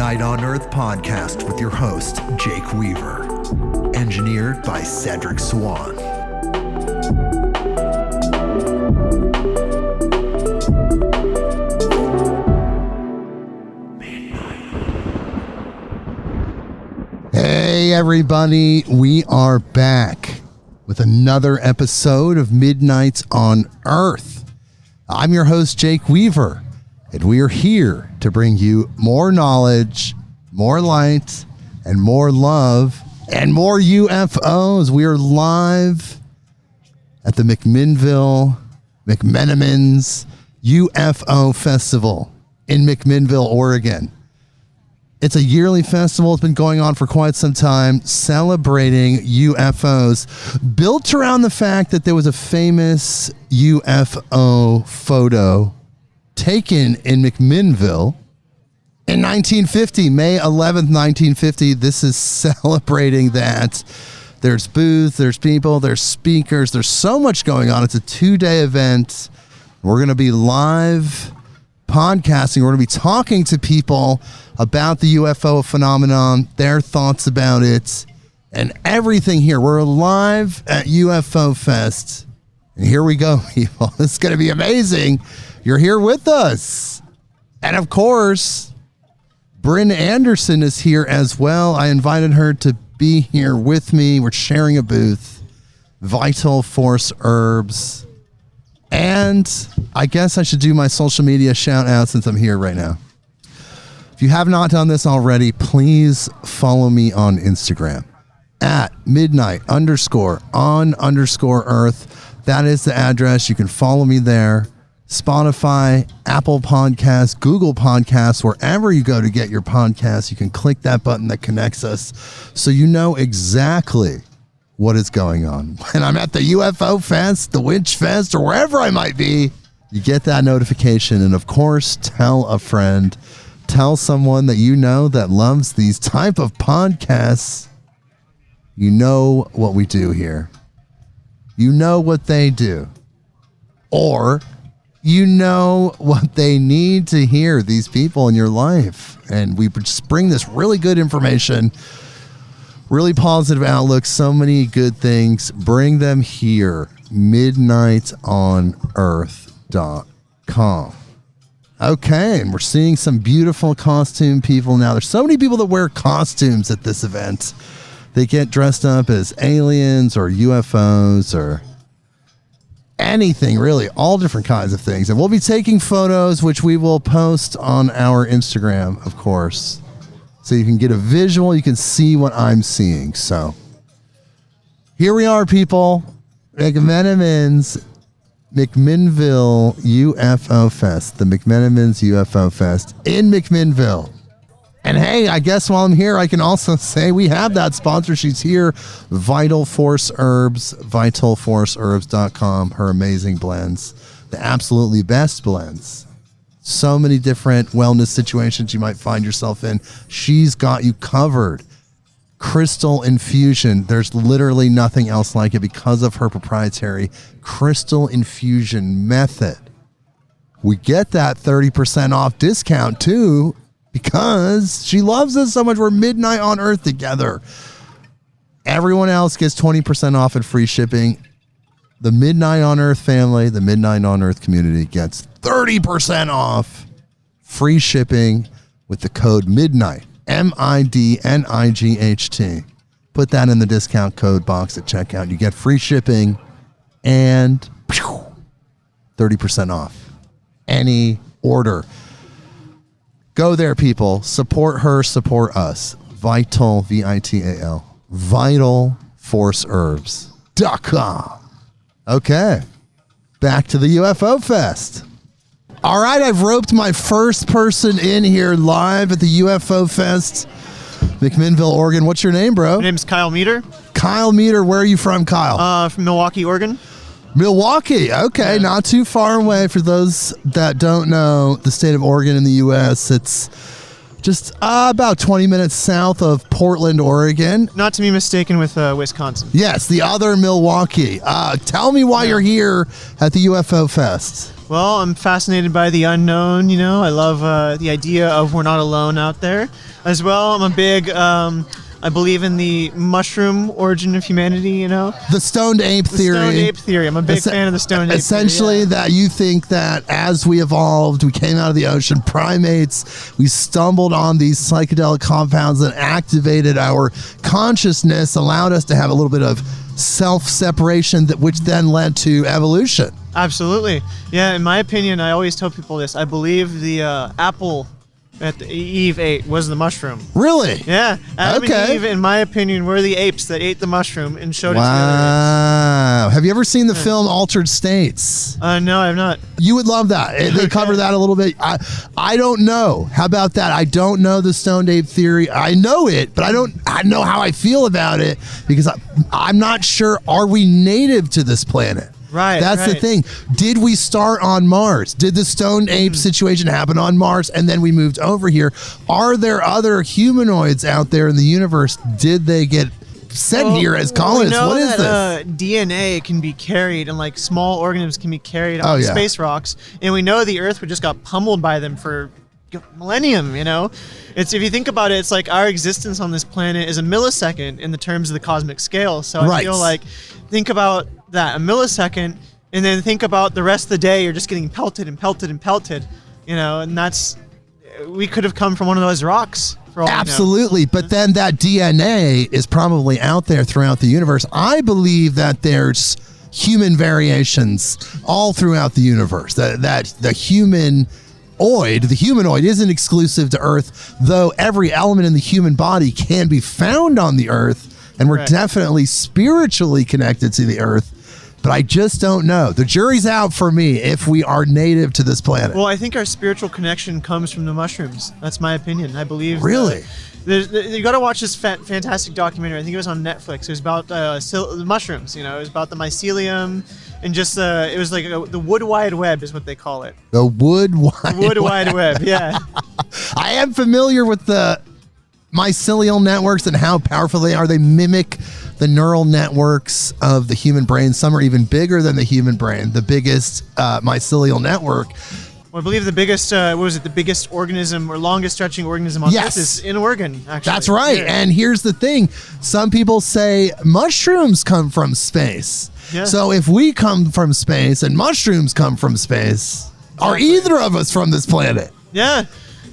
Midnight on Earth podcast with your host, Jake Weaver. Engineered by Cedric Swan. Hey everybody, we are back with another episode of Midnight on Earth. I'm your host, Jake Weaver, and we are here to bring you more knowledge, more light, and more love, and more UFOs. We are live at the McMinnville McMenamins UFO Festival in McMinnville, Oregon. It's a yearly festival. It's been going on for quite some time, celebrating UFOs, built around the fact that there was a famous UFO photo taken in McMinnville in 1950, May 11th, 1950. This is celebrating that. There's booths, there's people, there's speakers. There's so much going on. It's a 2-day event. We're going to be live podcasting. We're going to be talking to people about the UFO phenomenon, their thoughts about it, and everything here. We're live at UFO Fest. And here we go, people. This is going to be amazing. You're here with us. And of course, Bryn Anderson is here as well. I invited her to be here with me. We're sharing a booth. Vital Force Herbs. And I guess I should do my social media shout out since I'm here right now. If you have not done this already, please follow me on Instagram at midnight_on_earth. That is the address. You can follow me there. Spotify, Apple Podcasts, Google Podcasts, wherever you go to get your podcasts, you can click that button that connects us so you know exactly what is going on. When I'm at the UFO Fest, the Witch Fest, or wherever I might be, you get that notification. And of course, tell a friend, tell someone that you know that loves these type of podcasts. You know what we do here. You know what they do. Or you know what they need to hear, these people in your life. And we just bring this really good information, really positive outlook, so many good things. Bring them here. MidnightOnEarth.com. Okay, and we're seeing some beautiful costume people now. There's so many people that wear costumes at this event. They get dressed up as aliens or UFOs or anything, really, all different kinds of things. And we'll be taking photos, which we will post on our Instagram, of course. So you can get a visual, you can see what I'm seeing. So here we are, people. McMenamins McMinnville UFO Fest. The McMenamins UFO Fest in McMinnville. And hey, I guess while I'm here, I can also say we have that sponsor. She's here. Vital Force Herbs, vitalforceherbs.com. Her amazing blends. The absolutely best blends. So many different wellness situations you might find yourself in. She's got you covered. Crystal infusion. There's literally nothing else like it because of her proprietary crystal infusion method. We get that 30% off discount too because she loves us so much. We're Midnight on Earth together. Everyone else gets 20% off and free shipping. The Midnight on Earth family, the Midnight on Earth community gets 30% off free shipping with the code MIDNIGHT, MIDNIGHT. Put that in the discount code box at checkout. You get free shipping and 30% off any order. Go there, people. Support her, support us. Vital, VITAL, vitalforceherbs.com. Okay, back to the UFO Fest. All right, I've roped my first person in here live at the UFO Fest, McMinnville, Oregon. What's your name, bro? My name's Kyle Meter. Kyle Meter, where are you from, Kyle? From Milwaukee, Oregon. Milwaukee, okay, yeah. Not too far away. For those that don't know, the state of Oregon in the U.S., it's just about 20 minutes south of Portland, Oregon. Not to be mistaken with Wisconsin. Yes, the other Milwaukee. Tell me why you're here at the UFO Fest. Well, I'm fascinated by the unknown, I love the idea of we're not alone out there. As well, I'm a big, I believe in the mushroom origin of humanity, The stoned ape theory. Stoned ape theory. I'm a big fan of the stoned ape Essentially, theory, that you think that as we evolved, we came out of the ocean, primates, we stumbled on these psychedelic compounds that activated our consciousness, allowed us to have a little bit of self-separation, which then led to evolution. Absolutely. Yeah, in my opinion, I always tell people this. I believe the apple that Eve ate was the mushroom. Really? Yeah. Adam and Eve, in my opinion, were the apes that ate the mushroom and showed it to the other Wow. Have you ever seen the film Altered States? No, I have not. You would love that. They cover that a little bit. I don't know. How about that? I don't know the stoned ape theory. I know it, but I don't know how I feel about it because I'm not sure. Are we native to this planet? Right. That's the thing. Did we start on Mars? Did the stoned ape situation happen on Mars and then we moved over here? Are there other humanoids out there in the universe? Did they get sent here as colonists? What is this? DNA can be carried and like small organisms can be carried on space rocks. And we know the Earth just got pummeled by them for millennium, It's, if you think about it, it's like our existence on this planet is a millisecond in the terms of the cosmic scale. So I feel like, think about that, a millisecond, and then think about the rest of the day, you're just getting pelted and pelted and pelted, and that's, we could have come from one of those rocks. For all Absolutely, but then that DNA is probably out there throughout the universe. I believe that there's human variations all throughout the universe, that the humanoid isn't exclusive to Earth, though every element in the human body can be found on the Earth, and we're definitely spiritually connected to the Earth. But I just don't know. The jury's out for me if we are native to this planet. Well, I think our spiritual connection comes from the mushrooms. That's my opinion. I believe. Really? You got to watch this fantastic documentary. I think it was on Netflix. It was about the mushrooms. It was about the mycelium and just it was like the wood wide web is what they call it. The wood wide web. Yeah. I am familiar with the mycelial networks and how powerful they are. They mimic the neural networks of the human brain. Some are even bigger than the human brain. The biggest mycelial network. Well, I believe the biggest, the biggest organism or longest stretching organism on Earth is in Oregon, actually. That's right. Yeah. And here's the thing. Some people say mushrooms come from space. Yeah. So if we come from space and mushrooms come from space, are either of us from this planet? Yeah.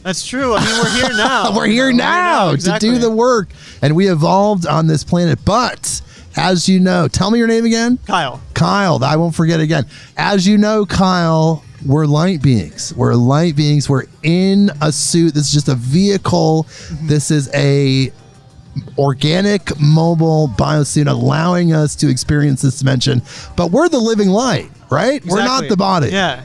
That's true. I mean, we're here now. We're here now to do the work. And we evolved on this planet. But as you know, tell me your name again. Kyle, I won't forget again. As you know, Kyle, we're light beings. We're in a suit. This is just a vehicle. Mm-hmm. This is a organic mobile biosuit allowing us to experience this dimension. But we're the living light, right? Exactly. We're not the body. Yeah.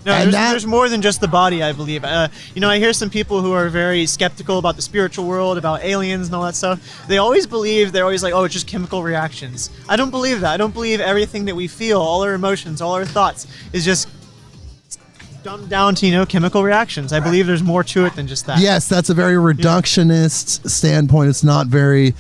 No, there's more than just the body, I believe. I hear some people who are very skeptical about the spiritual world, about aliens and all that stuff. They're always like, oh, it's just chemical reactions. I don't believe that. I don't believe everything that we feel, all our emotions, all our thoughts, is just dumbed down to, chemical reactions. I believe there's more to it than just that. Yes, that's a very reductionist standpoint. It's not very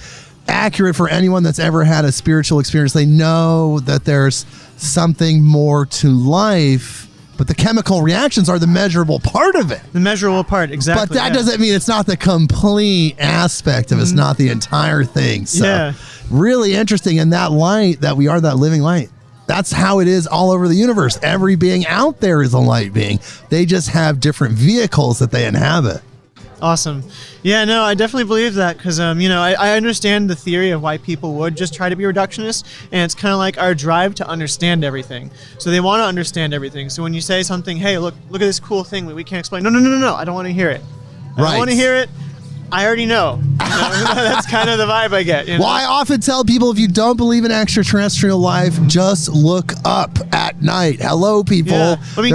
accurate for anyone that's ever had a spiritual experience. They know that there's something more to life. But the chemical reactions are the measurable part of it. The measurable part, exactly. But that doesn't mean it's not the complete aspect of it. It's not the entire thing. So really interesting. And that light, that we are that living light. That's how it is all over the universe. Every being out there is a light being. They just have different vehicles that they inhabit. Awesome. Yeah, no, I definitely believe that because, I understand the theory of why people would just try to be reductionist, and it's kind of like our drive to understand everything. So they want to understand everything. So when you say something, hey, look at this cool thing that we can't explain. No, I don't want to hear it. I don't want to hear it. I already know. That's kind of the vibe I get. Well, I often tell people, if you don't believe in extraterrestrial life, just look up at night. Hello, people. Yeah. I mean,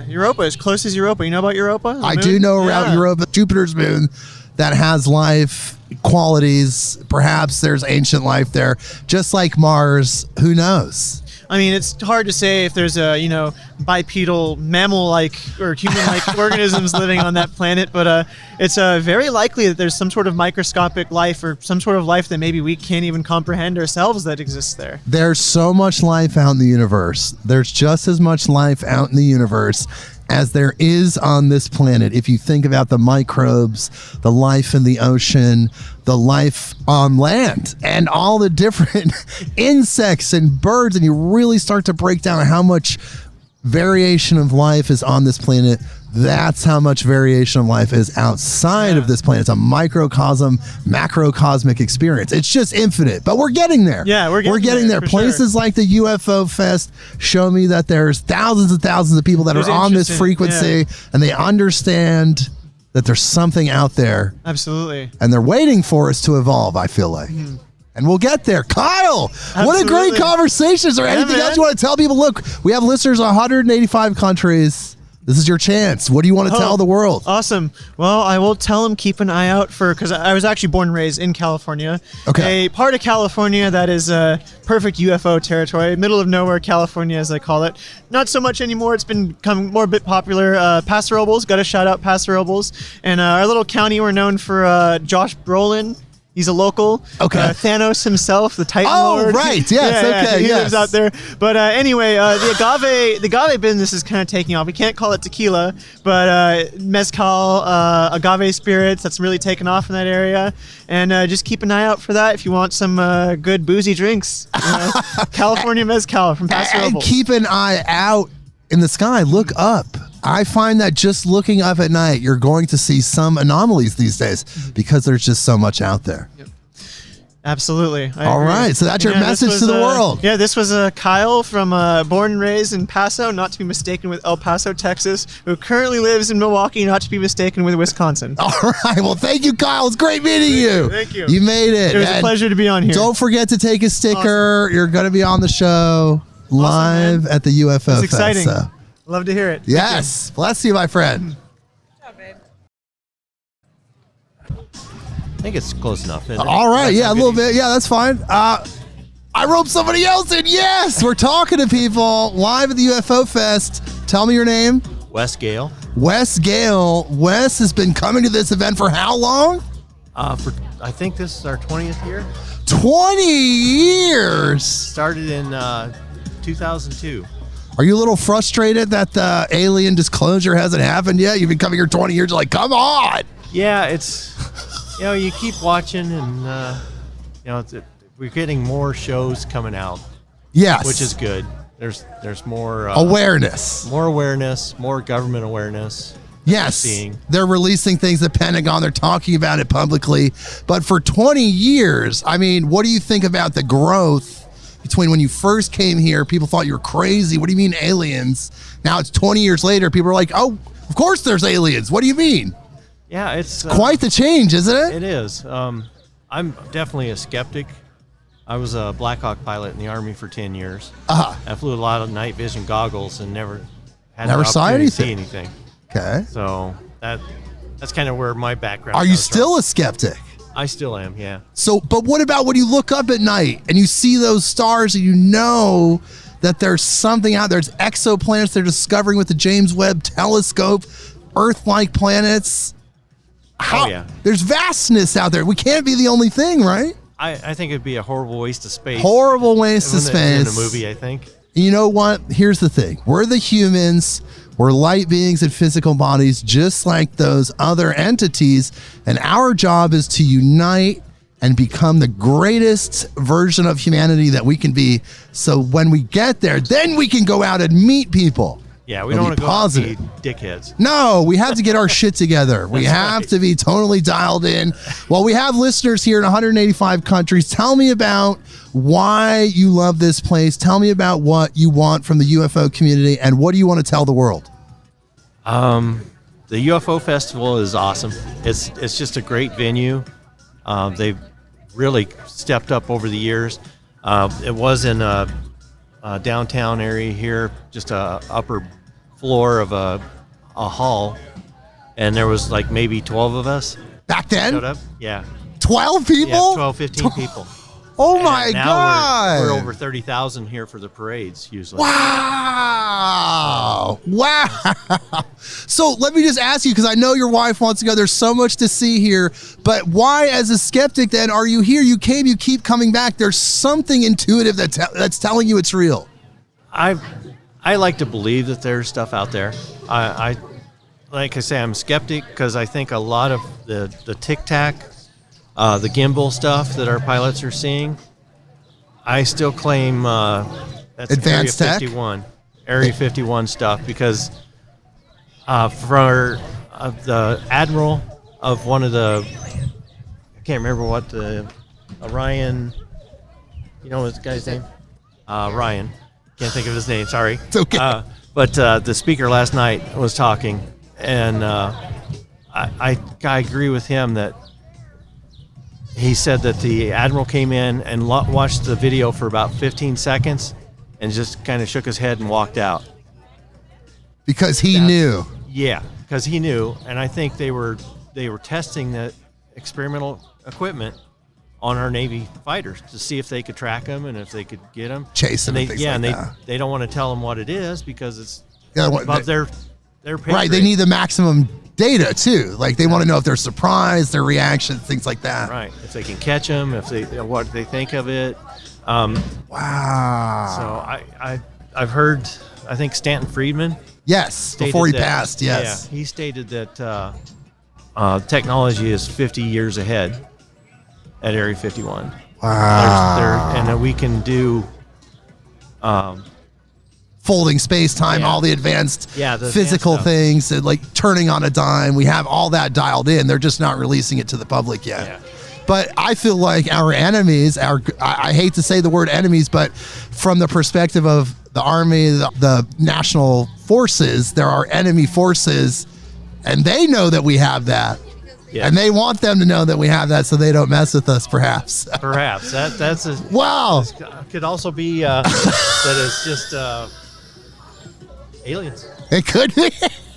Europa, as close as Europa. You know about Europa? I do know around Europa, Jupiter's moon, that has life qualities. Perhaps there's ancient life there. Just like Mars, who knows? I mean, it's hard to say if there's a, bipedal mammal-like or human-like organisms living on that planet, but it's very likely that there's some sort of microscopic life or some sort of life that maybe we can't even comprehend ourselves that exists there. There's so much life out in the universe. There's just as much life out in the universe as there is on this planet. If you think about the microbes, the life in the ocean, the life on land, and all the different insects and birds, and you really start to break down how much variation of life is on this planet, that's how much variation of life is outside of this planet. It's a microcosm, macrocosmic experience. It's just infinite, but we're getting there. Yeah, we're getting there. Places like the UFO Fest show me that there's thousands and thousands of people that are on this frequency, and they understand that there's something out there. Absolutely. And they're waiting for us to evolve, I feel like. And we'll get there. Kyle, what a great conversation. Is there anything else you want to tell people? Look, we have listeners in 185 countries. This is your chance. What do you want to tell the world? Awesome. Well, I will tell them keep an eye out for, because I was actually born and raised in California. Okay. A part of California that is perfect UFO territory, middle of nowhere California, as I call it. Not so much anymore. It's become more a bit popular. Paso Robles, got to shout out Paso Robles. And our little county, we're known for Josh Brolin. He's a local. Okay. Thanos himself, the Titan Lord. Oh, right. Yes. Okay. He lives out there. But anyway, the agave business is kind of taking off. We can't call it tequila, but mezcal, agave spirits, that's really taken off in that area. And just keep an eye out for that if you want some good boozy drinks. California mezcal from Paso Robles. And keep an eye out in the sky. Look up. I find that just looking up at night, you're going to see some anomalies these days because there's just so much out there. Yep. Absolutely. All right. So that's your message to the world. Yeah, this was Kyle from born and raised in Paso, not to be mistaken with El Paso, Texas, who currently lives in Milwaukee, not to be mistaken with Wisconsin. All right. Well, thank you, Kyle. It's great meeting you. Thank you. You made it. It was a pleasure to be on here. Don't forget to take a sticker. Awesome. You're going to be on the show live at the UFO Fest. It's exciting. Love to hear it. Yes. Bless you, my friend. Good job, babe. I think it's close enough. All right. Yeah, a little bit. Yeah, that's fine. I roped somebody else in. Yes. We're talking to people live at the UFO Fest. Tell me your name. Wes Gale. Wes Gale. Wes has been coming to this event for how long? I think this is our 20th year. 20 years. Started in 2002. Are you a little frustrated that the alien disclosure hasn't happened yet? You've been coming here 20 years. You're like, come on. Yeah, it's, you keep watching and, we're getting more shows coming out. Yes. Which is good. There's more awareness. More awareness, more government awareness. Yes. They're releasing things at Pentagon. They're talking about it publicly. But for 20 years, I mean, what do you think about the growth between when you first came here? People thought you were crazy. What do you mean aliens? Now it's 20 years later. People are like, oh, of course there's aliens. What do you mean? Yeah, it's quite the change, isn't it? It is. I'm definitely a skeptic. I was a Black Hawk pilot in the Army for 10 years. I flew a lot of night vision goggles and never saw anything. To see anything. Okay. So that's kind of where my background Are you still a skeptic? I still am, yeah. So, but what about when you look up at night and you see those stars and you know that there's something out there? There's exoplanets they're discovering with the James Webb Telescope, Earth-like planets. There's vastness out there. We can't be the only thing, right? I think it'd be a horrible waste of space. Horrible waste of space. In a movie, I think. You know what? Here's the thing. We're the humans. We're light beings in physical bodies, just like those other entities. And our job is to unite and become the greatest version of humanity that we can be. So when we get there, then we can go out and meet people. Yeah, we don't want to go out and be dickheads. No, we have to get our shit together. We have to be totally dialed in. Well, we have listeners here in 185 countries. Tell me about why you love this place. Tell me about what you want from the UFO community, and what do you want to tell the world? The UFO Festival is awesome. It's just a great venue. They've really stepped up over the years. It was in a downtown area here, just a upper floor of a hall, and there was like maybe 12 of us back then. Showed up. Yeah, 12 people. Yeah, 12, 15 people. Oh And my now God. We're over 30,000 here for the parades usually. Wow. Wow. So let me just ask you, because I know your wife wants to go. There's so much to see here, but why, as a skeptic, then are you here? You came, you keep coming back. There's something intuitive that's telling you it's real. I like to believe that there's stuff out there. I like I say, I'm a skeptic because I think a lot of the tic-tac, the gimbal stuff that our pilots are seeing, I still claim that's advanced Area tech? 51, Area 51 stuff, because for the admiral of one of the, I can't remember what the Orion, you know what the guy's name? Ryan. Can't think of his name, sorry. It's okay. But the speaker last night was talking, and I agree with him that he said that the admiral came in and watched the video for about 15 seconds and just kind of shook his head and walked out. Because he knew. Yeah, because he knew, and I think they were testing the experimental equipment on our Navy fighters to see if they could track them and if they could get them. Chase them. And they don't want to tell them what it is because it's Yeah, above their pay right. They grade. need the maximum data too. Like they want to know if they're surprised, their reactions, things like that. Right. If they can catch them, if they what they think of it. Wow. So I've heard, I think Stanton Friedman. Yes. Before he passed. Yes. Yeah. He stated that technology is 50 years ahead at Area 51. Wow. And that we can do folding space time, all the advanced the physical advanced things, and like turning on a dime. We have all that dialed in. They're just not releasing it to the public yet. Yeah. But I feel like our enemies, I hate to say the word enemies, but from the perspective of the Army, the national forces, there are enemy forces, and they know that we have that. Yeah. And they want them to know that we have that so they don't mess with us, perhaps. Perhaps. That's a... Wow. Could also be that it's just aliens. It could be.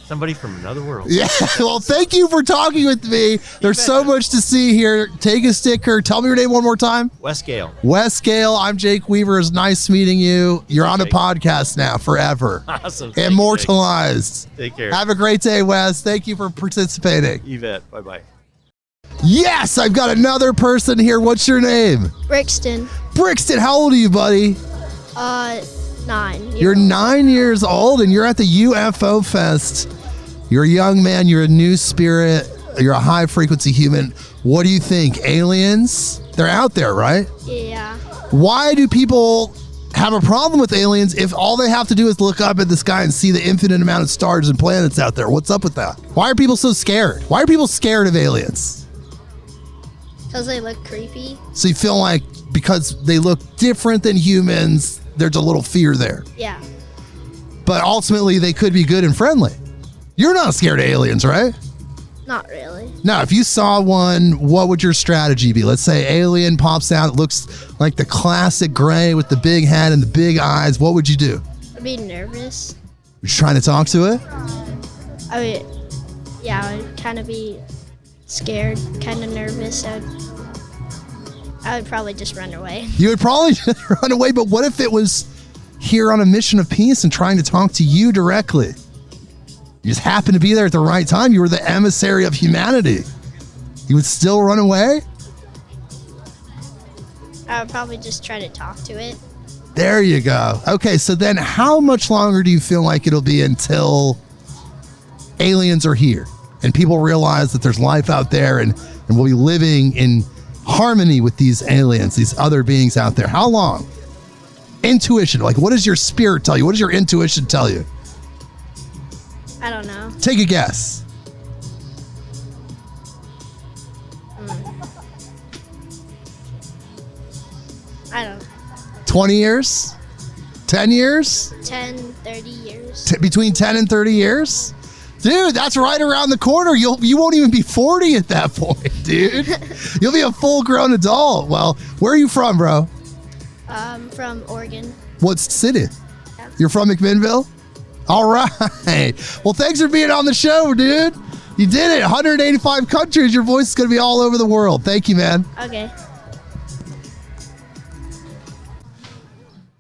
Somebody from another world. Yeah. Well, thank you for talking with me. There's so much to see here. Take a sticker. Tell me your name one more time. Wes Gale. Wes Gale. I'm Jake Weaver. It's nice meeting you. You're on a podcast now forever. Awesome. Immortalized. Take care. Have a great day, Wes. Thank you for participating. You bet. Bye-bye. Yes, I've got another person here. What's your name? Brixton. Brixton, how old are you, buddy? 9. You're 9 years old and you're at the UFO Fest. You're a young man. You're a new spirit. You're a high frequency human. What do you think? Aliens? They're out there, right? Yeah. Why do people have a problem with aliens if all they have to do is look up at the sky and see the infinite amount of stars and planets out there? What's up with that? Why are people so scared? Why are people scared of aliens? Because they look creepy. So you feel like because they look different than humans, there's a little fear there. Yeah. But ultimately, they could be good and friendly. You're not scared of aliens, right? Not really. Now, if you saw one, what would your strategy be? Let's say alien pops out, it looks like the classic gray with the big head and the big eyes. What would you do? I'd be nervous. You trying to talk to it? I would kind of be scared, kind of nervous. I would probably just run away. You would probably just run away, but what if it was here on a mission of peace and trying to talk to you directly? You just happened to be there at the right time. You were the emissary of humanity. You would still run away? I would probably just try to talk to it. There you go. Okay, so then how much longer do you feel like it'll be until aliens are here and people realize that there's life out there and we'll be living in harmony with these aliens, these other beings out there? How long? Intuition. Like, what does your spirit tell you? What does your intuition tell you? I don't know. Take a guess. I don't know. 20 years? 10 years? 10, 30 years. Between 10 and 30 years? Dude, that's right around the corner. You won't even be 40 at that point, dude. You'll be a full-grown adult. Well, where are you from, bro? From Oregon. What city? Yeah. You're from McMinnville? All right. Well, thanks for being on the show, dude. You did it. 185 countries. Your voice is going to be all over the world. Thank you, man. Okay.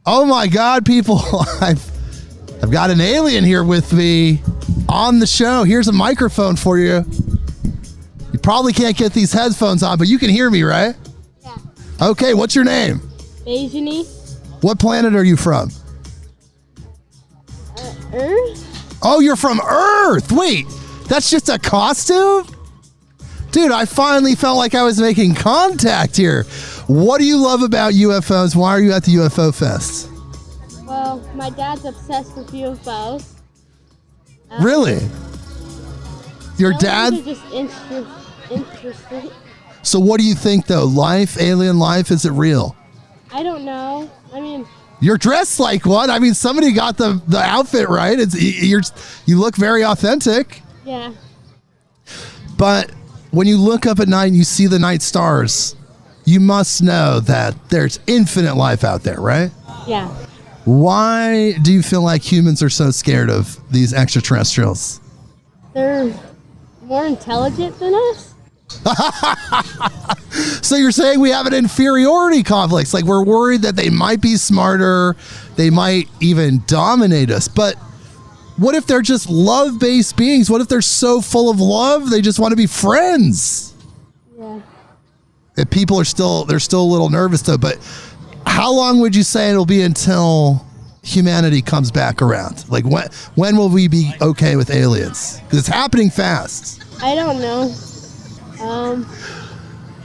Oh my God, people. I've got an alien here with me on the show. Here's a microphone for you. You probably can't get these headphones on, but you can hear me, right? Yeah. Okay, what's your name? Beijini. What planet are you from? Earth? Oh, you're from Earth. Wait, that's just a costume? Dude, I finally felt like I was making contact here. What do you love about UFOs? Why are you at the UFO Fest? Well, my dad's obsessed with UFOs. Really? Your dad? Are just interesting. So what do you think though? Life, alien life, is it real? I don't know. I mean, you're dressed like one. I mean, somebody got the outfit right. You look very authentic. Yeah. But when you look up at night and you see the night stars, you must know that there's infinite life out there, right? Yeah. Why do you feel like humans are so scared of these extraterrestrials? They're more intelligent than us. So you're saying we have an inferiority complex, like we're worried that they might be smarter, they might even dominate us. But what if they're just love-based beings? What if they're so full of love they just want to be friends? Yeah. If people are they're still a little nervous though, but how long would you say it'll be until humanity comes back around? Like when will we be okay with aliens? Because it's happening fast. I don't know.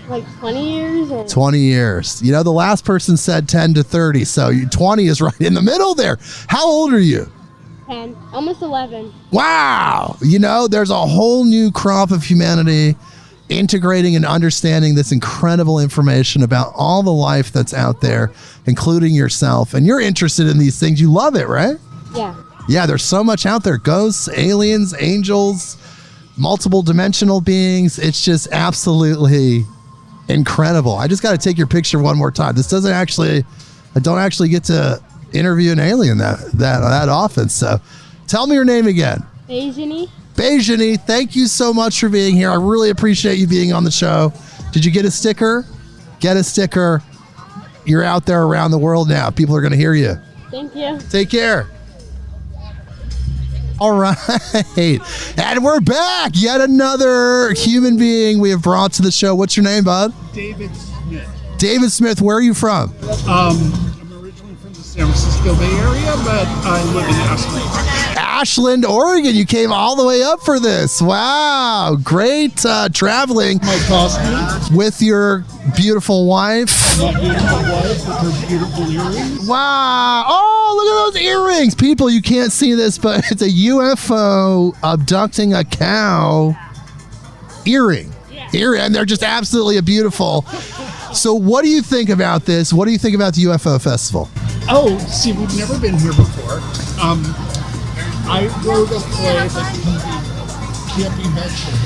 Like 20 years or 20 years. You know, the last person said 10 to 30, so 20 is right in the middle there. How old are you? 10, almost 11. Wow. You know, there's a whole new crop of humanity integrating and understanding this incredible information about all the life that's out there, including yourself. And you're interested in these things. You love it, right? Yeah. Yeah, there's so much out there. Ghosts, aliens, angels, multiple dimensional beings. It's just absolutely incredible. I just got to take your picture one more time. I don't actually get to interview an alien that often. So tell me your name again. Beijini. Beijini, thank you so much for being here. I really appreciate you being on the show. Did you get a sticker? Get a sticker. You're out there around the world now. People are going to hear you. Thank you. Take care. All right. And we're back. Yet another human being we have brought to the show. What's your name, bud? David Smith. David Smith, where are you from? I'm originally from the San Francisco Bay Area, but I live in Ashland. Ashland, Oregon. You came all the way up for this. Wow. Great traveling. My costume. With your beautiful wife. My beautiful wife with her beautiful earrings. Wow. Oh, look at those earrings. People, you can't see this, but it's a UFO abducting a cow earring. And they're just absolutely beautiful. So what do you think about this? What do you think about the UFO Festival? Oh, see, we've never been here before. I wrote a play that can't be mentioned.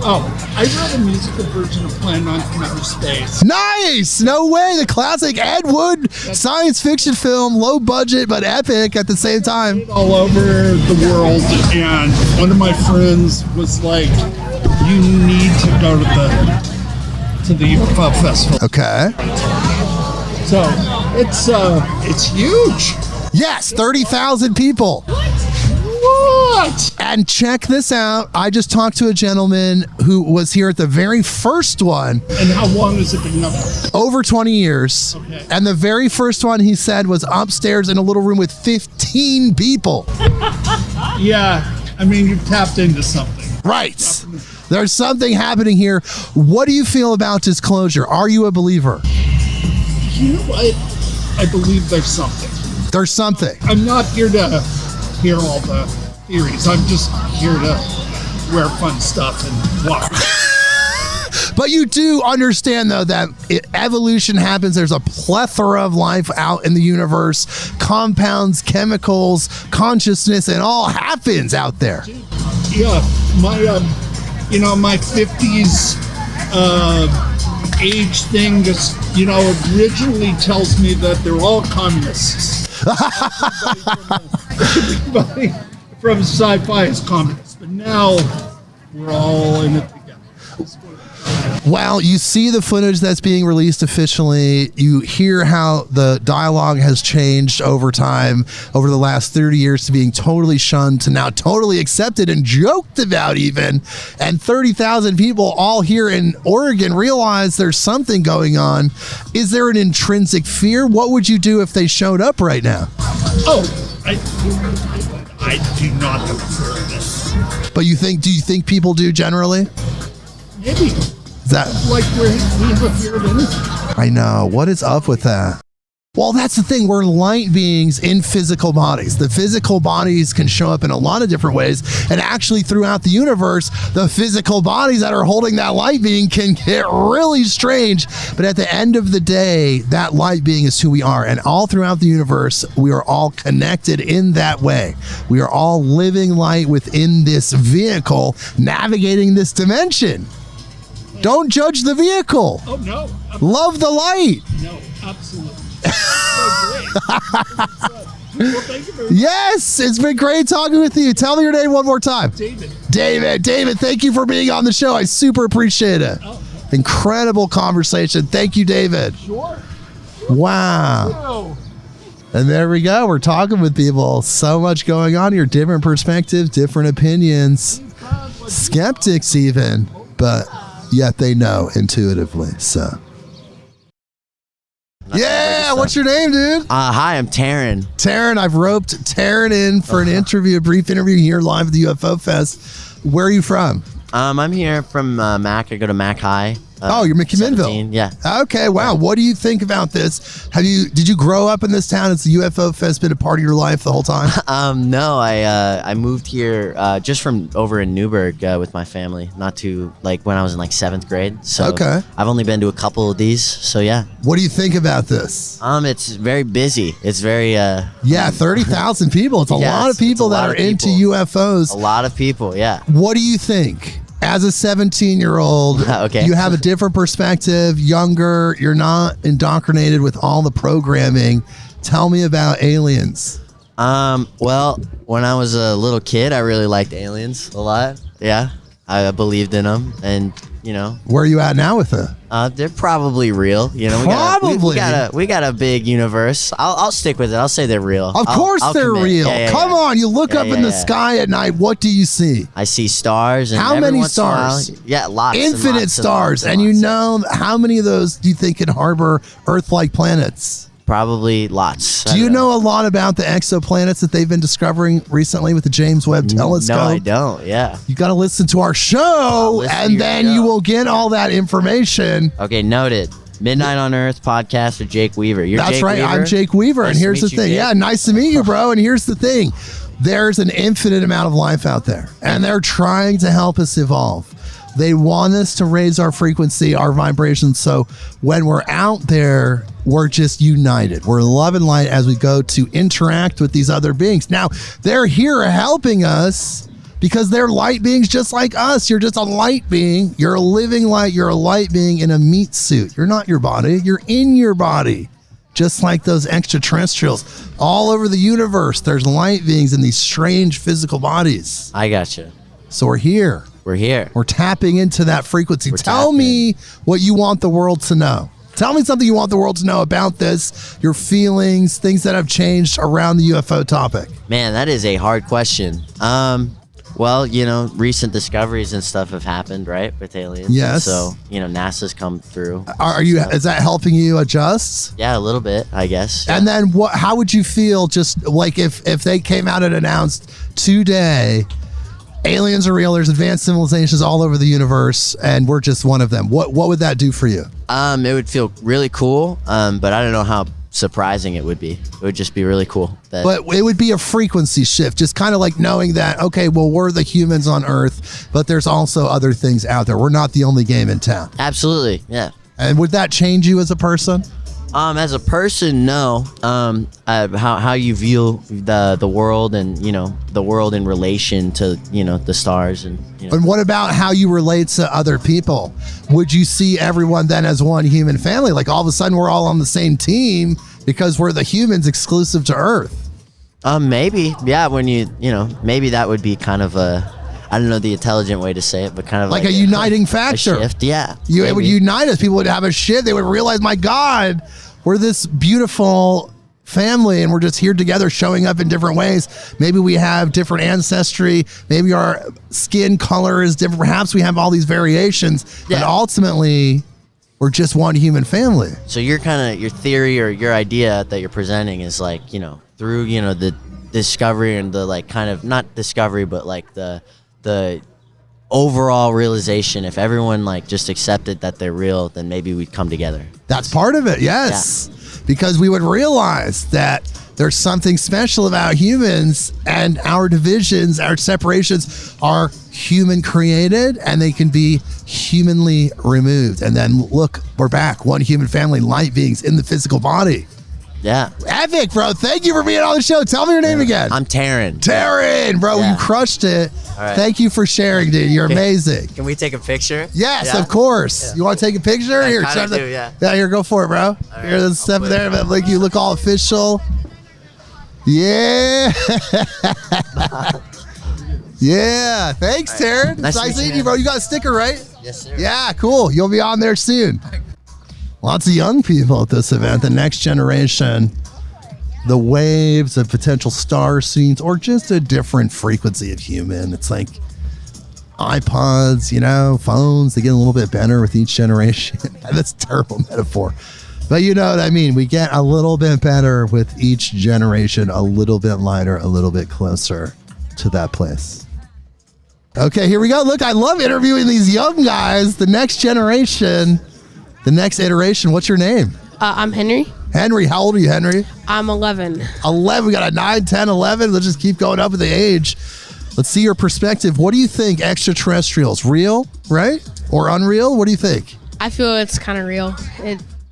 I wrote a musical version of Plan 9 from Outer Space. Nice! No way! The classic Ed Wood science fiction film, low budget but epic at the same time. All over the world, and one of my friends was like, "You need to go to the UFO Festival." Okay. So it's huge. Yes, 30,000 people. What? And check this out. I just talked to a gentleman who was here at the very first one. And how long has it been up? Over 20 years. Okay. And the very first one, he said, was upstairs in a little room with 15 people. Yeah, I mean, you tapped into something. Right. There's something happening here. What do you feel about disclosure? Are you a believer? You know what? I believe there's something. There's something. I'm not here to hear all the theories. I'm just here to wear fun stuff and walk. But you do understand, though, that evolution happens. There's a plethora of life out in the universe. Compounds, chemicals, consciousness, and all happens out there. Yeah, my 50s age thing just, originally tells me that they're all communists. Everybody from sci-fi is communist, but now we're all in it together. Well, you see the footage that's being released officially. You hear how the dialogue has changed over time, over the last 30 years, to being totally shunned to now totally accepted and joked about even. And 30,000 people all here in Oregon realize there's something going on. Is there an intrinsic fear? What would you do if they showed up right now? Oh, I do not have a fear of this. But do you think people do generally? Maybe. Is that Like we have a fear of anything. I know. What is up with that? Well, that's the thing. We're light beings in physical bodies. The physical bodies can show up in a lot of different ways. And actually, throughout the universe, the physical bodies that are holding that light being can get really strange. But at the end of the day, that light being is who we are. And all throughout the universe, we are all connected in that way. We are all living light within this vehicle, navigating this dimension. Don't judge the vehicle. Oh, no. Love the light. No, absolutely. So great. Well, thank you very much. Yes, it's been great talking with you. Tell me your name one more time. David, thank you for being on the show. I super appreciate it. Oh. Incredible conversation. Thank you, David. Sure. Wow. Whoa. And there we go. We're talking with people. So much going on here. Different perspectives, different opinions. Skeptics even. But yet they know intuitively. So. Yeah, what's your name, dude? Hi, I'm Taryn. Taryn, I've roped Taryn in for an interview, a brief interview here live at the UFO Fest. Where are you from? I'm here from Mac. I go to Mac High. You're McMinnville. 17, yeah. Okay, wow. What do you think about this? Did you grow up in this town? Has the UFO Fest been a part of your life the whole time? No, I moved here just from over in Newburgh with my family, not too when I was in 7th grade. So okay. I've only been to a couple of these. So yeah. What do you think about this? It's very busy. It's very 30,000 people. It's a lot of people that are into UFOs. A lot of people, yeah. What do you think? As a 17-year-old, okay. You have a different perspective, younger, you're not indoctrinated with all the programming. Tell me about aliens. Well, when I was a little kid, I really liked aliens a lot. Yeah, I believed in them, and Where are you at now with it? They're probably real. We got a big universe. I'll stick with it. I'll say they're real. Of course they're commit. real. Yeah, Come on, you look up in the sky at night. What do you see? I see stars. And how many stars? Yeah, lots. Infinite lots stars. and you lots. know how many of those do you think can harbor Earth-like planets? Probably lots. Do you know a lot about the exoplanets that they've been discovering recently with the James Webb Telescope? No, I don't. Yeah. You got to listen to our show, and then you will get all that information. Okay, noted. Midnight on Earth podcast with Jake Weaver. That's Jake right. Weaver? I'm Jake Weaver, and here's the thing. Jake. Yeah, nice to meet you, bro. And here's the thing. There's an infinite amount of life out there, and they're trying to help us evolve. They want us to raise our frequency, our vibrations. So when we're out there, we're just united. We're love and light as we go to interact with these other beings. Now, they're here helping us because they're light beings just like us. You're just a light being. You're a living light. You're a light being in a meat suit. You're not your body. You're in your body. Just like those extraterrestrials. All over the universe, there's light beings in these strange physical bodies. I gotcha. So we're here. We're here. We're tapping into that frequency. Tell me what you want the world to know. Tell me something you want the world to know about this, your feelings, things that have changed around the UFO topic. Man, that is a hard question. Well, recent discoveries and stuff have happened, right, with aliens. Yes. So, NASA's come through. Is that helping you adjust? Yeah, a little bit, I guess. And then how would you feel just like if they came out and announced today, aliens are real, there's advanced civilizations all over the universe, and we're just one of them. What would that do for you? It would feel really cool, but I don't know how surprising it would be. It would just be really cool. But it would be a frequency shift, just kind of like knowing that, okay, well, we're the humans on Earth, but there's also other things out there. We're not the only game in town. Absolutely, yeah. And would that change you as a person? As a person, no. How you view the world and the world in relation to the stars and. And what about how you relate to other people? Would you see everyone then as one human family? Like all of a sudden we're all on the same team because we're the humans exclusive to Earth. Maybe, yeah. When maybe that would be kind of a. I don't know the intelligent way to say it, but kind of like a uniting factor. A shift, yeah. It would unite us. People would have a shift. They would realize, my God, we're this beautiful family and we're just here together, showing up in different ways. Maybe we have different ancestry. Maybe our skin color is different. Perhaps we have all these variations, but ultimately we're just one human family. So your theory or your idea that you're presenting is like, you know, through, you know, the discovery and the like kind of not discovery, but like the overall realization, if everyone like just accepted that they're real, then maybe we'd come together. That's part of it, yes. Yeah. Because we would realize that there's something special about humans, and our divisions, our separations are human created, and they can be humanly removed. And then look, we're back, one human family, light beings in the physical body. Yeah. Epic, bro. Thank you for being on the show. Tell me your name again. I'm Taryn. Taryn, bro. You crushed it. All right. Thank you for sharing, dude. You're amazing. Can we take a picture? Yes, of course. Yeah. You want to take a picture? Here, here, go for it, bro. Right, here, there's stuff there. Like, you look all official. Yeah. Yeah. Thanks, Taryn. Nice meeting you, bro. You got a sticker, right? Yes, sir. Yeah, cool. You'll be on there soon. Lots of young people at this event, the next generation, the waves of potential star scenes, or just a different frequency of human. It's like iPods, you know, phones, they get a little bit better with each generation. That's a terrible metaphor. But you know what I mean? We get a little bit better with each generation, a little bit lighter, a little bit closer to that place. Okay, here we go. Look, I love interviewing these young guys, the next generation. The next iteration. What's your name? I'm Henry. Henry, how old are you, Henry? I'm 11. 11. We got a 9, 10, 11. Let's just keep going up with the age. Let's see your perspective. What do you think extraterrestrials? Real, right? Or unreal? What do you think? I feel it's kind of real.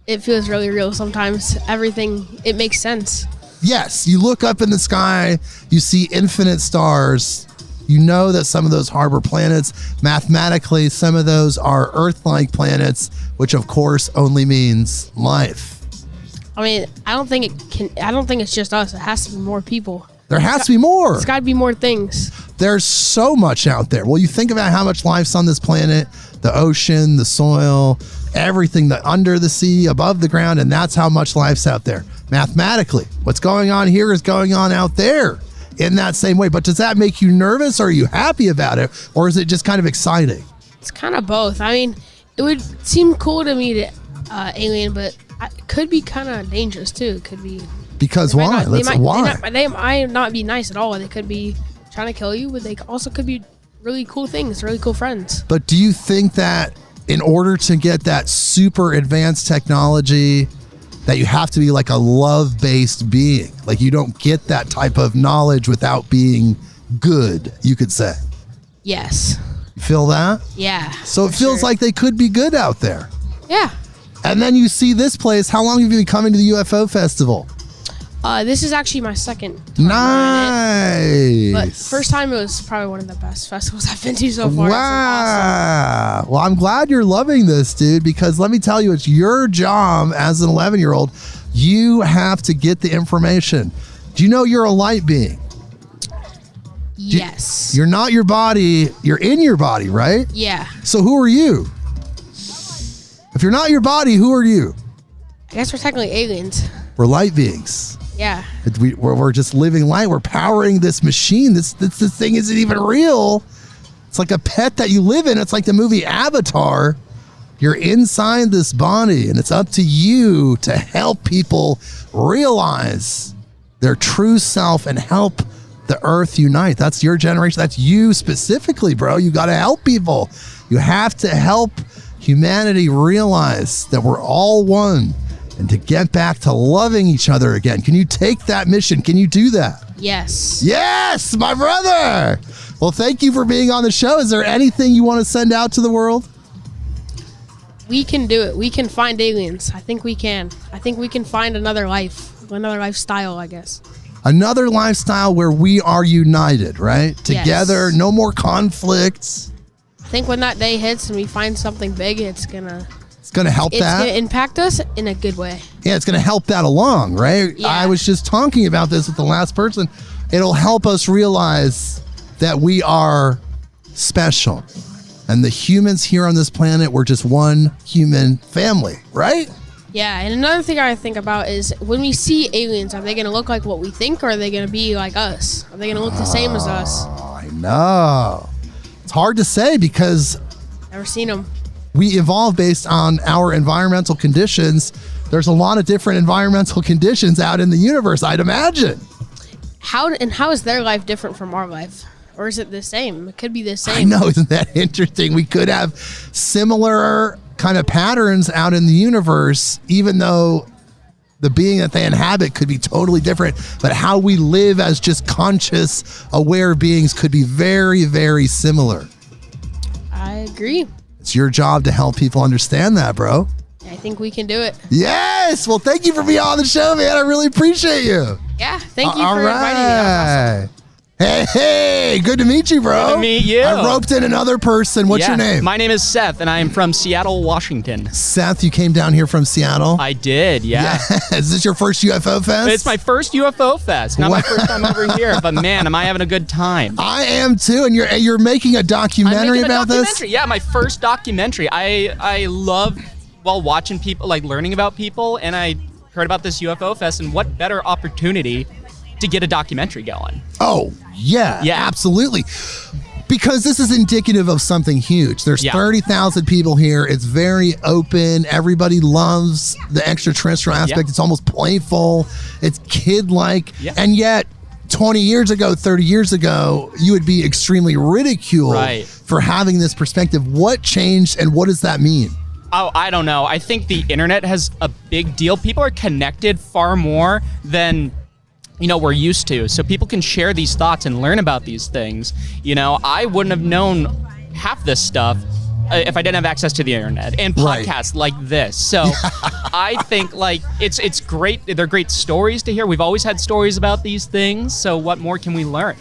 It feels really real sometimes. Everything, it makes sense. Yes. You look up in the sky, you see infinite stars. You know that some of those harbor planets. Mathematically, some of those are Earth-like planets, which of course only means life. I mean, I don't think it's just us. It has to be more people. There has to be more. There's got to be more things. There's so much out there. Well, you think about how much life's on this planet, the ocean, the soil, everything that under the sea, above the ground, and that's how much life's out there. Mathematically, what's going on here is going on out there in that same way. But does that make you nervous, or are you happy about it, or is it just kind of exciting? It's kind of both. I mean, it would seem cool to meet an alien, but it could be kind of dangerous too. It could be. Because why? They might not be nice at all. They could be trying to kill you, but they also could be really cool things, really cool friends. But do you think that in order to get that super advanced technology, that you have to be like a love-based being? Like, you don't get that type of knowledge without being good, you could say. Yes. You feel that? Yeah. So it feels like they could be good out there. Yeah. And then you see this place. How long have you been coming to the UFO Festival? This is actually my second time. Nice. But first time, it was probably one of the best festivals I've been to so far. Wow. Awesome. Well, I'm glad you're loving this, dude, because let me tell you, it's your job as an 11-year-old. You have to get the information. Do you know you're a light being? Yes. You're not your body. You're in your body, right? Yeah. So who are you? If you're not your body, who are you? I guess we're technically aliens. We're light beings. Yeah. We're just living light. We're powering this machine. This thing isn't even real. It's like a pet that you live in. It's like the movie Avatar. You're inside this body, and it's up to you to help people realize their true self and help the earth unite. That's your generation. That's you specifically, bro. You got to help people. You have to help humanity realize that we're all one, and to get back to loving each other again. Can you take that mission? Can you do that? Yes. Yes, my brother. Well, thank you for being on the show. Is there anything you want to send out to the world? We can do it. We can find aliens. I think we can. I think we can find another life, another lifestyle, I guess. Another lifestyle where we are united, right? Together, yes. No more conflicts. I think when that day hits and we find something big, it's gonna help that. It's gonna impact us in a good way. Yeah, it's gonna help that along, right? Yeah. I was just talking about this with the last person. It'll help us realize that we are special. And the humans here on this planet were just one human family, right? Yeah, and another thing I think about is when we see aliens, are they going to look like what we think, or are they going to be like us? Are they going to look the same as us? Oh, I know. It's hard to say because Never seen them. we evolve based on our environmental conditions. There's a lot of different environmental conditions out in the universe, I'd imagine. How is their life different from our life? Or is it the same? It could be the same. I know, isn't that interesting? We could have similar kind of patterns out in the universe, even though the being that they inhabit could be totally different. But how we live as just conscious, aware beings could be very, very similar. I agree. It's your job to help people understand that, bro. I think we can do it. Yes. Well, thank you for being on the show, man. I really appreciate you. Yeah, thank you for inviting me. That was awesome. Hey, good to meet you, bro. Good to meet you. I roped in another person. What's your name? My name is Seth, and I am from Seattle, Washington. Seth, you came down here from Seattle? I did, yeah. Is this your first UFO Fest? It's my first UFO Fest. Not my first time over here, but man, am I having a good time. I am too, and you're making a documentary about this? Yeah, my first documentary. I love, watching people, like learning about people, and I heard about this UFO Fest, and what better opportunity to get a documentary going. Oh, yeah, absolutely. Because this is indicative of something huge. There's 30,000 people here. It's very open. Everybody loves the extraterrestrial aspect. It's almost playful. It's kid-like. And yet, 20 years ago, 30 years ago, you would be extremely ridiculed for having this perspective. What changed and what does that mean? Oh, I don't know. I think the internet has a big deal. People are connected far more than we're used to. So people can share these thoughts and learn about these things. I wouldn't have known half this stuff if I didn't have access to the internet and podcasts like this. So I think it's great. They're great stories to hear. We've always had stories about these things. So what more can we learn?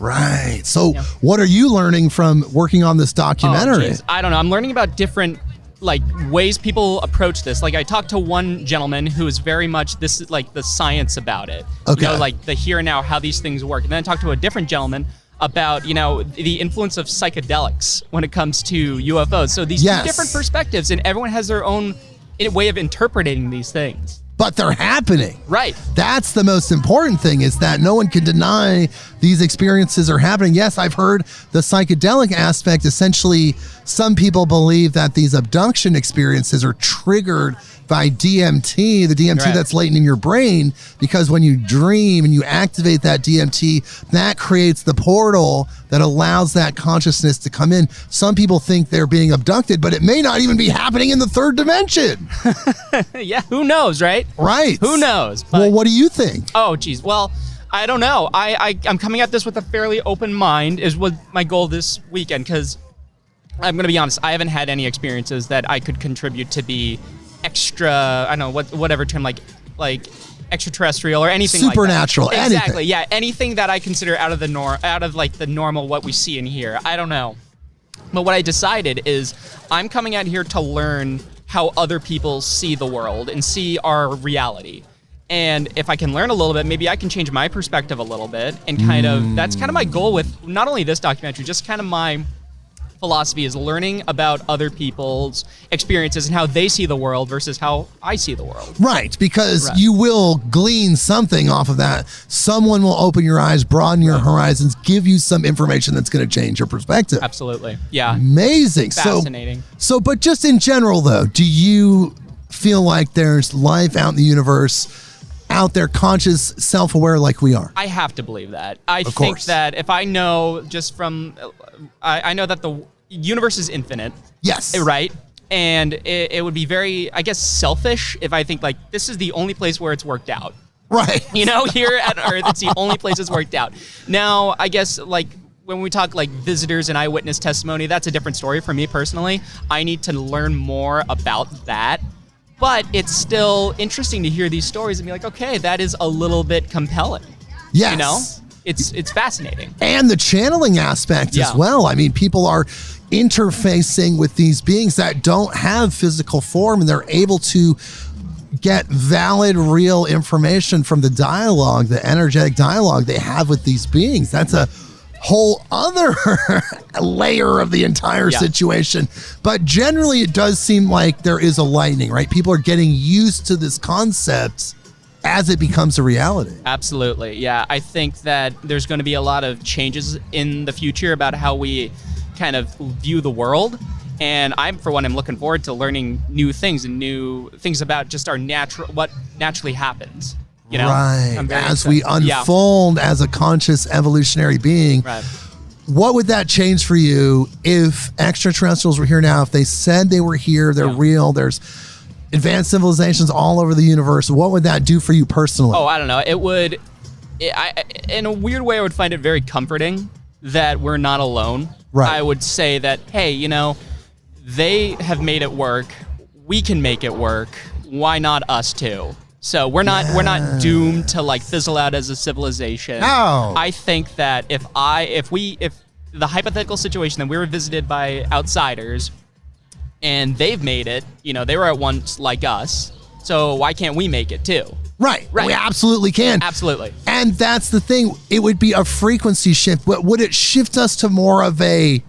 Right. So what are you learning from working on this documentary? I don't know. I'm learning about different ways people approach this. I talked to one gentleman who is very much, this is the science about it. Okay. The here and now, how these things work. And then I talked to a different gentleman about, the influence of psychedelics when it comes to UFOs. So these two different perspectives, and everyone has their own way of interpreting these things. But they're happening. Right. That's the most important thing, is that no one can deny these experiences are happening. Yes, I've heard the psychedelic aspect. Essentially, some people believe that these abduction experiences are triggered by DMT, the DMT that's latent in your brain, because when you dream and you activate that DMT, that creates the portal that allows that consciousness to come in. Some people think they're being abducted, but it may not even be happening in the third dimension. Yeah, who knows, right? Right. Who knows? Well, what do you think? Oh, geez. Well, I don't know. I'm coming at this with a fairly open mind, is what my goal this weekend, because I'm going to be honest, I haven't had any experiences that I could contribute to be extra, I don't know, whatever term, like extraterrestrial or anything supernatural, like that. anything. Exactly, yeah, anything that I consider out of the the normal, what we see in here. I don't know. But what I decided is I'm coming out here to learn how other people see the world and see our reality. And if I can learn a little bit, maybe I can change my perspective a little bit, and that's kind of my goal with not only this documentary, just kind of my philosophy is learning about other people's experiences and how they see the world versus how I see the world. Right, because you will glean something off of that. Someone will open your eyes, broaden your horizons, give you some information that's going to change your perspective. Absolutely. Yeah. Amazing. Fascinating. But just in general, though, do you feel like there's life out in the universe, out there, conscious, self-aware like we are? I have to believe that. I think that if I know just from, I know that the universe is infinite. Yes. Right? And it would be very, I guess, selfish if I think this is the only place where it's worked out. Right. Here at Earth, it's the only place it's worked out. Now, I guess when we talk visitors and eyewitness testimony, that's a different story for me personally. I need to learn more about that. But it's still interesting to hear these stories and be like, okay, that is a little bit compelling. Yes. It's fascinating. And the channeling aspect as well. I mean, people are interfacing with these beings that don't have physical form, and they're able to get valid, real information from the dialogue, the energetic dialogue they have with these beings. That's a whole other layer of the entire situation. But generally, it does seem like there is a lightening, right? People are getting used to this concept as it becomes a reality. Absolutely. Yeah. I think that there's going to be a lot of changes in the future about how we kind of view the world. And I'm, for one, I'm looking forward to learning new things and new things about just our what naturally happens. You know? Right. As we unfold as a conscious evolutionary being. Right. What would that change for you if extraterrestrials were here now? If they said they were here, they're real, there's advanced civilizations all over the universe, what would that do for you personally? Oh, I don't know. It would, in a weird way, I would find it very comforting that we're not alone. Right. I would say that, hey, you know, they have made it work. We can make it work. Why not us too? So we're not doomed to like fizzle out as a civilization. No. I think that if the hypothetical situation that we were visited by outsiders and they've made it, you know, they were at once like us. So why can't we make it too? Right. We absolutely can. Absolutely. And that's the thing. It would be a frequency shift, but would it shift us to more of a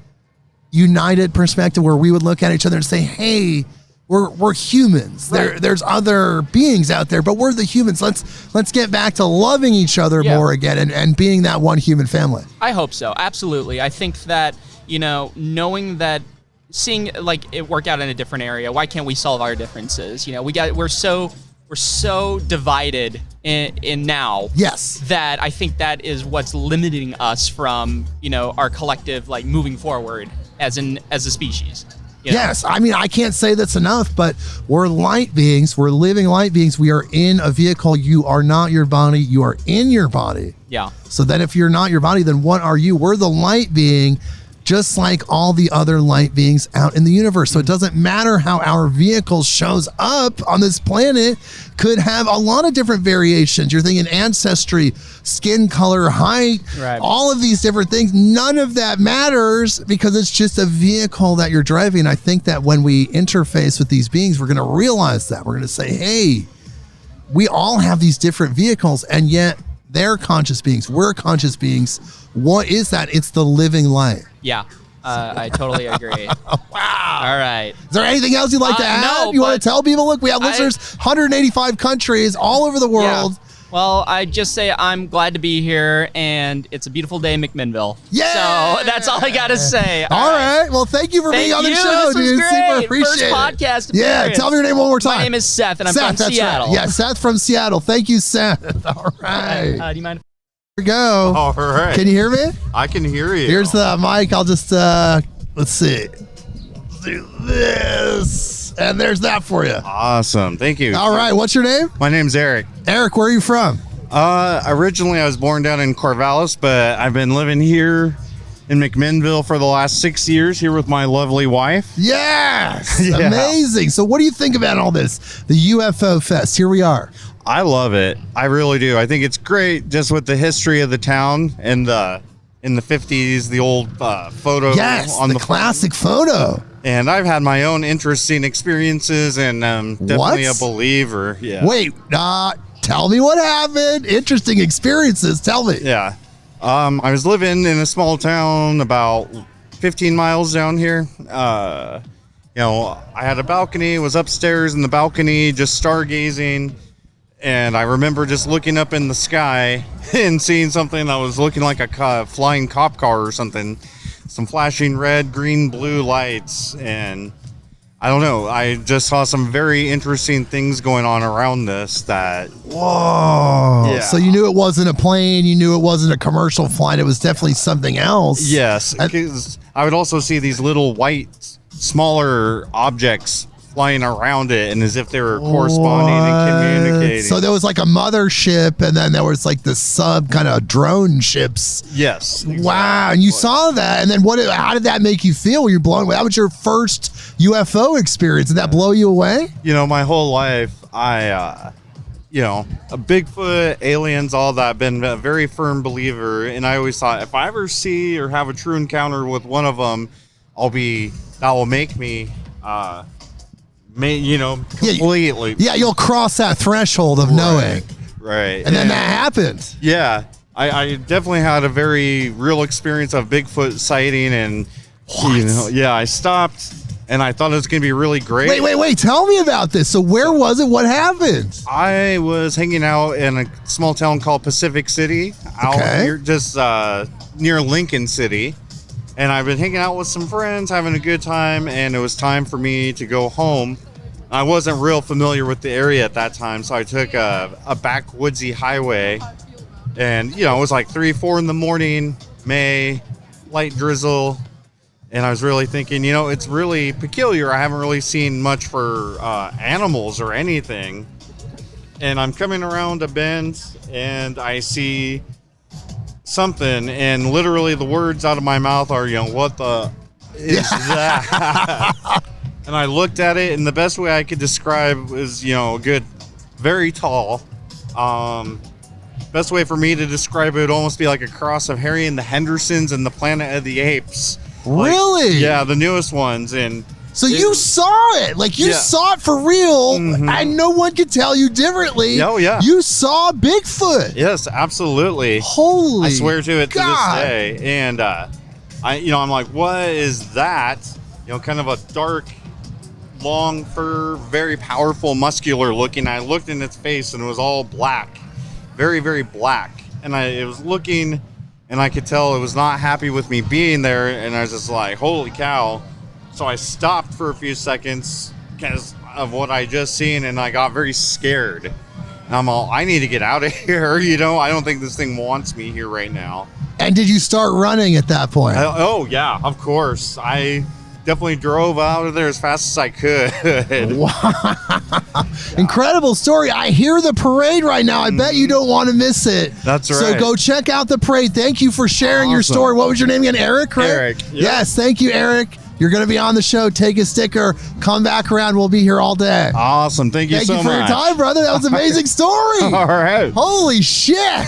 united perspective where we would look at each other and say, hey, we're humans. Right. There's other beings out there, but we're the humans. Let's get back to loving each other more again and being that one human family. I hope so. Absolutely. I think that, you know, knowing that, seeing like it work out in a different area, why can't we solve our differences? You know, we're so divided in now. Yes. That I think that is what's limiting us from, you know, our collective like moving forward as a species. You know? Yes. I mean, I can't say that's enough, but we're light beings. We're living light beings. We are in a vehicle. You are not your body. You are in your body. Yeah. So then if you're not your body, then what are you? We're the light being, just like all the other light beings out in the universe. So it doesn't matter how our vehicle shows up on this planet, could have a lot of different variations. You're thinking ancestry, skin color, height, all of these different things. None of that matters because it's just a vehicle that you're driving. And I think that when we interface with these beings, we're going to realize that. We're going to say, hey, we all have these different vehicles, and yet they're conscious beings. We're conscious beings. What is that? It's the living light. Yeah, I totally agree. Wow. All right. Is there anything else you'd like to add? No, you want to tell people? Look, we have listeners, 185 countries all over the world. Yeah. Well, I just say I'm glad to be here, and it's a beautiful day in McMinnville. Yeah. So that's all I got to say. All right. Well, thank you for being on the show, this was dude. great. Super appreciate First podcast appearance. Yeah, tell me your name one more time. My name is Seth, and I'm from that's Seattle. Right. Yeah, Seth from Seattle. Thank you, Seth. All right. Do you mind? Here we go. All right. Can you hear me? I can hear you. Here's the mic. I'll just, let's see. Let's do this. And there's that for you. Awesome. Thank you. All right. What's your name? My name's Eric. Eric, where are you from? Originally, I was born down in Corvallis, but I've been living here in McMinnville for the last 6 years here with my lovely wife. Yes. Yeah. Amazing. So what do you think about all this? The UFO Fest. Here we are. I love it. I really do. I think it's great just with the history of the town and in the 50s, the old photo on the classic photo. And I've had my own interesting experiences and definitely a believer. Yeah. Wait, tell me what happened. Interesting experiences. Tell me. Yeah. I was living in a small town about 15 miles down here. You know, I had a balcony, was upstairs in the balcony, just stargazing. And I remember just looking up in the sky and seeing something that was looking like a flying cop car or something. Some flashing red, green, blue lights. And I don't know. I just saw some very interesting things going on around this that... Whoa. Yeah. So you knew it wasn't a plane. You knew it wasn't a commercial flight. It was definitely something else. Yes. Because I would also see these little white, smaller objects flying around it, and as if they were corresponding and communicating. So there was like a mothership, and then there was like the sub kind of drone ships. Yes. Exactly. Wow. And you saw that, and then how did that make you feel? Were you blown away? That was your first UFO experience. Did that blow you away? You know, my whole life, you know, a Bigfoot, aliens, all that, been a very firm believer, and I always thought if I ever see or have a true encounter with one of them, that will make me, you know, completely. Yeah, you'll cross that threshold of knowing. Right. And then that happened. Yeah. I definitely had a very real experience of Bigfoot sighting, and I stopped and I thought it was going to be really great. Wait! Tell me about this. So where was it? What happened? I was hanging out in a small town called Pacific City, out here, just near Lincoln City, and I've been hanging out with some friends, having a good time, and it was time for me to go home. I wasn't real familiar with the area at that time, so I took a backwoodsy highway, and it was like 3-4 in the morning, May, light drizzle. And I was really thinking, it's really peculiar. I haven't really seen much for animals or anything. And I'm coming around a bend and I see something, and literally the words out of my mouth are, what the is that? And I looked at it, and the best way I could describe was, good, very tall. Best way for me to describe it would almost be like a cross of Harry and the Hendersons and the Planet of the Apes. Really? Yeah, the newest ones. And so you saw it, you saw it for real, and no one could tell you differently. Oh yeah, you saw Bigfoot. Yes, absolutely. Holy, I swear to it God. To this day. And I'm like, what is that? Kind of a dark, long fur, very powerful, muscular looking. I looked in its face, and it was all black, very, very black. And it was looking. And I could tell it was not happy with me being there, and I was just like, holy cow. So I stopped for a few seconds because of what I just seen, and I got very scared. And I'm all, I need to get out of here, I don't think this thing wants me here right now. And did you start running at that point? Oh, yeah, of course. I definitely drove out of there as fast as I could. Wow. Incredible story. I hear the parade right now. I bet you don't want to miss it. That's right. So go check out the parade. Thank you for sharing your story. What was your name again? Eric, right? Eric. Yep. Yes, thank you, Eric. You're going to be on the show. Take a sticker. Come back around. We'll be here all day. Awesome. Thank you so much. Thank you for your time, brother. That was an amazing story. All right. Holy shit.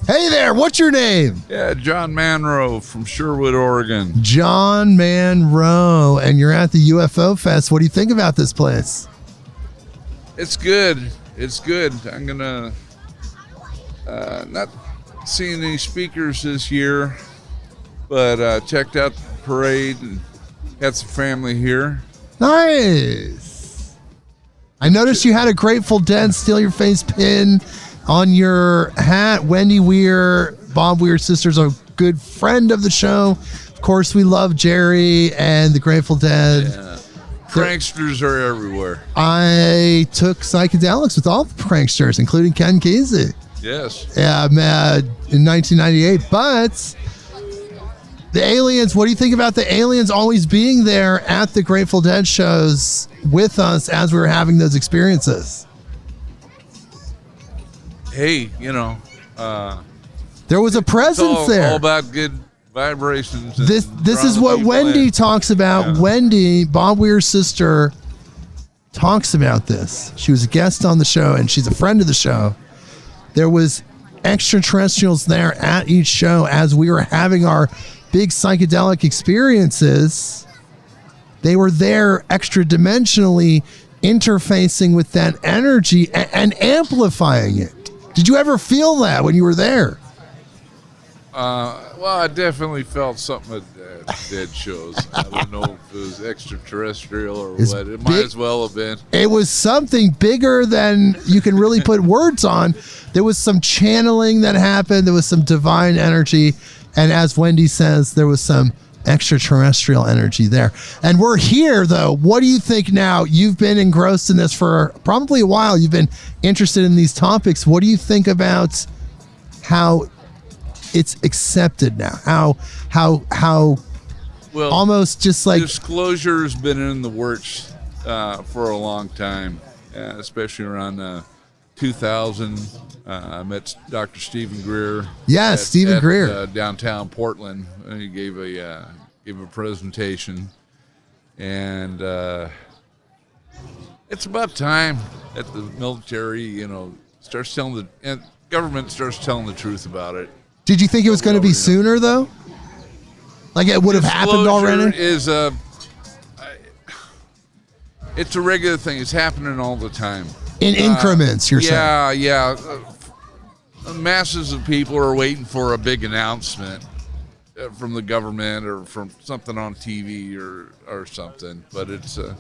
Hey there, what's your name? Yeah, John Manroe from Sherwood, Oregon. John Manroe, and you're at the UFO Fest. What do you think about this place? It's good. It's good. I'm going to not seeing any speakers this year, but checked out the parade and got some family here. Nice. I noticed you had a Grateful Dead Steal Your Face pin on your hat. Wendy Weir, Bob Weir's sister's a good friend of the show. Of course, we love Jerry and the Grateful Dead. Yeah. Pranksters are everywhere. I took psychedelics with all the pranksters, including Ken Kesey. Yes. Yeah, in 1998. But the aliens, what do you think about the aliens always being there at the Grateful Dead shows with us as we were having those experiences? Hey, there was a presence there. All about good vibrations. This is what Wendy talks about. Yeah. Wendy, Bob Weir's sister, talks about this. She was a guest on the show, and she's a friend of the show. There was extraterrestrials there at each show as we were having our big psychedelic experiences. They were there extra dimensionally interfacing with that energy and amplifying it. Did you ever feel that when you were there? Well, I definitely felt something at Dead shows. I don't know if it was extraterrestrial or what. It might as well have been. It was something bigger than you can really put words on. There was some channeling that happened. There was some divine energy. And as Wendy says, there was some extraterrestrial energy there. And we're here, though. What do you think now? You've been engrossed in this for probably a while. You've been interested in these topics. What do you think about how it's accepted now? How well, almost just like disclosure's been in the works for a long time, especially around 2000. I met Dr. Stephen Greer. Yes, Stephen Greer, downtown Portland. He gave a presentation, and it's about time that the military, starts telling and government starts telling the truth about it. Did you think it was going to be sooner, though? Like it would have happened already? It's a regular thing. It's happening all the time. in increments, you're saying? Yeah. Masses of people are waiting for a big announcement from the government or from something on TV or something, but it's a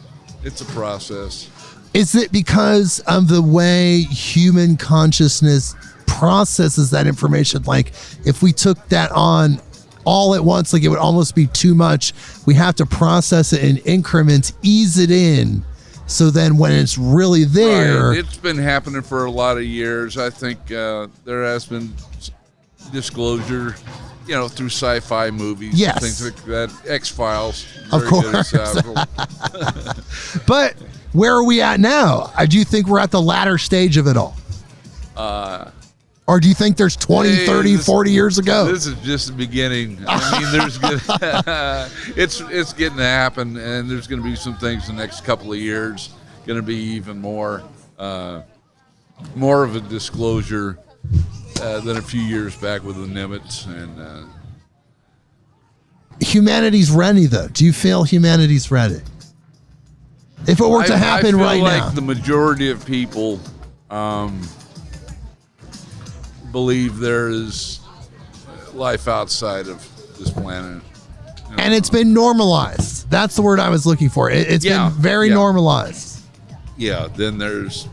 process. Is it because of the way human consciousness processes that information? Like, if we took that on all at once, like, it would almost be too much. We have to process it in increments, ease it in, so then when it's really there... Right. It's been happening for a lot of years. I think there has been disclosure, through sci-fi movies. Yes. And things like that. X-Files. Of course. But where are we at now? Do you think we're at the latter stage of it all? Or do you think there's 20, 30, 40 years to go? This is just the beginning. I mean, it's getting to happen, and there's going to be some things the next couple of years going to be even more of a disclosure than a few years back with the Nimitz. And humanity's ready, though. Do you feel humanity's ready? If it were to happen right now. I feel like the majority of people believe there is life outside of this planet. And it's been normalized. That's the word I was looking for. It's been very normalized. Yeah, then there's,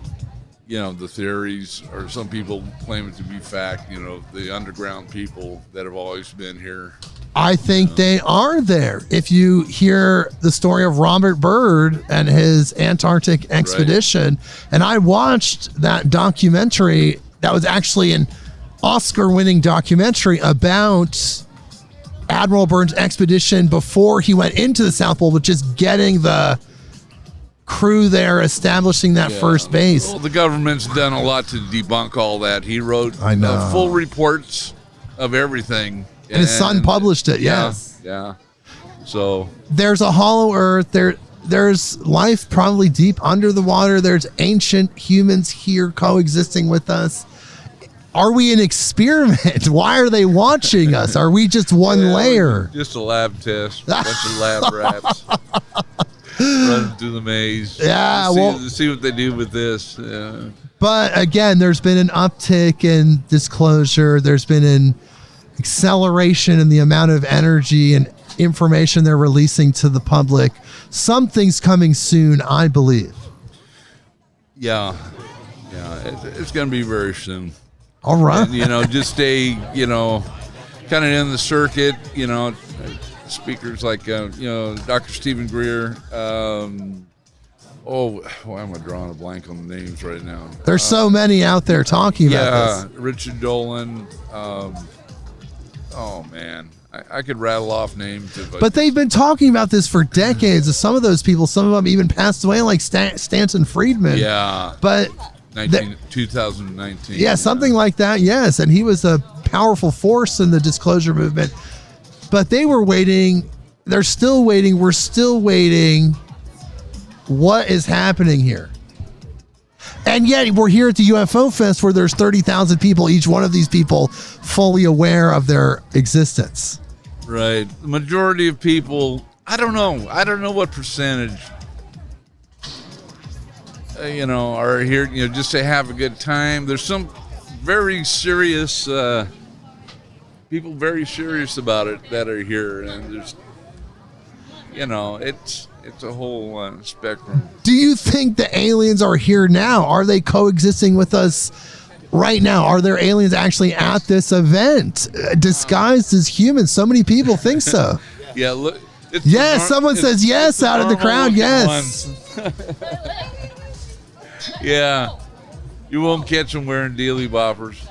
the theories, or some people claim it to be fact, the underground people that have always been here. I think they are there. If you hear the story of Robert Byrd and his Antarctic expedition, and I watched that documentary that was actually an Oscar-winning documentary about Admiral Byrd's expedition before he went into the South Pole, which is getting the crew there, establishing that first base. Well, the government's done a lot to debunk all that. He wrote full reports of everything. And his son published it, yes. Yeah. So there's a hollow earth. There's life probably deep under the water. There's ancient humans here coexisting with us. Are we an experiment? Why are they watching us? Are we just one layer? Just a lab test. A bunch of lab rats running through the maze. Yeah, to see what they do with this. But again, there's been an uptick in disclosure. There's been an acceleration in the amount of energy and information they're releasing to the public. Something's coming soon, I believe. Yeah. It's going to be very soon. All right. And, just stay, kind of in the circuit, speakers like, Dr. Stephen Greer. Why am I drawing a blank on the names right now? There's so many out there talking about this. Richard Dolan. Man. I could rattle off names. But they've been talking about this for decades. Some of those people, some of them even passed away, like Stanton Friedman. Yeah. But 2019. Yeah, something like that, yes. And he was a powerful force in the disclosure movement. But they were waiting. They're still waiting. We're still waiting. What is happening here? And yet we're here at the UFO Fest where there's 30,000 people, each one of these people fully aware of their existence. Right. The majority of people, I don't know what percentage are here, just to have a good time. There's some very serious people, very serious about it, that are here, and there's, it's a whole spectrum. Do you think the aliens are here now? Are they coexisting with us right now? Are there aliens actually at this event, disguised as humans? So many people think so. Yeah, look. Yes, someone says yes out of the crowd. Yes. Yeah, you won't catch them wearing dealy boppers.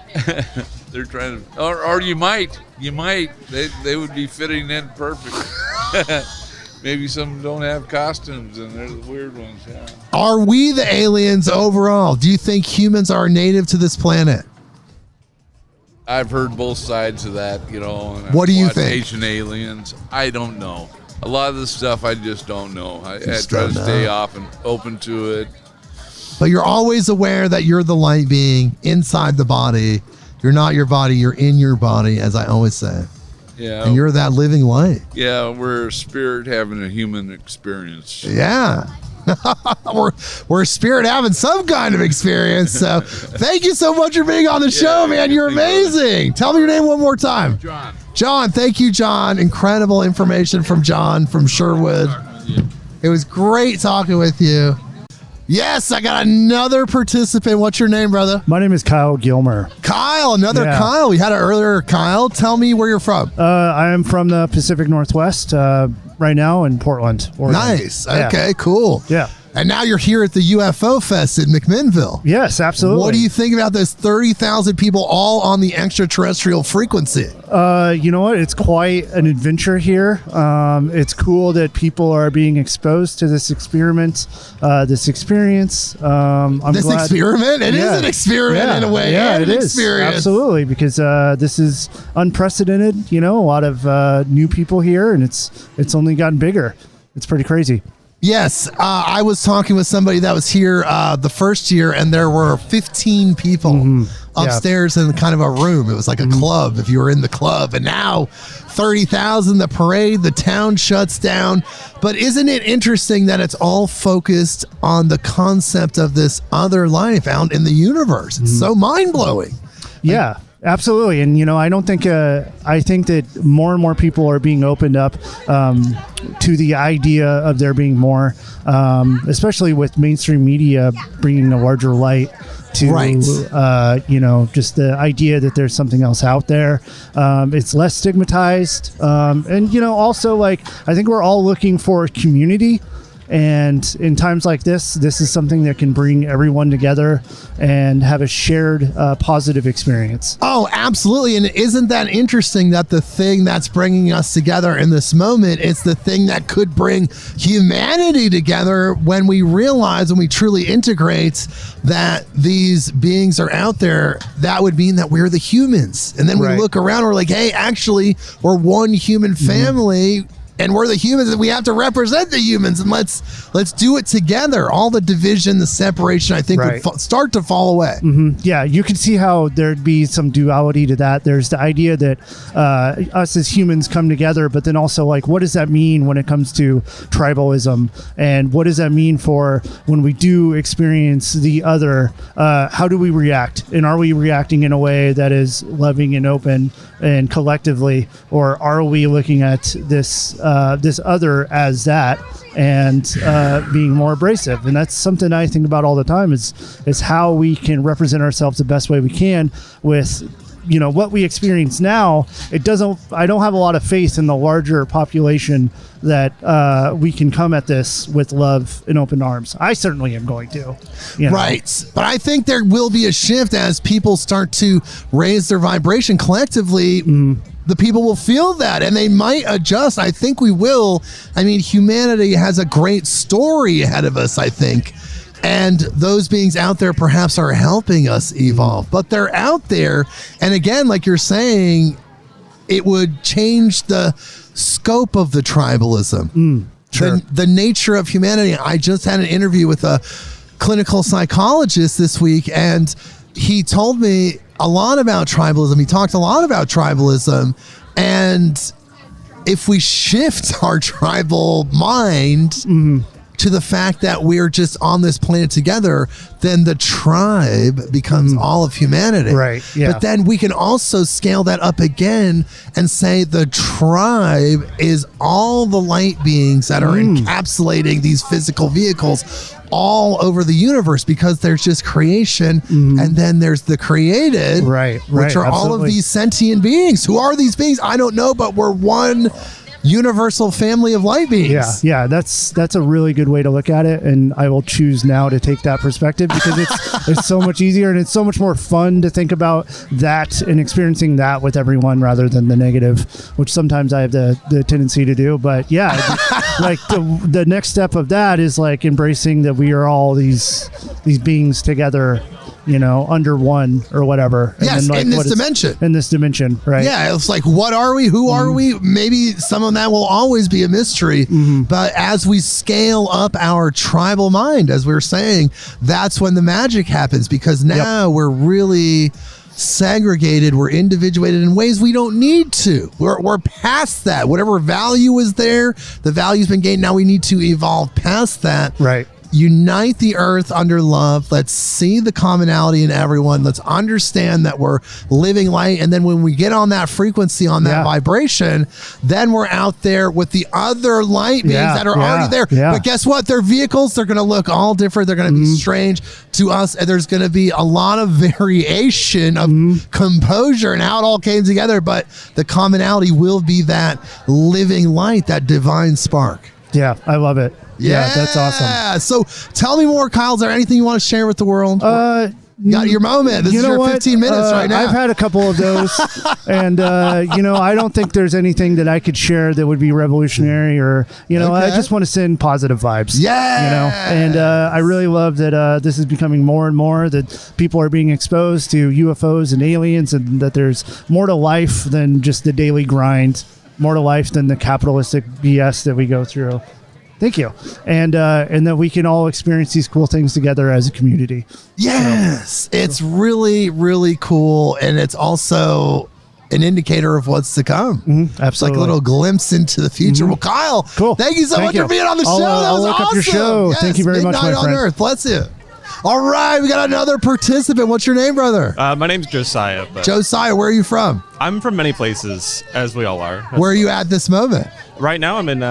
They're trying to, or you might. They would be fitting in perfect. Maybe some don't have costumes, and they're the weird ones. Yeah. Are we the aliens overall? Do you think humans are native to this planet? I've heard both sides of that. What do you think? Asian aliens. I don't know. A lot of the stuff I just don't know. I try to stay off and open to it. But you're always aware that you're the light being inside the body. You're not your body. You're in your body, as I always say. Yeah. And you're that living light. Yeah, we're a spirit having a human experience. Yeah. we're spirit having some kind of experience. So thank you so much for being on the show, man. You're amazing. Tell me your name one more time. John. Thank you, John. Incredible information from John from Sherwood. It was great talking with you. Yes, I got another participant. What's your name, brother? My name is Kyle Gilmer. Kyle, another Kyle. We had an earlier Kyle. Tell me where you're from. I am from the Pacific Northwest right now in Portland, Oregon. Nice. Okay, cool. Yeah. And now you're here at the UFO Fest in McMinnville. Yes, absolutely. What do you think about those 30,000 people all on the extraterrestrial frequency? You know what? It's quite an adventure here. It's cool that people are being exposed to this experiment, this experience. Experiment? It is an experiment in a way. Yeah, it is. Experience. Absolutely, because this is unprecedented. You know, a lot of new people here, and it's only gotten bigger. It's pretty crazy. Yes, I was talking with somebody that was here the first year, and there were 15 people upstairs in kind of a room. It was like a club if you were in the club. And now 30,000, the parade, the town shuts down. But isn't it interesting that it's all focused on the concept of this other life out in the universe? It's so mind-blowing. Yeah. Absolutely. And, you know, I think that more and more people are being opened up to the idea of there being more, especially with mainstream media bringing a larger light to, you know, just the idea that there's something else out there. It's less stigmatized. And, you know, also, like, I think we're all looking for community. And in times like this is something that can bring everyone together and have a shared positive experience. Oh, absolutely. And isn't that interesting that the thing that's bringing us together in this moment is the thing that could bring humanity together when we realize, when we truly integrate that these beings are out there? That would mean that we're the humans. And then we look around, we're like, hey, actually, we're one human family. And we're the humans, and we have to represent the humans, and let's do it together. All the division, the separation, I think would start to fall away. Yeah, you can see how there'd be some duality to that. There's the idea that us as humans come together, but then also, like, what does that mean when it comes to tribalism? And what does that mean for when we do experience the other? How do we react? And are we reacting in a way that is loving and open and collectively, or are we looking at this other as that and being more abrasive? And that's something I think about all the time is how we can represent ourselves the best way we can with, you know, what we experience now. I don't have a lot of faith in the larger population that we can come at this with love and open arms. I certainly am going to. You know? Right. But I think there will be a shift as people start to raise their vibration collectively. The people will feel that and they might adjust. I think we will. I mean, humanity has a great story ahead of us, I think. And those beings out there perhaps are helping us evolve, but they're out there. And again, like you're saying, it would change the scope of the tribalism, the nature of humanity. I just had an interview with a clinical psychologist this week, and he told me a lot about tribalism. He talked a lot about tribalism. And if we shift our tribal mind to the fact that we're just on this planet together, then the tribe becomes all of humanity. Right. Yeah. But then we can also scale that up again and say the tribe is all the light beings that are encapsulating these physical vehicles all over the universe, because there's just creation and then there's the created, which are all of these sentient beings. Who are these beings? I don't know, but we're one universal family of light beings. Yeah, that's a really good way to look at it, and I will choose now to take that perspective because it's so much easier and it's so much more fun to think about that and experiencing that with everyone rather than the negative, which sometimes I have the tendency to do. But yeah, like the next step of that is like embracing that we are all these beings together, you know, under one or whatever. And yes, then, like, in this dimension. In this dimension, right? Yeah, it's like, what are we? Who are we? Maybe some of that will always be a mystery. But as we scale up our tribal mind, as we were saying, that's when the magic happens, because now we're really segregated, we're individuated in ways we don't need to. We're past that. Whatever value is there, the value's been gained. Now we need to evolve past that. Right. unite the earth under love. Let's see the commonality in everyone. Let's understand that we're living light. And then when we get on that frequency, on that vibration, then we're out there with the other light beings that are already there. Yeah. But guess what? Their vehicles, they're going to look all different. They're going to be strange to us. And there's going to be a lot of variation of composure and how it all came together. But the commonality will be that living light, that divine spark. Yeah, I love it. Yeah, that's awesome. So tell me more, Kyle. Is there anything you want to share with the world? You got your moment. This is your 15 minutes right now. I've had a couple of those. And, I don't think there's anything that I could share that would be revolutionary or, I just want to send positive vibes. Yeah. And I really love that this is becoming more and more, that people are being exposed to UFOs and aliens, and that there's more to life than just the daily grind, more to life than the capitalistic BS that we go through. Thank you. And that we can all experience these cool things together as a community. Yes. It's really, really cool. And it's also an indicator of what's to come. Absolutely. It's like a little glimpse into the future. Well, Kyle, cool. Thank you so much for being on the show. I'll look up your show. Yes, thank you very much, my friend. Midnight on Earth. Bless you. All right. We got another participant. What's your name, brother? My name's Josiah. Josiah, where are you from? I'm from many places, as we all are. Where are you at this moment? Right now, I'm in...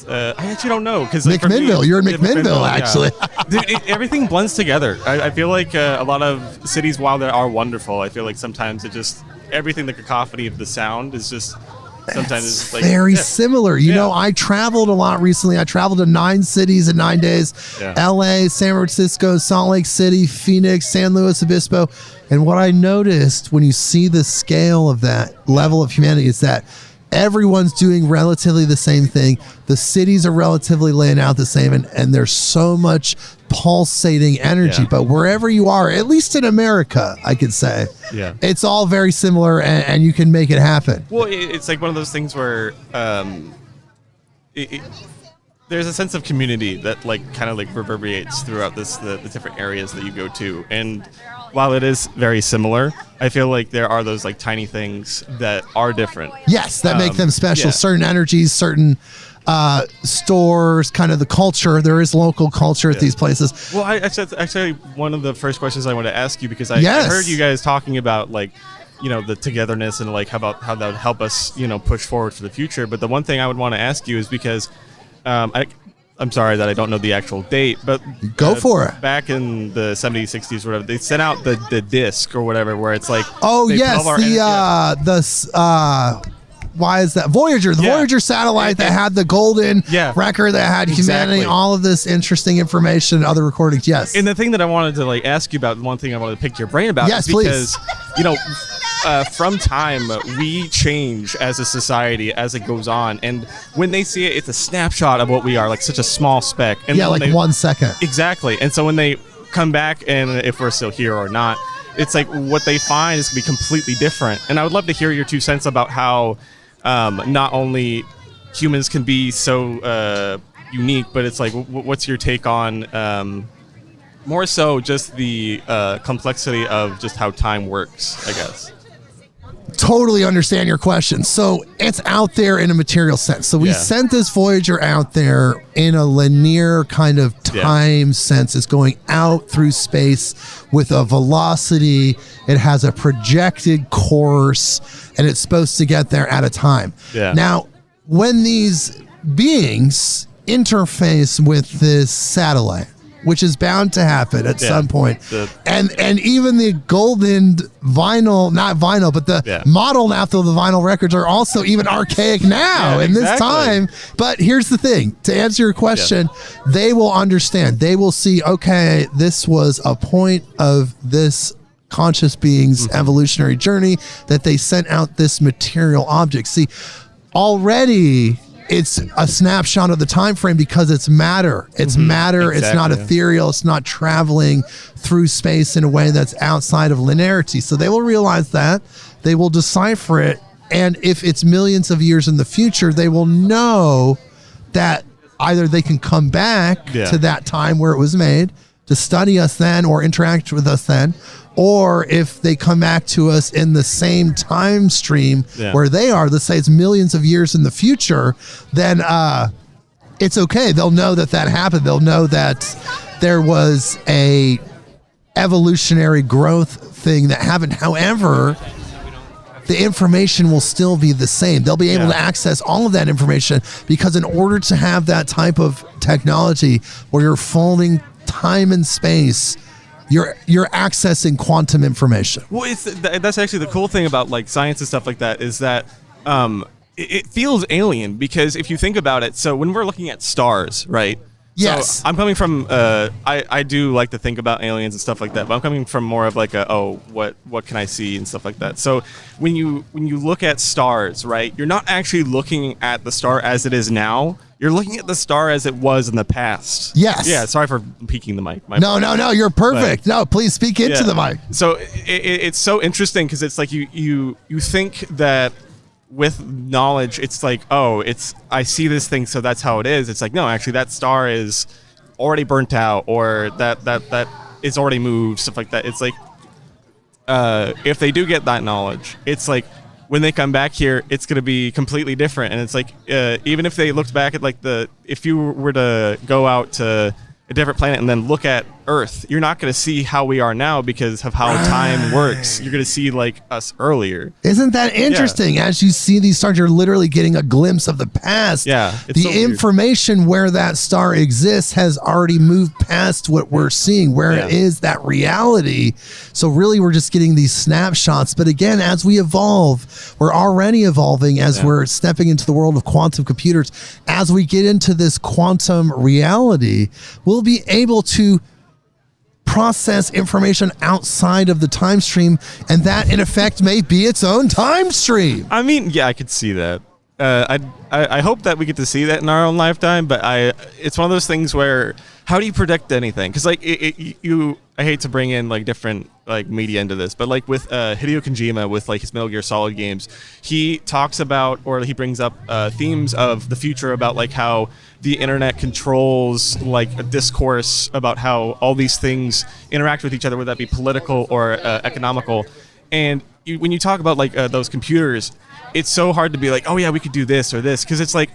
I actually don't know because McMinnville. You're in McMinnville, actually. Dude, everything blends together. I feel like a lot of cities, while they are wonderful, I feel like sometimes it just everything, the cacophony of the sound is just sometimes it's like very similar. You know, I traveled a lot recently. I traveled to 9 cities in 9 days: LA, San Francisco, Salt Lake City, Phoenix, San Luis Obispo. And what I noticed when you see the scale of that level of humanity is that everyone's doing relatively the same thing. The cities are relatively laying out the same, and there's so much pulsating energy. But wherever you are, at least in America, I could say, it's all very similar, and you can make it happen. Well, it's like one of those things where there's a sense of community that kind of reverberates throughout the different areas that you go to. And while it is very similar, I feel like there are those tiny things that are different. Yes, that make them special. Certain energies, certain stores, kind of the culture. There is local culture at these places. Well, actually one of the first questions I want to ask you, because I heard you guys talking about the togetherness and how that would help us push forward for the future. But the one thing I would want to ask you is because I'm sorry that I don't know the actual date, but go for it. Back in the 70s, 60s, whatever, they sent out the disc or whatever, where it's like, why is that Voyager? The Voyager satellite that had the golden record that had humanity, all of this interesting information, other recordings. Yes. And the thing that I wanted to ask you about, one thing I wanted to pick your brain about, is because from time we change as a society as it goes on, and when they see it, it's a snapshot of what we are, such a small speck. And 1 second. Exactly. And so when they come back, and if we're still here or not, it's what they find is going to be completely different. And I would love to hear your 2 cents about how not only humans can be so unique, but it's what's your take on more so just the complexity of just how time works, I guess. Totally understand your question. So it's out there in a material sense. So we sent this Voyager out there in a linear kind of time sense. It's going out through space with a velocity. It has a projected course, and it's supposed to get there at a time. Now, when these beings interface with this satellite, which is bound to happen at some point. And even the golden vinyl, not vinyl, but the model after the vinyl records are also even archaic now in this time. But here's the thing, to answer your question, they will understand. They will see, okay, this was a point of this conscious being's evolutionary journey that they sent out this material object. See, already it's a snapshot of the time frame because it's matter. It's matter. Exactly. It's not ethereal. It's not traveling through space in a way that's outside of linearity. So they will realize that. They will decipher it. And if it's millions of years in the future, they will know that either they can come back to that time where it was made to study us then or interact with us then, or if they come back to us in the same time stream where they are, let's say it's millions of years in the future, then it's okay. They'll know that happened. They'll know that there was a evolutionary growth thing that happened. However, the information will still be the same. They'll be able to access all of that information because in order to have that type of technology where you're folding time and space, you're accessing quantum information. Well, that's actually the cool thing about like science and stuff like that is that it feels alien because if you think about it, so when we're looking at stars, right? Yes. So I'm coming from I do like to think about aliens and stuff like that, but I'm coming from more of like what can I see and stuff like that. So when you look at stars, right, you're not actually looking at the star as it is now. You're looking at the star as it was in the past. Yes. Yeah, sorry for peeking the mic. No, you're perfect. No, please speak into the mic. So it's so interesting because it's like you think that with knowledge, it's like, I see this thing, so that's how it is. It's like, no, actually, that star is already burnt out, or that is already moved, stuff like that. It's like, if they do get that knowledge, it's like when they come back here, it's going to be completely different. And it's like, even if they looked back at like if you were to go out to a different planet and then look at Earth, you're not going to see how we are now because of how time works. You're going to see like us earlier. Isn't that interesting? Yeah. As you see these stars, you're literally getting a glimpse of the past. Yeah. The information where that star exists has already moved past what we're seeing, where it is that reality. So really we're just getting these snapshots. But again, as we evolve, we're already evolving as we're stepping into the world of quantum computers. As we get into this quantum reality, we'll be able to process information outside of the time stream, and that in effect may be its own time stream. I mean, yeah, I could see that. I hope that we get to see that in our own lifetime, but it's one of those things where how do you predict anything? Because like I hate to bring in like different like media into this, but like with Hideo Kojima with like his Metal Gear Solid games, he talks about, or he brings up themes of the future about like how the internet controls like a discourse about how all these things interact with each other, whether that be political or economical. And when you talk about like those computers, it's so hard to be like, oh yeah, we could do this or this, because it's like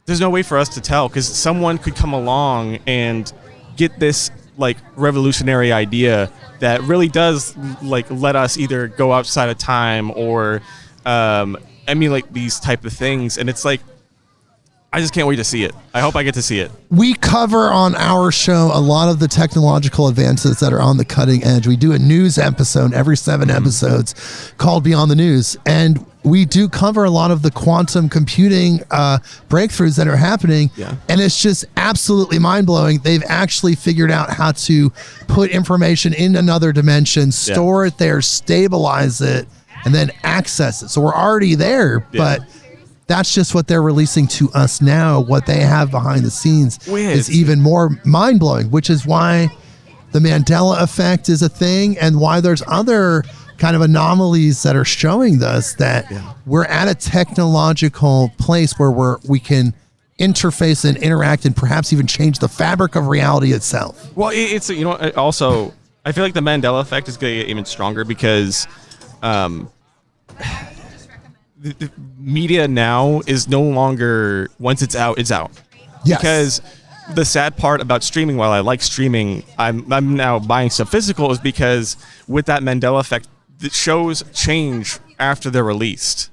there's no way for us to tell, because someone could come along and get this like revolutionary idea that really does like let us either go outside of time or emulate these type of things. And it's like, I just can't wait to see it. I hope I get to see it. We cover on our show a lot of the technological advances that are on the cutting edge. We do a news episode every 7 episodes called Beyond the News. And we do cover a lot of the quantum computing breakthroughs that are happening. Yeah. And it's just absolutely mind-blowing. They've actually figured out how to put information in another dimension, store it there, stabilize it, and then access it. So we're already there, but that's just what they're releasing to us now. What they have behind the scenes is even more mind-blowing, which is why the Mandela effect is a thing and why there's other kind of anomalies that are showing us that we're at a technological place where we can interface and interact and perhaps even change the fabric of reality itself. Well, it's, you know, also, I feel like the Mandela effect is going to get even stronger because the media now is no longer, once it's out, it's out. Yes. Because the sad part about streaming, while I like streaming, I'm now buying stuff physical, is because with that Mandela effect, the shows change after they're released.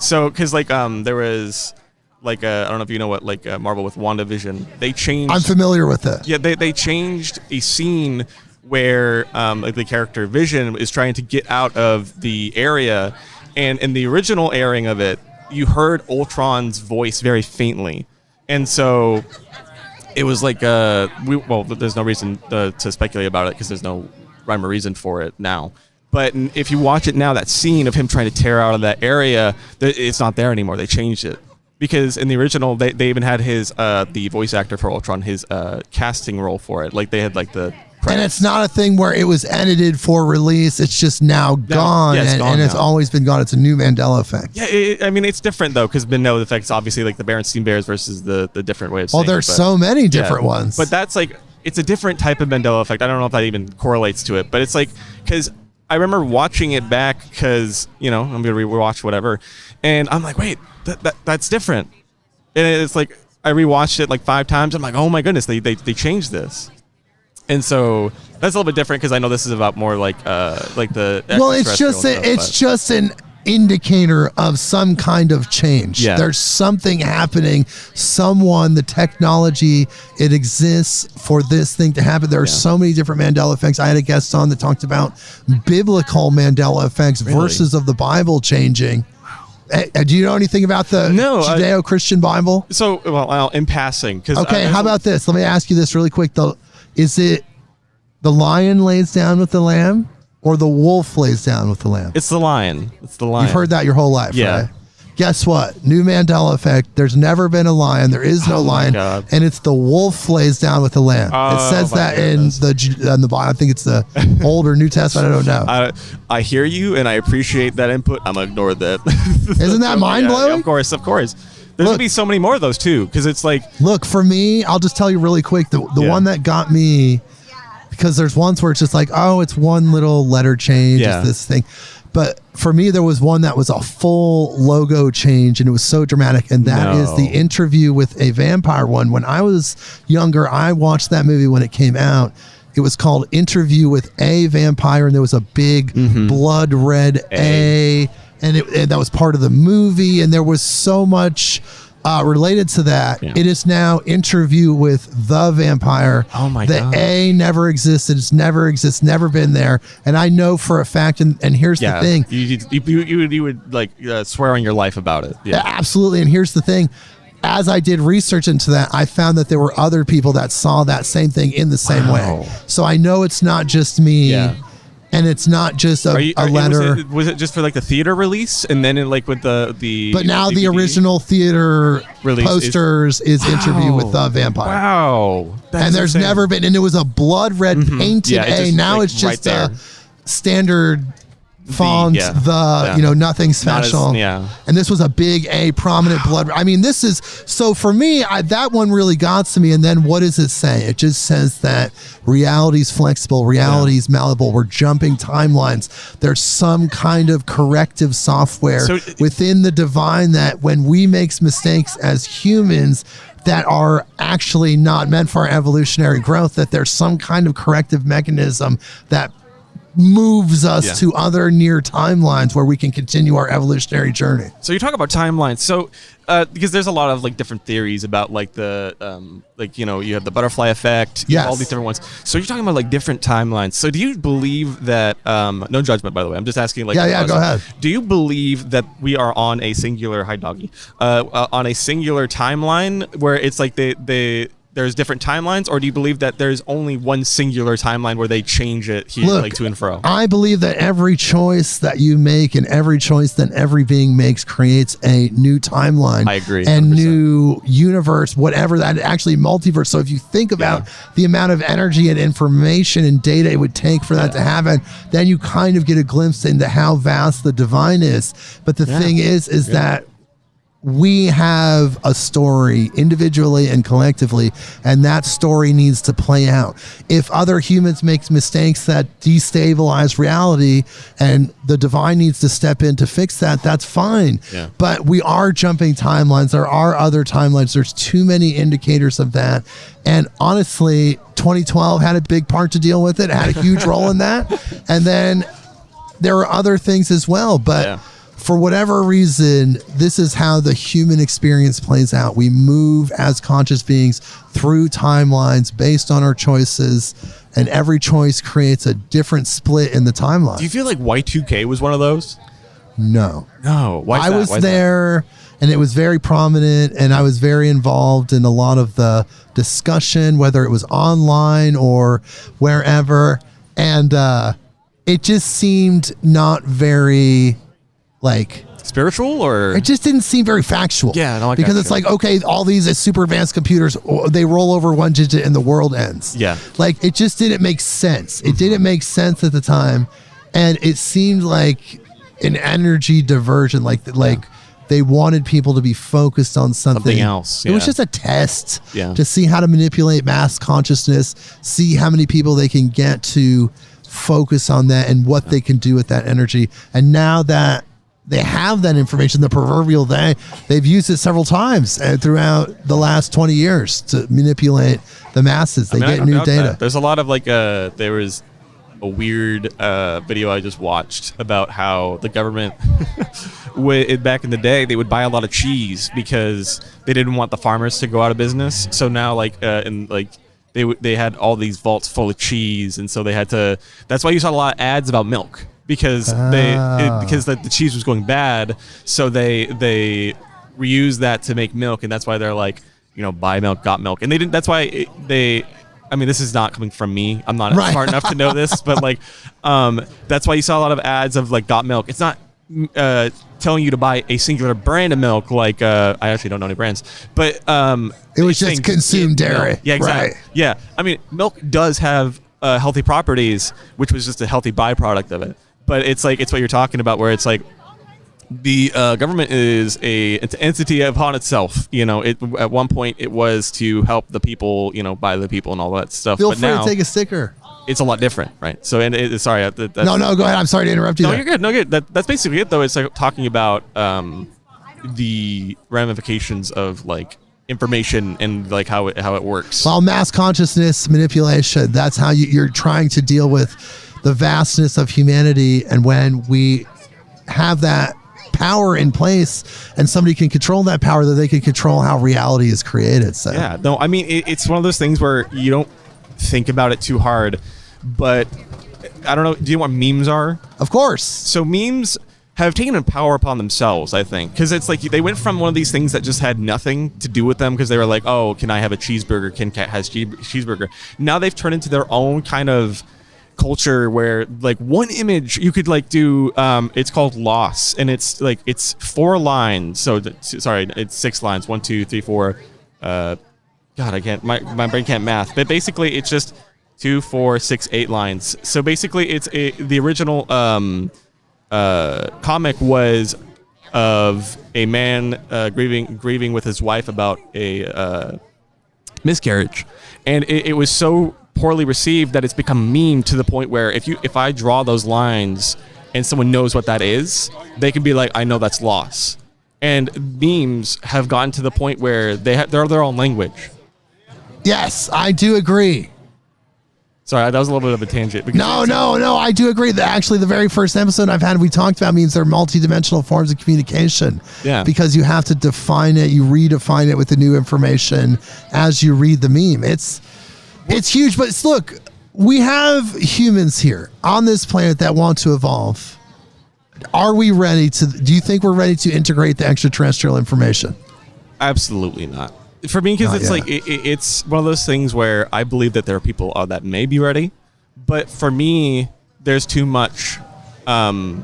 So, because like there was like I don't know if you know what like Marvel with WandaVision, they changed. I'm familiar with it. Yeah, they changed a scene where like the character Vision is trying to get out of the area. And in the original airing of it, you heard Ultron's voice very faintly. And so it was like, there's no reason to speculate about it because there's no rhyme or reason for it now. But if you watch it now, that scene of him trying to tear out of that area, it's not there anymore. They changed it. Because in the original, they even had his, the voice actor for Ultron, his casting role for it. Like they had like the... And it's not a thing where it was edited for release. It's just now gone, and it's always been gone. It's a new Mandela effect. Yeah, I mean, it's different, though, because Mandela effect's obviously like the Berenstein Bears versus the different way of saying it. Well, there's so many different ones. But that's like, it's a different type of Mandela effect. I don't know if that even correlates to it, but it's like, because I remember watching it back because, you know, I'm going to rewatch whatever, and I'm like, wait, that's different. And it's like, I rewatched it like 5 times. I'm like, oh my goodness, they changed this. And so that's a little bit different because I know this is about more like the. Well, it's just an indicator of some kind of change. Yeah. There's something happening. The technology, it exists for this thing to happen. There are so many different Mandela effects. I had a guest on that talked about biblical Mandela effects, verses of the Bible changing. Do you know anything about the Judeo-Christian Bible? So, well, in passing. Okay, how about this? Let me ask you this really quick. Is it the lion lays down with the lamb or the wolf lays down with the lamb? It's the lion. You've heard that your whole life, right? Guess what? New Mandela effect. There's never been a lion. There is no lion. And it's the wolf lays down with the lamb. It says that in the Bible. I think it's the Old or New Testament. I don't know. I hear you, and I appreciate that input. I'm going to ignore that. Isn't that mind-blowing? Yeah, of course. There's going to be so many more of those, too, because it's like... Look, for me, I'll just tell you really quick, the one that got me, because there's ones where it's just like, oh, it's one little letter change, it's this thing. But for me, there was one that was a full logo change, and it was so dramatic, and that is the Interview with a Vampire one. When I was younger, I watched that movie when it came out. It was called Interview with a Vampire, and there was a big blood red A. And that was part of the movie, and there was so much related to that. It is now Interview with the Vampire. Oh my God. The A never existed. It's never been there. And I know for a fact, and here's the thing. You would like swear on your life about it. Yeah, absolutely. And here's the thing. As I did research into that, I found that there were other people that saw that same thing in the same way. So I know it's not just me. Yeah. And it's not just a letter. Was it just for like the theater release, and then with the? But now DVD? the original theater release posters is Interview with the Vampire. Wow, and there's never been, and it was a blood red painted A. Now it's just a standard font. Nothing special. And this was a big A, prominent blood. I mean, this is so for me. That one really got to me. And then what does it say? It just says that reality's flexible, reality's malleable. We're jumping timelines. There's some kind of corrective software within the divine that when we make mistakes as humans that are actually not meant for our evolutionary growth, that there's some kind of corrective mechanism that moves us to other near timelines where we can continue our evolutionary journey. So you talk about timelines. So because there's a lot of different theories about the you have the butterfly effect, you have all these different ones. So you're talking about different timelines. So do you believe that no judgment, by the way, I'm just asking go ahead. Do you believe that we are on a singular on a singular timeline where it's there's different timelines, or do you believe that there's only one singular timeline where they change it here, to and fro? I believe that every choice that you make and every choice that every being makes creates a new timeline. I agree. 100%. And new universe, whatever that actually multiverse. So if you think about the amount of energy and information and data it would take for that to happen, then you kind of get a glimpse into how vast the divine is. But the thing is that we have a story individually and collectively, and that story needs to play out. If other humans make mistakes that destabilize reality and the divine needs to step in to fix that, that's fine. Yeah. But we are jumping timelines. There are other timelines. There's too many indicators of that. And honestly, 2012 had a big part to deal with it. It had a huge role in that. And then there are other things as well. But for whatever reason, this is how the human experience plays out. We move as conscious beings through timelines based on our choices, and every choice creates a different split in the timeline. Do you feel like Y2K was one of those? No. Why I was there, and it was very prominent, and I was very involved in a lot of the discussion, whether it was online or wherever, and it just seemed not very spiritual, or it just didn't seem very factual. Because it's okay, all these super advanced computers, they roll over one digit and the world ends. It just didn't make sense. It didn't make sense at the time, and it seemed like an energy diversion. They wanted people to be focused on something else. It was just a test to see how to manipulate mass consciousness, see how many people they can get to focus on that and what they can do with that energy. And now that they have that information, the proverbial they've used it several times throughout the last 20 years to manipulate the masses. They get new data. There's a lot of there was a weird video I just watched about how the government back in the day, they would buy a lot of cheese because they didn't want the farmers to go out of business. So now they had all these vaults full of cheese, and so they had to. That's why you saw a lot of ads about milk because the cheese was going bad. So they reused that to make milk, and that's why they're buy milk, got milk, and they didn't. That's why they. I mean, this is not coming from me. I'm not smart enough to know this, but that's why you saw a lot of ads of got milk. It's not telling you to buy a singular brand of milk. I actually don't know any brands, but it was just consume dairy. Yeah, exactly. Right. Yeah, I mean, milk does have healthy properties, which was just a healthy byproduct of it. But it's it's what you're talking about, where it's the government is an entity upon itself. At one point it was to help the people, by the people and all that stuff. Feel but free now, to take a sticker. It's a lot different, right? So, sorry. No, go ahead. I'm sorry to interrupt you. No, you're good. No, good. That's basically it, though. It's talking about the ramifications of information and how it works. Well, mass consciousness manipulation. That's how you're trying to deal with the vastness of humanity, and when we have that power in place and somebody can control that power, that they can control how reality is created. So yeah, no, I mean it's one of those things where you don't think about it too hard, but I don't know, do you know what memes are? Of course. So memes have taken a power upon themselves, I think, because it's they went from one of these things that just had nothing to do with them, because they were oh, can I have a cheeseburger? Ken Cat has cheeseburger. Now they've turned into their own kind of culture where one image you could do it's called loss, and it's it's 4 lines, so it's 6 lines, 1 2 3 4 God, I can't, my brain can't math, but basically it's just 2 4 6 8 lines. So basically it's the original comic was of a man grieving with his wife about a miscarriage, and it was so poorly received that it's become a meme, to the point where if I draw those lines and someone knows what that is, they can be I know that's loss. And memes have gotten to the point where they're their own language. Yes, I do agree. Sorry, that was a little bit of a tangent. No, I do agree that actually the very first episode I've had, we talked about memes. They're multidimensional forms of communication. Yeah. Because you have to define it, you redefine it with the new information as you read the meme. It's huge, but look, we have humans here on this planet that want to evolve. Are we ready do you think we're ready to integrate the extraterrestrial information? Absolutely not. For me, because it's it's one of those things where I believe that there are people that may be ready, but for me, there's too much. I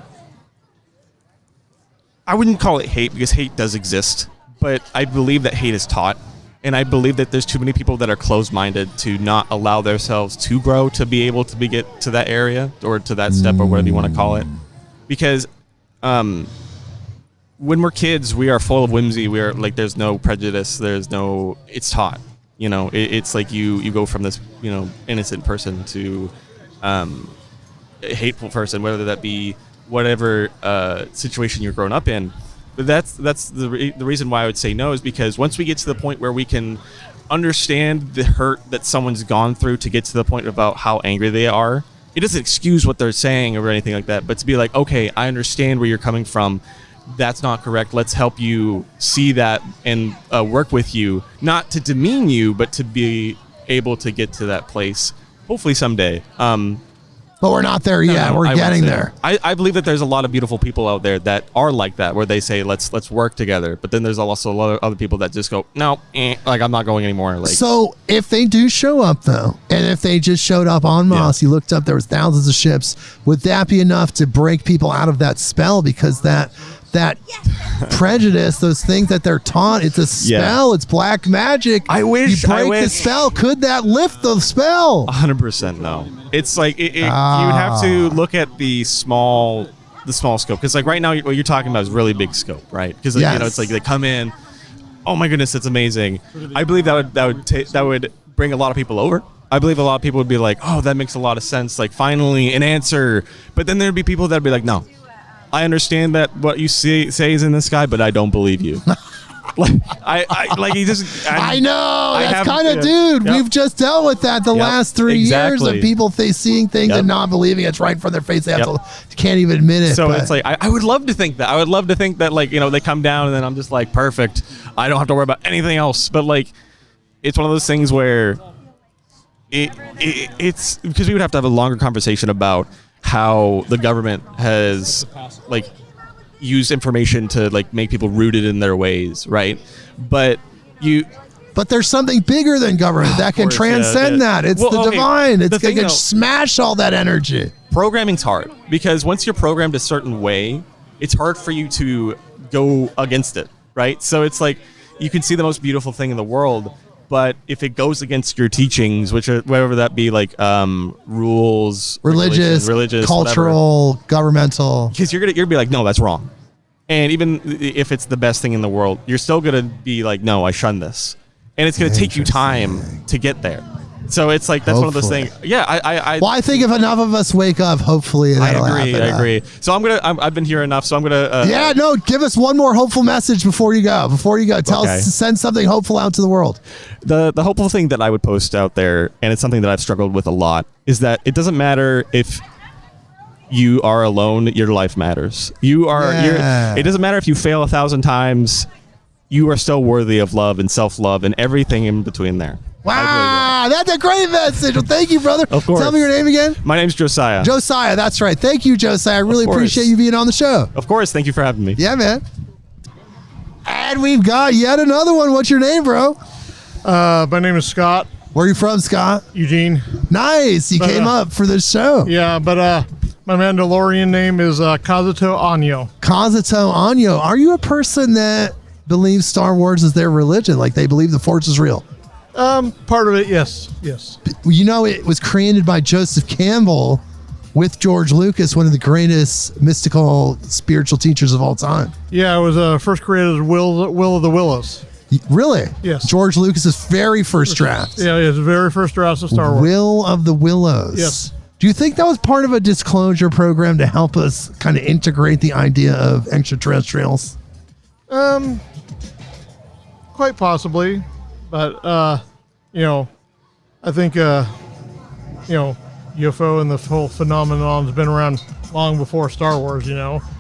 wouldn't call it hate, because hate does exist, but I believe that hate is taught. And I believe that there's too many people that are closed-minded to not allow themselves to grow, to be able to get to that area or to that step, or whatever you want to call it. Because when we're kids, we are full of whimsy. We are there's no prejudice. It's taught. It's you go from this innocent person to a hateful person, whether that be whatever situation you're grown up in. But that's the reason why I would say no, is because once we get to the point where we can understand the hurt that someone's gone through, to get to the point about how angry they are, it doesn't excuse what they're saying or anything like that, but to be okay, I understand where you're coming from. That's not correct. Let's help you see that and work with you, not to demean you, but to be able to get to that place, hopefully someday. But we're not there yet. We're getting there. I believe that there's a lot of beautiful people out there that are like that, where they say, let's work together. But then there's also a lot of other people that just go, no, I'm not going anymore. So if they do show up, though, and if they just showed up en masse, you looked up, there was thousands of ships, would that be enough to break people out of that spell? Because that prejudice, those things that they're taught, it's a spell, it's black magic. I wish you break the spell. Could that lift the spell? 100% no. It's you would have to look at the small scope, because right now what you're talking about is really big scope, right? Because it's they come in, oh my goodness, it's amazing. I believe that would bring a lot of people over. I believe a lot of people would be oh, that makes a lot of sense, finally an answer. But then there'd be people that'd be no, I understand that what you say is in the sky, but I don't believe you. I know that's kind of dude. We've just dealt with that the last 3 years of people seeing things and not believing it's right in front of their face. They have to, can't even admit it. So it's like I would love to think that. I would love to think that, like, you know, they come down and then I'm just like, perfect. I don't have to worry about anything else. But like, it's one of those things where it's because we would have to have a longer conversation about how the government has like used information to like make people rooted in their ways, right? But there's something bigger than government that can transcend that. It's the divine. It's going to smash all that energy. Programming's hard because once you're programmed a certain way, it's hard for you to go against it, right? So it's like you can see the most beautiful thing in the world, but if it goes against your teachings, which are whatever that be, like rules, religious, cultural, whatever, governmental, because you're gonna be like, no, that's wrong. And even if it's the best thing in the world, you're still gonna be like, no, I shun this, and it's gonna take you time to get there. So it's like that's one of those things. Yeah, I think if enough of us wake up, hopefully that'll happen. I agree. So I've been here enough. So I'm gonna. Give us one more hopeful message before you go. Send something hopeful out to the world. The hopeful thing that I would post out there, and it's something that I've struggled with a lot, is that it doesn't matter if you are alone, your life matters. It doesn't matter if you fail 1,000 times, you are still worthy of love and self-love and everything in between there. Wow, that's a great message. Well, thank you, brother. Of course. Tell me your name again. My name's Josiah. Josiah, that's right. Thank you, Josiah. I really appreciate you being on the show. Of course. Thank you for having me. Yeah, man. And we've got yet another one. What's your name, bro? My name is Scott. Where are you from, Scott? Eugene. Nice. You came up for this show. Yeah, but my Mandalorian name is Kazuto Anyo. Kazuto Anyo. Are you a person that believes Star Wars is their religion? Like they believe the Force is real? Part of it, yes. You know, it was created by Joseph Campbell with George Lucas, one of the greatest mystical spiritual teachers of all time. Yeah, it was first created as Will of the Willows. Really? Yes. George Lucas's very first draft. Yeah, his very first draft of Star Wars. Will of the Willows. Yes. Do you think that was part of a disclosure program to help us kind of integrate the idea of extraterrestrials? Quite possibly. But, I think, UFO and this whole phenomenon has been around long before Star Wars,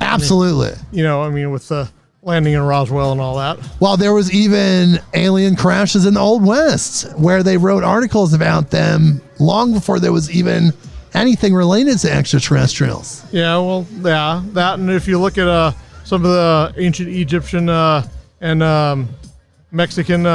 Absolutely. With the landing in Roswell and all that. Well, there was even alien crashes in the Old West where they wrote articles about them long before there was even anything related to extraterrestrials. Yeah, well, yeah, that. And if you look at some of the ancient Egyptian and Mexican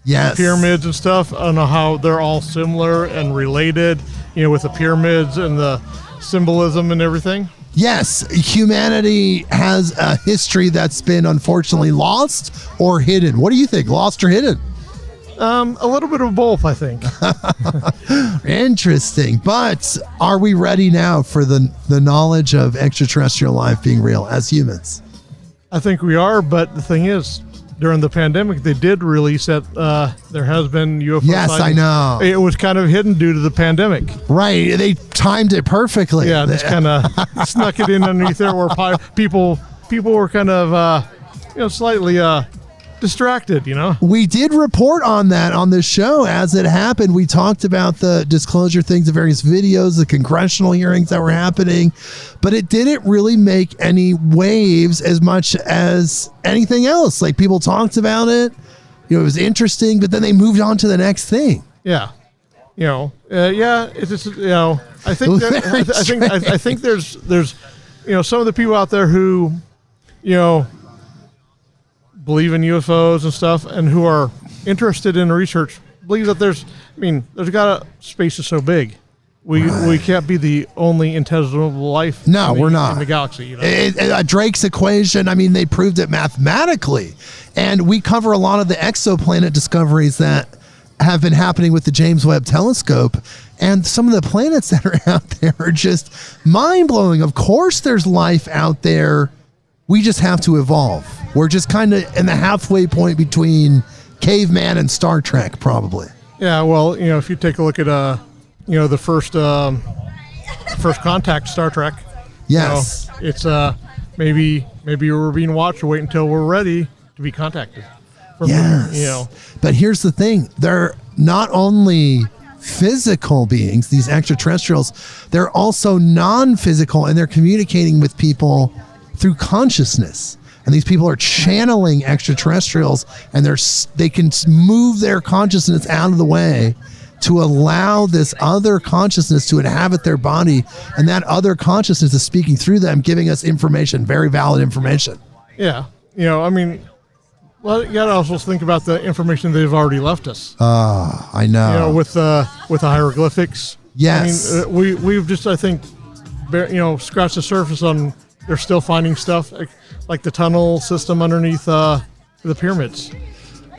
pyramids and stuff, I don't know how they're all similar and related, with the pyramids and the symbolism and everything. Yes, humanity has a history that's been unfortunately lost or hidden. What do you think, lost or hidden? A little bit of both, I think. Interesting. But are we ready now for the knowledge of extraterrestrial life being real as humans? I think we are, but the thing is, during the pandemic, they did release that there has been UFO Yes, sightings. I know. It was kind of hidden due to the pandemic. Right. They timed it perfectly. Yeah, just kind of snuck it in underneath there where people were kind of, slightly distracted, We did report on that on this show as it happened. We talked about the disclosure things, the various videos, the congressional hearings that were happening, but it didn't really make any waves as much as anything else. Like people talked about it, it was interesting, but then they moved on to the next thing. Yeah. It's just, I think there's some of the people out there who, believe in UFOs and stuff and who are interested in research believe that space is so big. We can't be the only intelligible life we're not. in the galaxy. Drake's equation, they proved it mathematically. And we cover a lot of the exoplanet discoveries that have been happening with the James Webb Telescope. And some of the planets that are out there are just mind-blowing. Of course there's life out there. We just have to evolve. We're just kind of in the halfway point between caveman and Star Trek, probably. Yeah, well, if you take a look at the first Contact Star Trek. Yes. It's maybe we're being watched. Or wait until we're ready to be contacted. Yes. But here's the thing: they're not only physical beings, these extraterrestrials, they're also non-physical, and they're communicating with people through consciousness. And these people are channeling extraterrestrials, and they can move their consciousness out of the way to allow this other consciousness to inhabit their body, and that other consciousness is speaking through them, giving us information, very valid information. Yeah, I mean, well, you got to also think about the information they've already left us. I know. With the hieroglyphics. Yes. I mean, we've just, I think, scratched the surface on. They're still finding stuff like the tunnel system underneath the pyramids.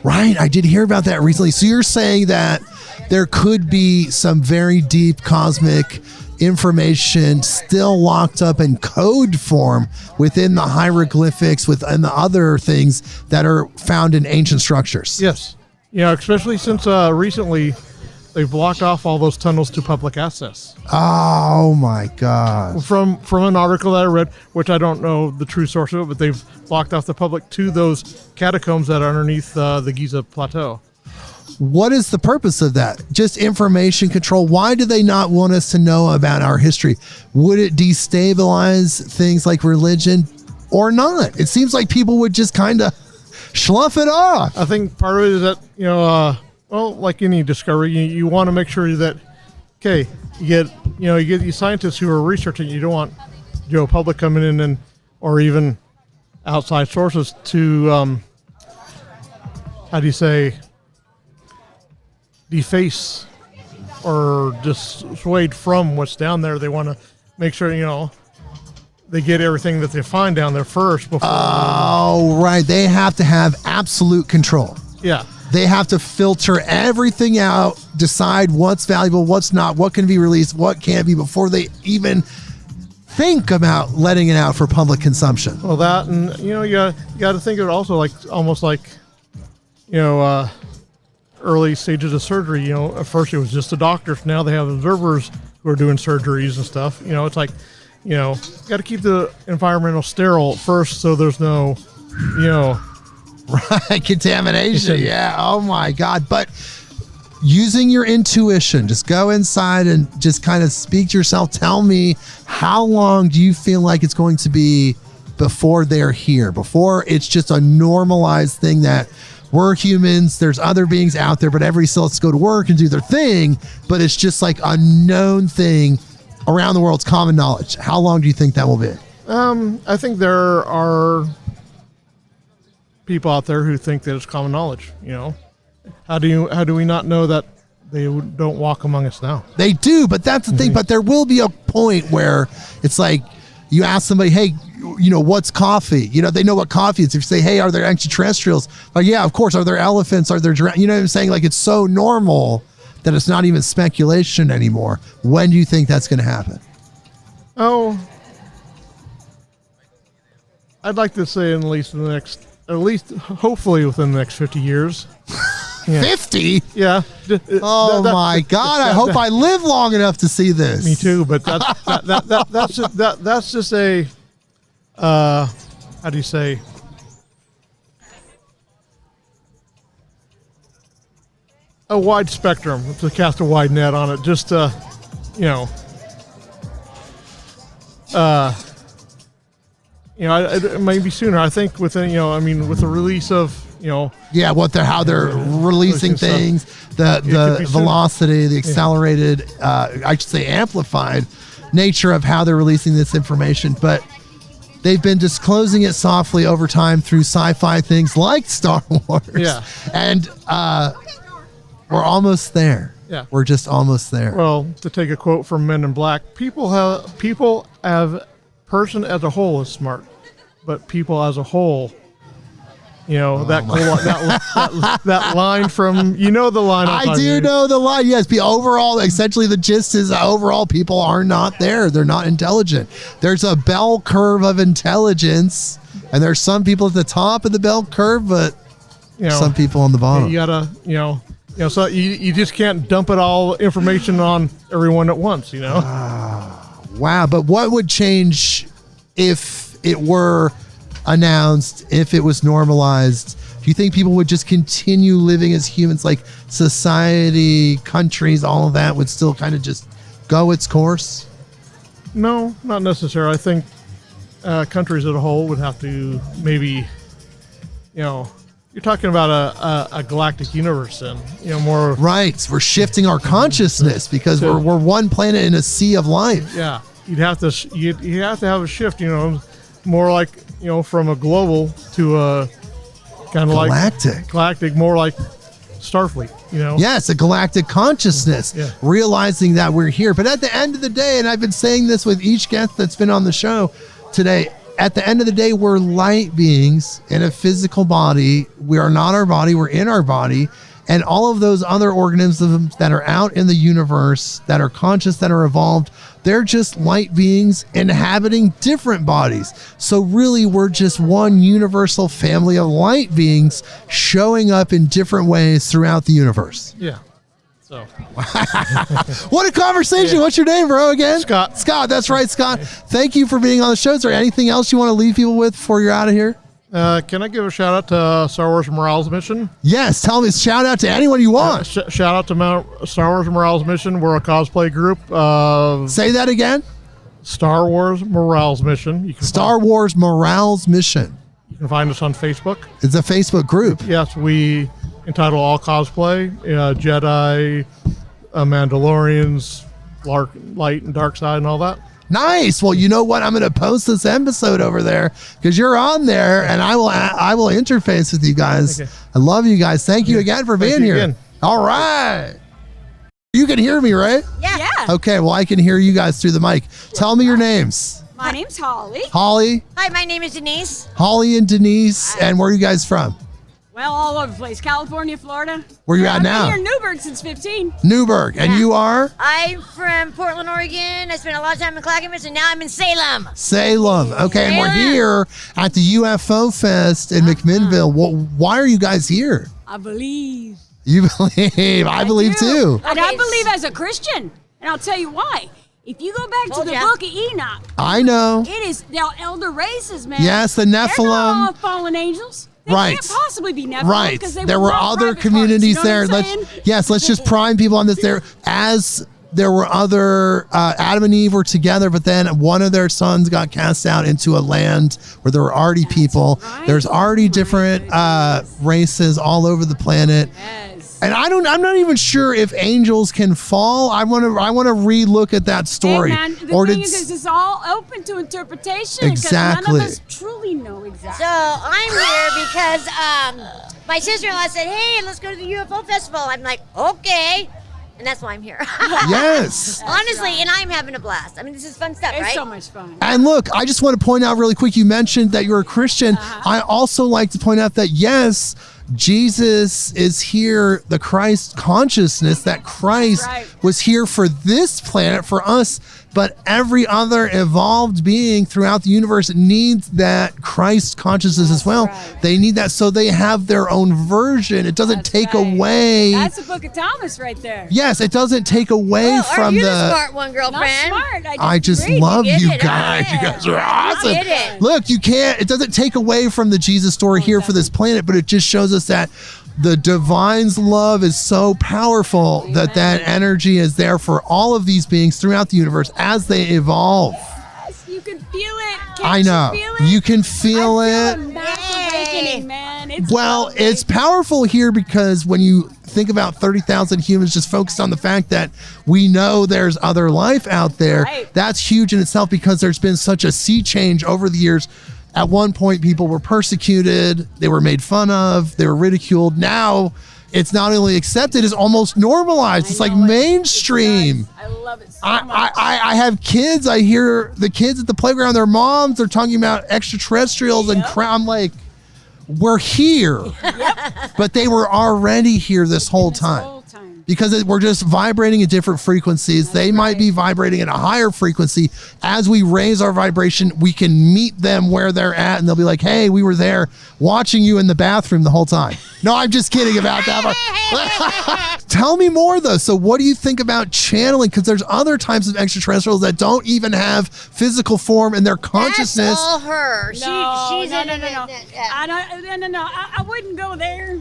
Right, I did hear about that recently. So you're saying that there could be some very deep cosmic information still locked up in code form within the hieroglyphics, within the other things that are found in ancient structures. Yes. Especially since recently they've blocked off all those tunnels to public access. Oh my God. From an article that I read, which I don't know the true source of it, but they've blocked off the public to those catacombs that are underneath the Giza Plateau. What is the purpose of that? Just information control. Why do they not want us to know about our history? Would it destabilize things like religion or not? It seems like people would just kind of slough it off. I think part of it is that, like any discovery, you want to make sure that, okay, you get these scientists who are researching. You don't want Joe Public coming in or even outside sources to, deface or dissuade from what's down there. They want to make sure, they get everything that they find down there first before. Oh, right. They have to have absolute control. Yeah. They have to filter everything out, decide what's valuable, what's not, what can be released, what can't be, before they even think about letting it out for public consumption. Well, that, and you got to think of it also almost like early stages of surgery. At first it was just the doctors. Now they have observers who are doing surgeries and stuff. It's like, got to keep the environmental sterile first, so there's no, right, contamination. Yeah. Oh my God. But using your intuition, just go inside and just kind of speak to yourself. Tell me, how long do you feel like it's going to be before they're here? Before it's just a normalized thing that we're humans, there's other beings out there, but everybody still has to go to work and do their thing, but it's just like a known thing around the world's common knowledge. How long do you think that will be? I think there are people out there who think that it's common knowledge. How do we not know that they don't walk among us now? They do, but that's the thing. But there will be a point where it's like you ask somebody, hey, what's coffee? They know what coffee is. If you say, hey, are there extraterrestrials? Like, yeah, of course. Are there elephants? Are there giraffes? You know what I'm saying? Like, it's so normal that it's not even speculation anymore. When do you think that's going to happen? Oh, I'd like to say at least hopefully within the next 50 years. Yeah. 50? Yeah. Oh my God! I hope I live long enough to see this. Me too. But that's just a how do you say? A wide spectrum, to cast a wide net on it. Just it may be sooner. I think within, with the release of, how they're releasing things, the velocity, the accelerated, I should say amplified nature of how they're releasing this information. But they've been disclosing it softly over time through sci-fi things like Star Wars. Yeah. And we're almost there. Yeah. We're just almost there. Well, to take a quote from Men in Black, people have person as a whole is smart, but people as a whole, that line from, the line. I do know the line. Yes. Overall, essentially the gist is overall people are not there. They're not intelligent. There's a bell curve of intelligence, and there's some people at the top of the bell curve, but some people on the bottom. You gotta, so you just can't dump it all information on everyone at once, Wow. But what would change if it were announced, if it was normalized, do you think people would just continue living as humans? Like society, countries, all of that would still kind of just go its course? No, not necessarily. I think countries as a whole would have to maybe, you're talking about a galactic universe then, more. Right. We're shifting our consciousness because we're one planet in a sea of life. Yeah. You'd have to have a shift, more like, from a global to a kind of galactic, more like Starfleet, Yes, a galactic consciousness, realizing that we're here. But at the end of the day, and I've been saying this with each guest that's been on the show today, at the end of the day, we're light beings in a physical body. We are not our body, we're in our body. And all of those other organisms that are out in the universe, that are conscious, that are evolved, they're just light beings inhabiting different bodies. So really, we're just one universal family of light beings showing up in different ways throughout the universe. Yeah. So. What a conversation. Yeah. What's your name, bro, again? Scott. Scott, that's right, Scott. Thank you for being on the show. Is there anything else you want to leave people with before you're out of here? Can I give a shout out to Star Wars Morales Mission? Yes, tell me, shout out to anyone you want. Shout out to Star Wars Morales Mission. We're a cosplay group. Say that again. Star Wars Morales Mission. Star Wars Morales Mission. You can find us on Facebook. It's a Facebook group. Yes, we entitle all cosplay, Jedi, Mandalorians, light and dark side, and all that. Nice. Well, you know what? I'm going to post this episode over there because you're on there, and I will interface with you guys. Okay. I love you guys. Thank you again for being here. Again. All right. You can hear me, right? Yeah. Okay. Well, I can hear you guys through the mic. Tell me your names. My name's Holly. Holly. Hi, my name is Denise. Holly and Denise. Hi. And where are you guys from? Well, all over the place. California, Florida. Where you at now? I've been here in Newburgh since 15. Newburgh. And you are? I'm from Portland, Oregon. I spent a lot of time in Clackamas, and now I'm in Salem. Salem. Okay, and we're here at the UFO Fest in McMinnville. Why are you guys here? I believe. You believe. I believe too. And I believe as a Christian. And I'll tell you why. If you go back to the book of Enoch. I know. It is the elder races, man. Yes, the Nephilim. They're not all fallen angels. They can't possibly be Nephilim. Right. There were other communities parts, there. Let's just prime people on this. There were other, Adam and Eve were together, but then one of their sons got cast out into a land where there were already people. Right. There's already different races all over the planet. Yes. And I'm not even sure if angels can fall. I want to relook at that story. Hey man, the thing is it's all open to interpretation. Exactly. None of us truly know exactly. So I'm here because my sister-in-law said, "Hey, let's go to the UFO Festival." I'm like, "Okay." And that's why I'm here. Yes. Honestly, and I'm having a blast. I mean, this is fun stuff, right? It's so much fun. And look, I just want to point out really quick, you mentioned that you're a Christian. I also like to point out that, yes, Jesus is here, the Christ consciousness, that Christ was here for this planet, for us, but every other evolved being throughout the universe needs that Christ consciousness as well. Right. They need that, so they have their own version. It doesn't take away. That's the Book of Thomas right there. Yes, it doesn't take away from the smart one, girlfriend. Not smart. I just love you guys. You guys are awesome. Look, it doesn't take away from the Jesus story here for this planet, but it just shows us that the divine's love is so powerful that energy is there for all of these beings throughout the universe as they evolve. Yes, you can feel it. I know. You can feel it. Awakening, man. It's powerful here because when you think about 30,000 humans just focused on the fact that we know there's other life out there, that's huge in itself because there's been such a sea change over the years. At one point, people were persecuted, they were made fun of, they were ridiculed. Now, it's not only accepted, it's almost normalized. It's like mainstream. I love it so much. I have kids, I hear the kids at the playground, their moms, they're talking about extraterrestrials and crap. I'm like, we're here. But they were already here this whole time. because we're just vibrating at different frequencies. They might be vibrating at a higher frequency. As we raise our vibration, we can meet them where they're at, and they'll be like, hey, we were there watching you in the bathroom the whole time. No, I'm just kidding about that. Tell me more, though. So what do you think about channeling? Because there's other types of extraterrestrials that don't even have physical form in their consciousness. That's all her. She's No. in I wouldn't go there.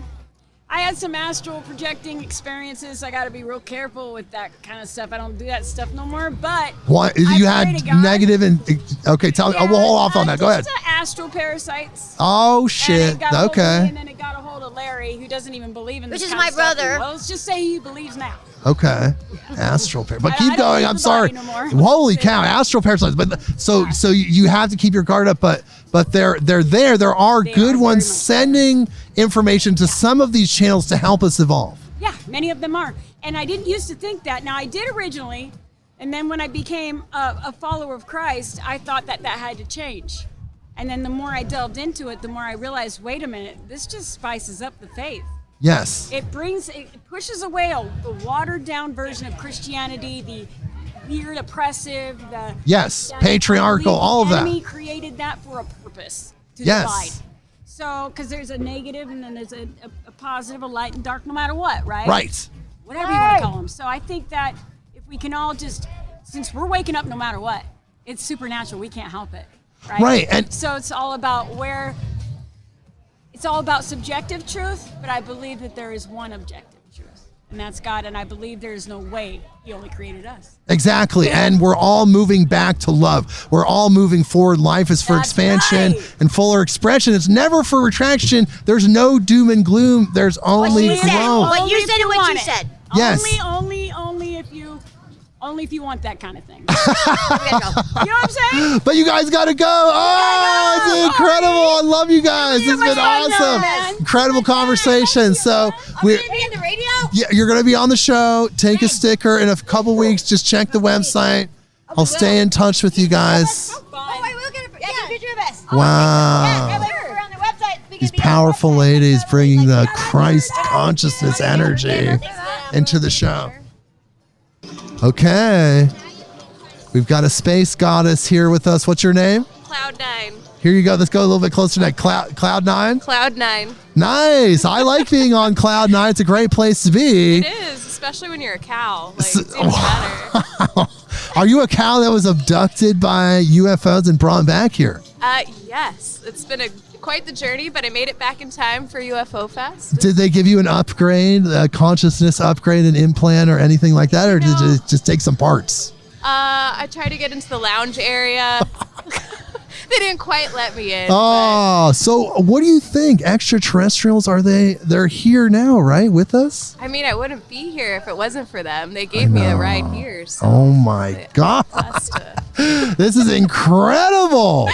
I had some astral projecting experiences. I got to be real careful with that kind of stuff. I don't do that stuff no more. But What you had negative and okay? Tell me. We'll hold off on that. Go ahead. Just astral parasites. Oh shit. And it got a hold of me, Okay. and then it got a hold of Larry, who doesn't even believe in this Which is kind my of stuff. brother. Well, let's just say he believes now. Okay. Astral parasites. But I keep don't going. leave I'm the sorry. body no more. Holy cow! Astral parasites. But so you have to keep your guard up. But they're there. There are good ones sending information to some of these channels to help us evolve. Yeah, many of them are. And I didn't used to think that. Now, I did originally. And then when I became a follower of Christ, I thought that had to change. And then the more I delved into it, the more I realized, wait a minute, this just spices up the faith. Yes. It pushes away the watered down version of Christianity, the weird, oppressive, Yes, patriarchal, all of the that. enemy created that for a purpose, to Yes. divide. So, because there's a negative and then there's a positive, a light and dark, no matter what, right? Right. Whatever you want to call them. So I think that if we can all just, since we're waking up no matter what, it's supernatural. We can't help it, right? Right, and- so it's all about it's all about subjective truth, but I believe that there is one objective truth, and that's God. And I believe there is no way He only created us. Exactly. And we're all moving back to love. We're all moving forward. Life is for expansion and fuller expression. It's never for retraction. There's no doom and gloom. There's only growth. What you Only if said and what want you it. said. Yes. Only if you want that kind of thing. You know what I'm saying? But you guys got to go. Oh, it's incredible. I love you guys. It's been awesome. Incredible conversation. So Be in the radio? yeah, you're going to be on the show. Take a sticker in a couple weeks. Just check the website. I'll stay in touch with you guys. Oh, wait, we'll get a picture of us. Wow. Yeah, we're on the website. These powerful ladies bringing the Christ consciousness energy into the show. Okay. We've got a space goddess here with us. What's your name? Cloud9. Here you go. Let's go a little bit closer to that. Cloud9? Cloud9. Nice. I like being on Cloud9. It's a great place to be. It is, especially when you're a cow. Like, it's even better. Are you a cow that was abducted by UFOs and brought back here? Yes. It's been quite the journey, but I made it back in time for UFO Fest. Did they give you an upgrade, a consciousness upgrade, an implant, or anything like that? Or did you just take some parts? I tried to get into the lounge area. They didn't quite let me in. Oh, so what do you think? Extraterrestrials, they're here now, right? With us? I mean, I wouldn't be here if it wasn't for them. They gave me a ride here. So Oh my God. This is incredible.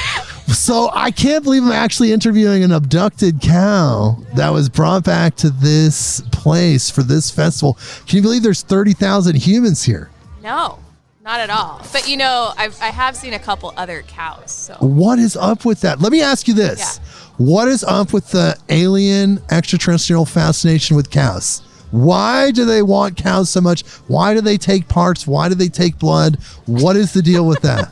So I can't believe I'm actually interviewing an abducted cow that was brought back to this place for this festival. Can you believe there's 30,000 humans here? No, not at all. But you know, I have seen a couple other cows. So What is up with that? Let me ask you this. Yeah. What is up with the alien extraterrestrial fascination with cows? Why do they want cows so much? Why do they take parts? Why do they take blood? What is the deal with that?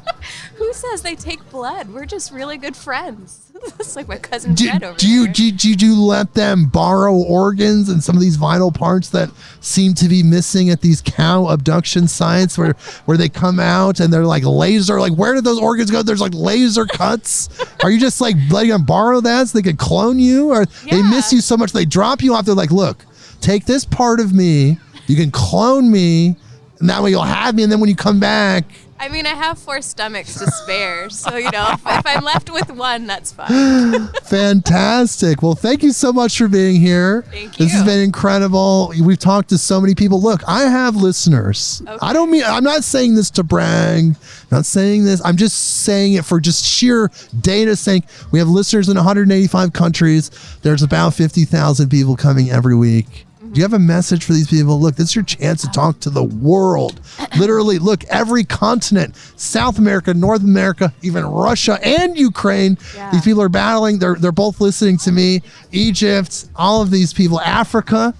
who says they take blood? We're just really good friends. It's like my cousin Do Jed over you let them borrow organs and some of these vital parts that seem to be missing at these cow abduction sites where they come out and they're like laser, like where did those organs go? There's like laser cuts. Are you just like letting them borrow that so they could clone you? Or they miss you so much they drop you off? They're like, look, take this part of me, you can clone me, and that way you'll have me, and then when you come back. I mean, I have 4 stomachs to spare, so, you know, if I'm left with one, that's fine. Fantastic. Well, thank you so much for being here. Thank you. This has been incredible. We've talked to so many people. Look, I have listeners. Okay. I'm not saying this to brag, not saying this. I'm just saying it for just sheer data's sake. We have listeners in 185 countries. There's about 50,000 people coming every week. Do you have a message for these people? Look, this is your chance to talk to the world. Literally, look, every continent, South America, North America, even Russia and Ukraine. Yeah. These people are battling. They're both listening to me. Egypt, all of these people, Africa.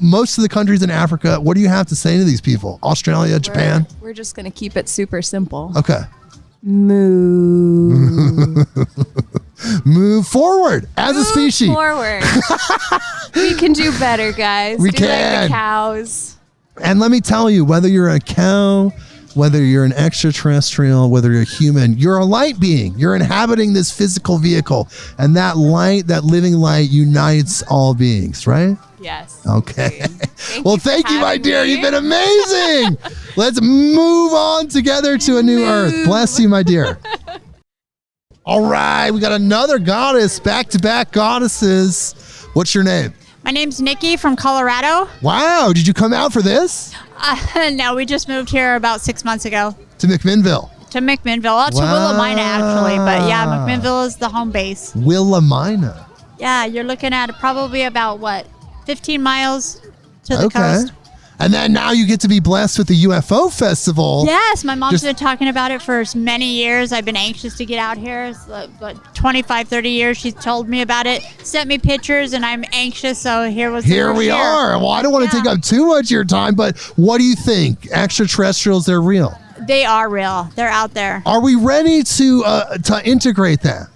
most of the countries in Africa. What do you have to say to these people? Australia, Japan? We're just going to keep it super simple. Okay. Moo. Move forward as a species. Forward. We can do better, guys. We Be like can. the cows. And let me tell you, whether you're a cow, whether you're an extraterrestrial, whether you're a human, you're a light being. You're inhabiting this physical vehicle. And that light, that living light unites all beings, right? Yes. Okay. Well, thank you, my dear. You've been amazing. Let's move on together to a new earth. Bless you, my dear. All right. We got another goddess, back-to-back goddesses. What's your name? My name's Nikki from Colorado. Wow. Did you come out for this? No, we just moved here about 6 months ago. To McMinnville. To McMinnville. To Willamina, actually. But yeah, McMinnville is the home base. Willamina. Yeah, you're looking at probably about, 15 miles to the coast. And then now you get to be blessed with the UFO Festival. Yes, my mom's been talking about it for many years. I've been anxious to get out here. It's 25, 30 years. She's told me about it, sent me pictures, and I'm anxious. So here we are. Well, I don't want to take up too much of your time, but what do you think? Extraterrestrials, they're real. They are real. They're out there. Are we ready to integrate that?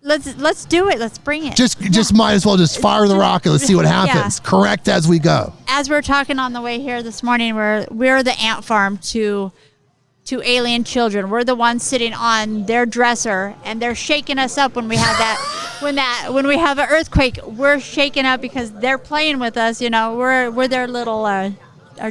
Let's do it. Let's bring it. Just might as well just fire the rocket. Let's see what happens. Yeah. Correct as we go. As we're talking on the way here this morning, we're the ant farm to alien children. We're the ones sitting on their dresser, and they're shaking us up when we have that when we have an earthquake. We're shaking up because they're playing with us. We're their little our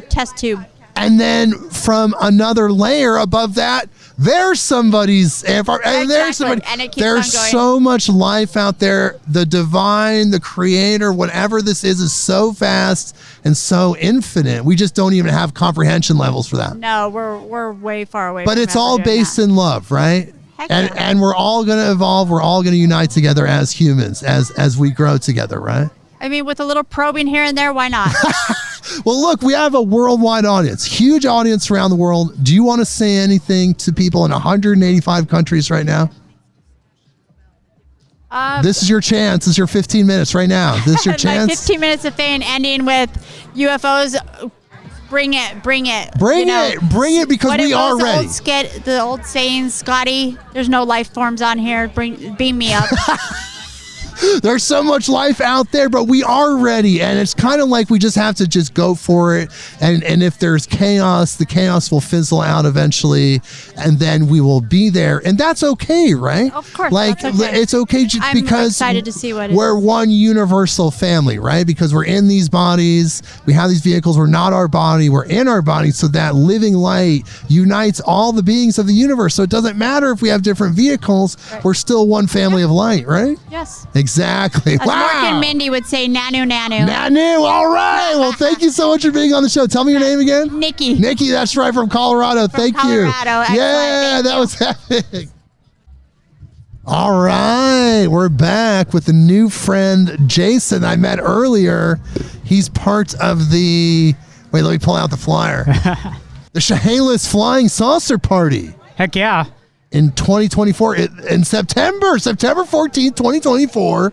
test tube. And then from another layer above that, there's somebody's ant farm. And there's somebody. And it keeps there's on going. so much life out there. The divine, the creator, whatever this is so vast and so infinite. We just don't even have comprehension levels for that. No, we're way far away. But from it's all ever doing based that. in love, right? Heck And we're all going to evolve. We're all going to unite together as humans, as we grow together, right? I mean, with a little probing here and there, why not? Well, look, we have a worldwide audience, huge audience around the world. Do you want to say anything to people in 185 countries right now? This is your chance. This is your 15 minutes right now. This is your chance. 15 minutes of fame ending with UFOs. Bring it. Bring it because we are ready. The old saying, Scotty, there's no life forms on here. Beam me up. There's so much life out there, but we are ready. And it's kind of like we just have to just go for it. And if there's chaos, the chaos will fizzle out eventually. And then we will be there. And that's okay, right? Of course. It's okay I'm because excited to see what it we're is. one universal family, right? Because we're in these bodies. We have these vehicles. We're not our body. We're in our body. So that living light unites all the beings of the universe. So it doesn't matter if we have different vehicles. Right. We're still one family of light, right? Yes. Exactly. As Wow. Mark and Mindy would say, nanu, nanu. Nanu. All right. Well, thank you so much for being on the show. Tell me your name again. Nikki. Nikki, that's right, from Colorado. Thank you. Excellent. Yeah, that was epic. All right. We're back with a new friend, Jason, I met earlier. He's part of the, wait, let me pull out the flyer. The Chehalis Flying Saucer Party. Heck yeah. In 2024, in September 14th, 2024,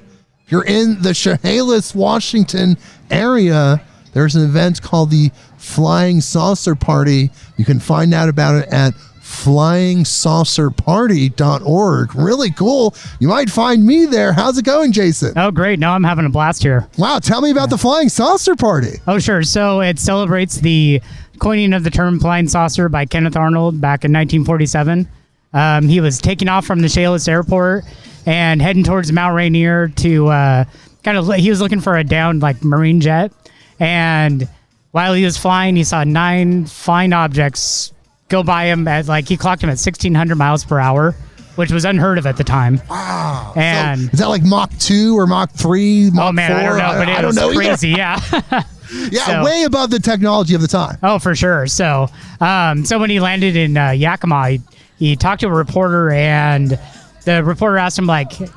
you're in the Chehalis, Washington area. There's an event called the Flying Saucer Party. You can find out about it at flying-saucer-party.org. Really cool. You might find me there. How's it going, Jason? Oh, great. No, I'm having a blast here. Wow. Tell me about the Flying Saucer Party. Oh, sure. So it celebrates the coining of the term flying saucer by Kenneth Arnold back in 1947. He was taking off from the Chehalis Airport and heading towards Mount Rainier to he was looking for a downed marine jet. And while he was flying, he saw 9 flying objects go by him at he clocked him at 1,600 miles per hour, which was unheard of at the time. Wow. And so, is that like Mach 2 or Mach 3, Mach 4? Oh man, I don't know, but it was crazy. Yeah. Yeah, So- way above the technology of the time. Oh, for sure. So, when he landed in Yakima, he talked to a reporter, and the reporter asked him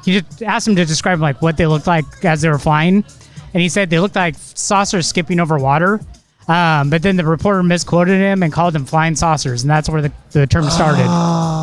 he just asked him to describe what they looked like as they were flying, and he said they looked like saucers skipping over water. But then the reporter misquoted him and called them flying saucers, and that's where the term started.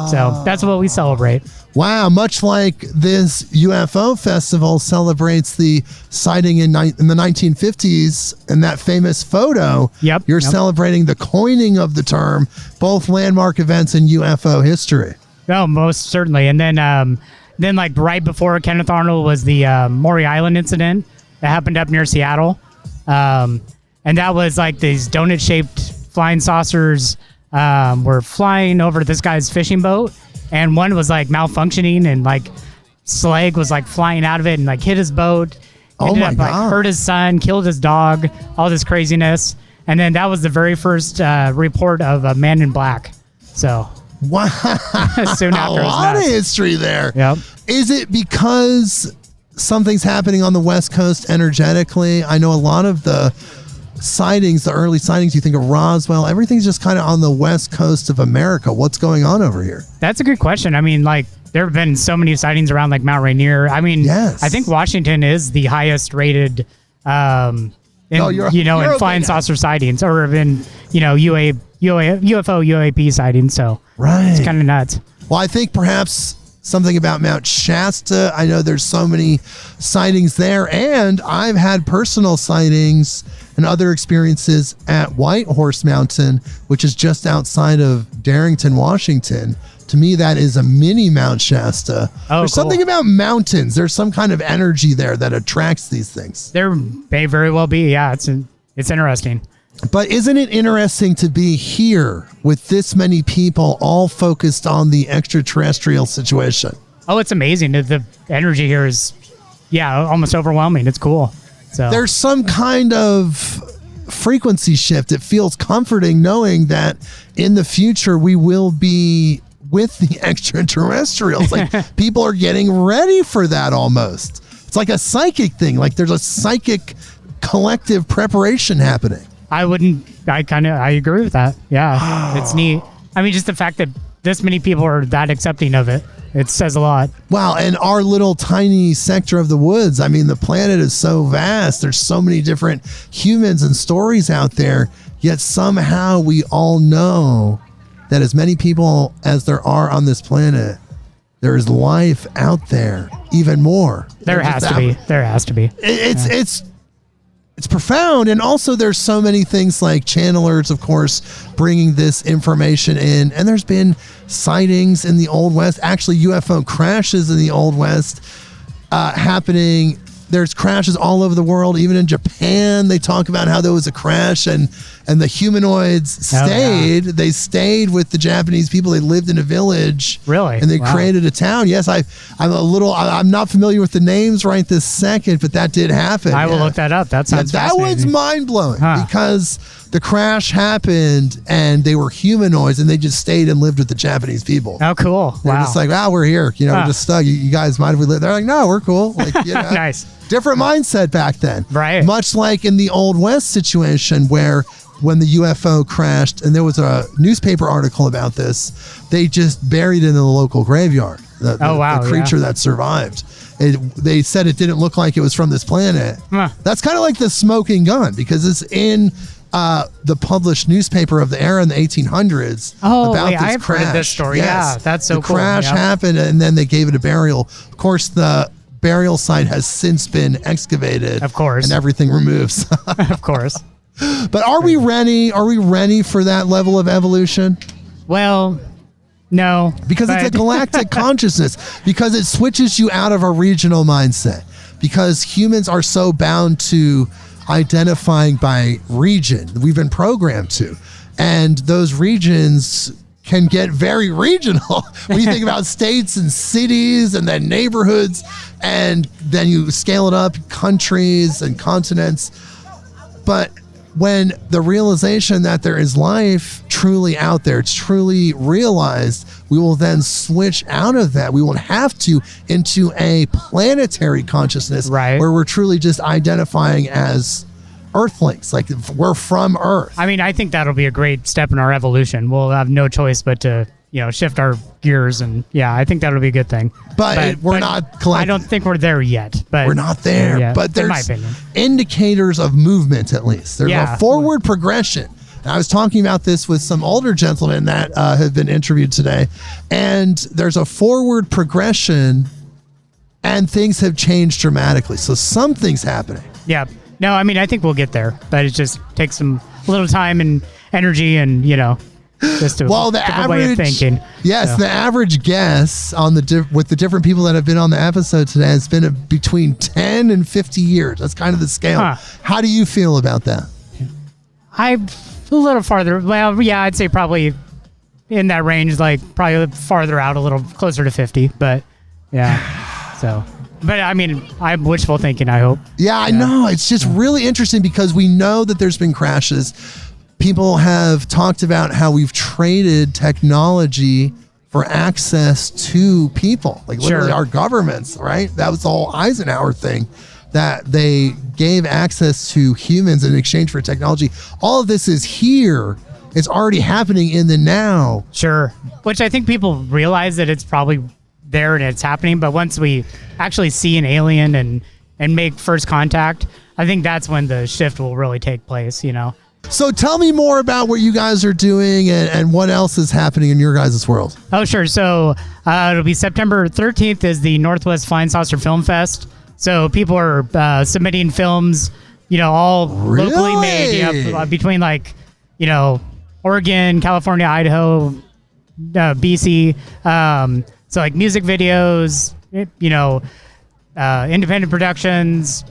So that's what we celebrate. Wow, much like this UFO festival celebrates the sighting in the 1950s and that famous photo. Yep. You're celebrating the coining of the term, both landmark events in UFO history. Oh, most certainly. And then like right before Kenneth Arnold was the Maury Island incident that happened up near Seattle. And that was like these donut-shaped flying saucers were flying over this guy's fishing boat. And one was like malfunctioning and like slag was like flying out of it and like hit his boat. Ended up like hurt his son, killed his dog, all this craziness. And then that was the very first report of a man in black. So wow, soon after, a lot of history there. Yep. Is it because something's happening on the West Coast energetically? I know a lot of the sightings, the early sightings, you think of Roswell, everything's just kind of on the West Coast of America. What's going on over here? That's a good question. I mean, like, there have been so many sightings around like Mount Rainier. I mean, yes. I think Washington is the highest rated, in flying saucer sightings, or in, UFO, UAP sightings. So right. It's kind of nuts. Well, I think perhaps something about Mount Shasta. I know there's so many sightings there, and I've had personal sightings and other experiences at White Horse Mountain, which is just outside of Darrington, Washington. To me, that is a mini Mount Shasta. Oh, there's cool. something about mountains. There's some kind of energy there that attracts these things. There may very well be. Yeah, it's interesting. But isn't it interesting to be here with this many people all focused on the extraterrestrial situation? Oh, it's amazing. The energy here is, almost overwhelming. It's cool. So there's some kind of frequency shift. It feels comforting knowing that in the future we will be with the extraterrestrials. Like people are getting ready for that almost. It's like a psychic thing. Like there's a psychic collective preparation happening. I agree with that. Yeah, it's neat. I mean, just the fact that this many people are that accepting of it, it says a lot. Wow, and our little tiny sector of the woods, I mean, the planet is so vast. There's so many different humans and stories out there, yet somehow we all know that as many people as there are on this planet, there is life out there, even more. There has to be. There has to be. It's profound. And also there's so many things like channelers, of course, bringing this information in. And there's been sightings in the Old West, actually UFO crashes in the Old West happening. There's crashes all over the world. Even in Japan, they talk about how there was a crash and the humanoids stayed. Oh, yeah. They stayed with the Japanese people. They lived in a village. Really? And they created a town. Yes, I'm not familiar with the names right this second, but that did happen. I will look that up. That sounds fascinating. That was mind-blowing because the crash happened and they were humanoids and they just stayed and lived with the Japanese people. Oh, cool. They're just like, we're here. We're just stuck. You guys mind if we live? They're like, no, we're cool. Like, nice. Different mindset back then. Right. Much like in the Old West situation where when the UFO crashed, and there was a newspaper article about this, they just buried it in the local graveyard. The creature that survived. They said it didn't look like it was from this planet. That's kind of like the smoking gun because it's in the published newspaper of the era in the 1800s. Oh, about this I've crash. heard this story. Yes. Yeah, that's so cool. The crash happened, and then they gave it a burial. Of course, the burial site has since been excavated. Of course. And everything removed. Of course. But are we ready? Are we ready for that level of evolution? Well, no. Because it's a galactic consciousness. Because it switches you out of a regional mindset. Because humans are so bound to identifying by region. We've been programmed to. And those regions can get very regional when you think about states and cities and then neighborhoods, and then you scale it up, countries and continents. But when the realization that there is life truly out there, it's truly realized, we will then switch out of that. We will have to into a planetary consciousness where we're truly just identifying as Earthlings, like we're from Earth. I mean, I think that'll be a great step in our evolution. We'll have no choice but to, shift our gears, and I think that'll be a good thing. But we're not collecting. I don't think we're there yet. But we're not there. But in my there's opinion, indicators of movement. At least there's a forward progression. And I was talking about this with some older gentlemen that have been interviewed today, and there's a forward progression, and things have changed dramatically. So something's happening. Yeah. No, I mean, I think we'll get there, but it just takes a little time and energy and, just a different way of thinking. Yes, the average guess on with the different people that have been on the episode today has been between 10 and 50 years. That's kind of the scale. Huh. How do you feel about that? I'm a little farther. Well, yeah, I'd say probably in that range, like probably farther out, a little closer to 50. But yeah, so. But I mean, I'm wishful thinking, I hope. Yeah, I know. It's just really interesting because we know that there's been crashes. People have talked about how we've traded technology for access to people, like literally our governments, right? That was the whole Eisenhower thing, that they gave access to humans in exchange for technology. All of this is here. It's already happening in the now. Sure. Which I think people realize that it's probably there and it's happening. But once we actually see an alien and make first contact, I think that's when the shift will really take place, So tell me more about what you guys are doing and what else is happening in your guys' world. Oh, sure. So it'll be September 13th is the Northwest Flying Saucer Film Fest. So people are submitting films, all locally made between Oregon, California, Idaho, BC. So like music videos, independent productions,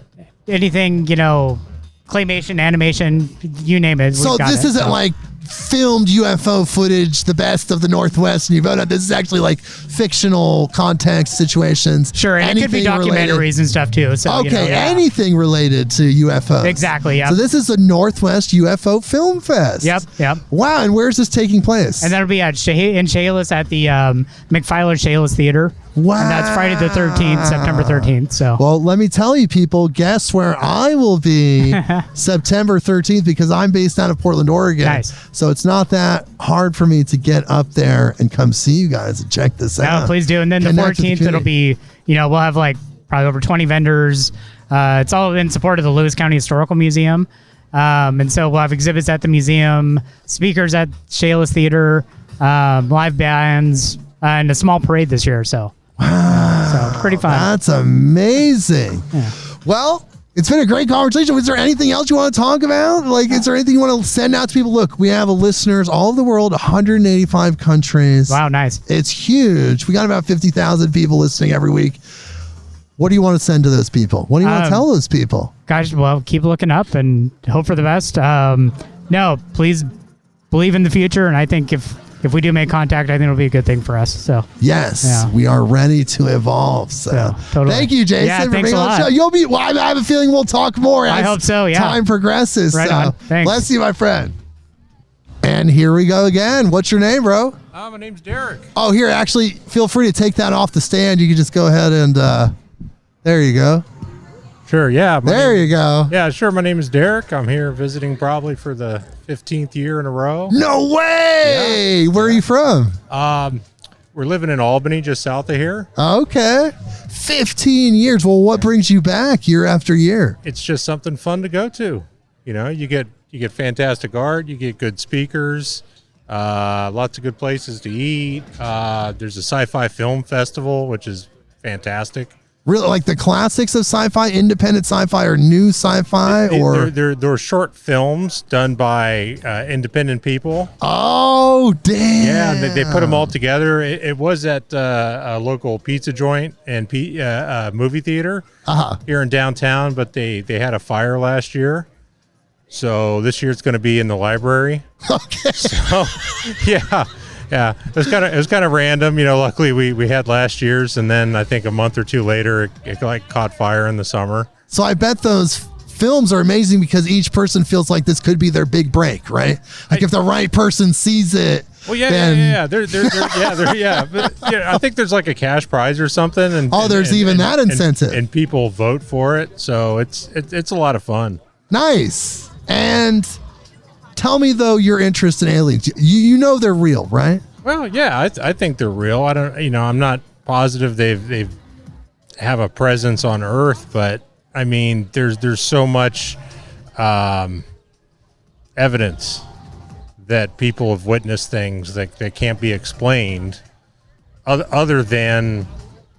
anything, claymation, animation, you name it. So this isn't like filmed UFO footage, the best of the Northwest, and you vote on. This is actually like fictional context situations. Sure, and it could be documentaries and stuff too. So anything related to UFOs. Exactly. Yeah. So this is the Northwest UFO Film Fest. Yep. Wow, and where's this taking place? And that'll be at Chehalis at the McMinnville Chehalis Theater. Wow. And that's Friday the 13th, September 13th. So. Well, let me tell you, people, guess where I will be September 13th, because I'm based out of Portland, Oregon. Nice. So it's not that hard for me to get up there and come see you guys and check this out. No, please do. And then the 14th, it'll be, we'll have probably over 20 vendors. It's all in support of the Lewis County Historical Museum. And so we'll have exhibits at the museum, speakers at Chehalis Theater, live bands, and a small parade this year. So. Wow. So pretty fun. That's amazing. Yeah. Well, it's been a great conversation. Is there anything else you want to talk about? Is there anything you want to send out to people? Look, we have listeners all over the world, 185 countries. Wow, nice. It's huge. We got about 50,000 people listening every week. What do you want to send to those people? What do you want to tell those people? Guys, well, keep looking up and hope for the best. No, please believe in the future. And I think if we do make contact, I think it'll be a good thing for us. So yes, we are ready to evolve. So totally. Thank you, Jason, for being on the show. You'll be. Well, I have a feeling we'll talk more. I hope so. Yeah. Time progresses. Right on. Thanks. Bless you, my friend. And here we go again. What's your name, bro? My name's Derek. Oh, here. Actually, feel free to take that off the stand. You can just go ahead and. There you go. Sure, yeah. There you go. Yeah, sure. My name is Derek. I'm here visiting probably for the 15th year in a row. No way! Yeah. Where are you from? We're living in Albany, just south of here. Okay. 15 years. Well, what brings you back year after year? It's just something fun to go to. You get fantastic art, you get good speakers, lots of good places to eat. There's a sci-fi film festival, which is fantastic. Really, like the classics of sci-fi, independent sci-fi, or new sci-fi, or they're short films done by independent people. Oh, damn! Yeah, they put them all together. It was at a local pizza joint and movie theater here in downtown, but they had a fire last year, so this year it's going to be in the library. Okay. So, yeah. Yeah, it was kind of random. Luckily we had last year's, and then I think a month or two later it caught fire in the summer. So I bet those films are amazing because each person feels like this could be their big break, right? Like if the right person sees it. Well, yeah. They're But, I think there's like a cash prize or something, and there's even that incentive, and people vote for it, so it's a lot of fun. Nice. And tell me though your interest in aliens. You know they're real, right? Well, yeah, I think they're real. I don't, I'm not positive they have a presence on Earth, but I mean, there's so much evidence that people have witnessed things that can't be explained other than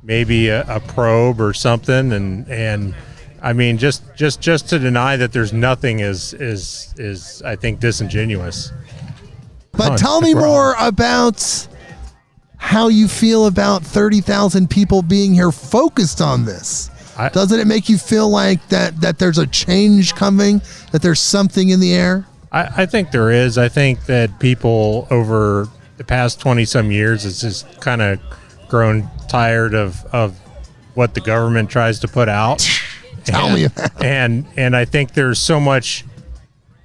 maybe a probe or something. And I mean, just to deny that there's nothing is I think disingenuous. But tell me more about how you feel about 30,000 people being here focused on this. Doesn't it make you feel like that there's a change coming, that there's something in the air? I think there is. I think that people over the past 20-some years has just kind of grown tired of what the government tries to put out. Tell me about it. And I think there's so much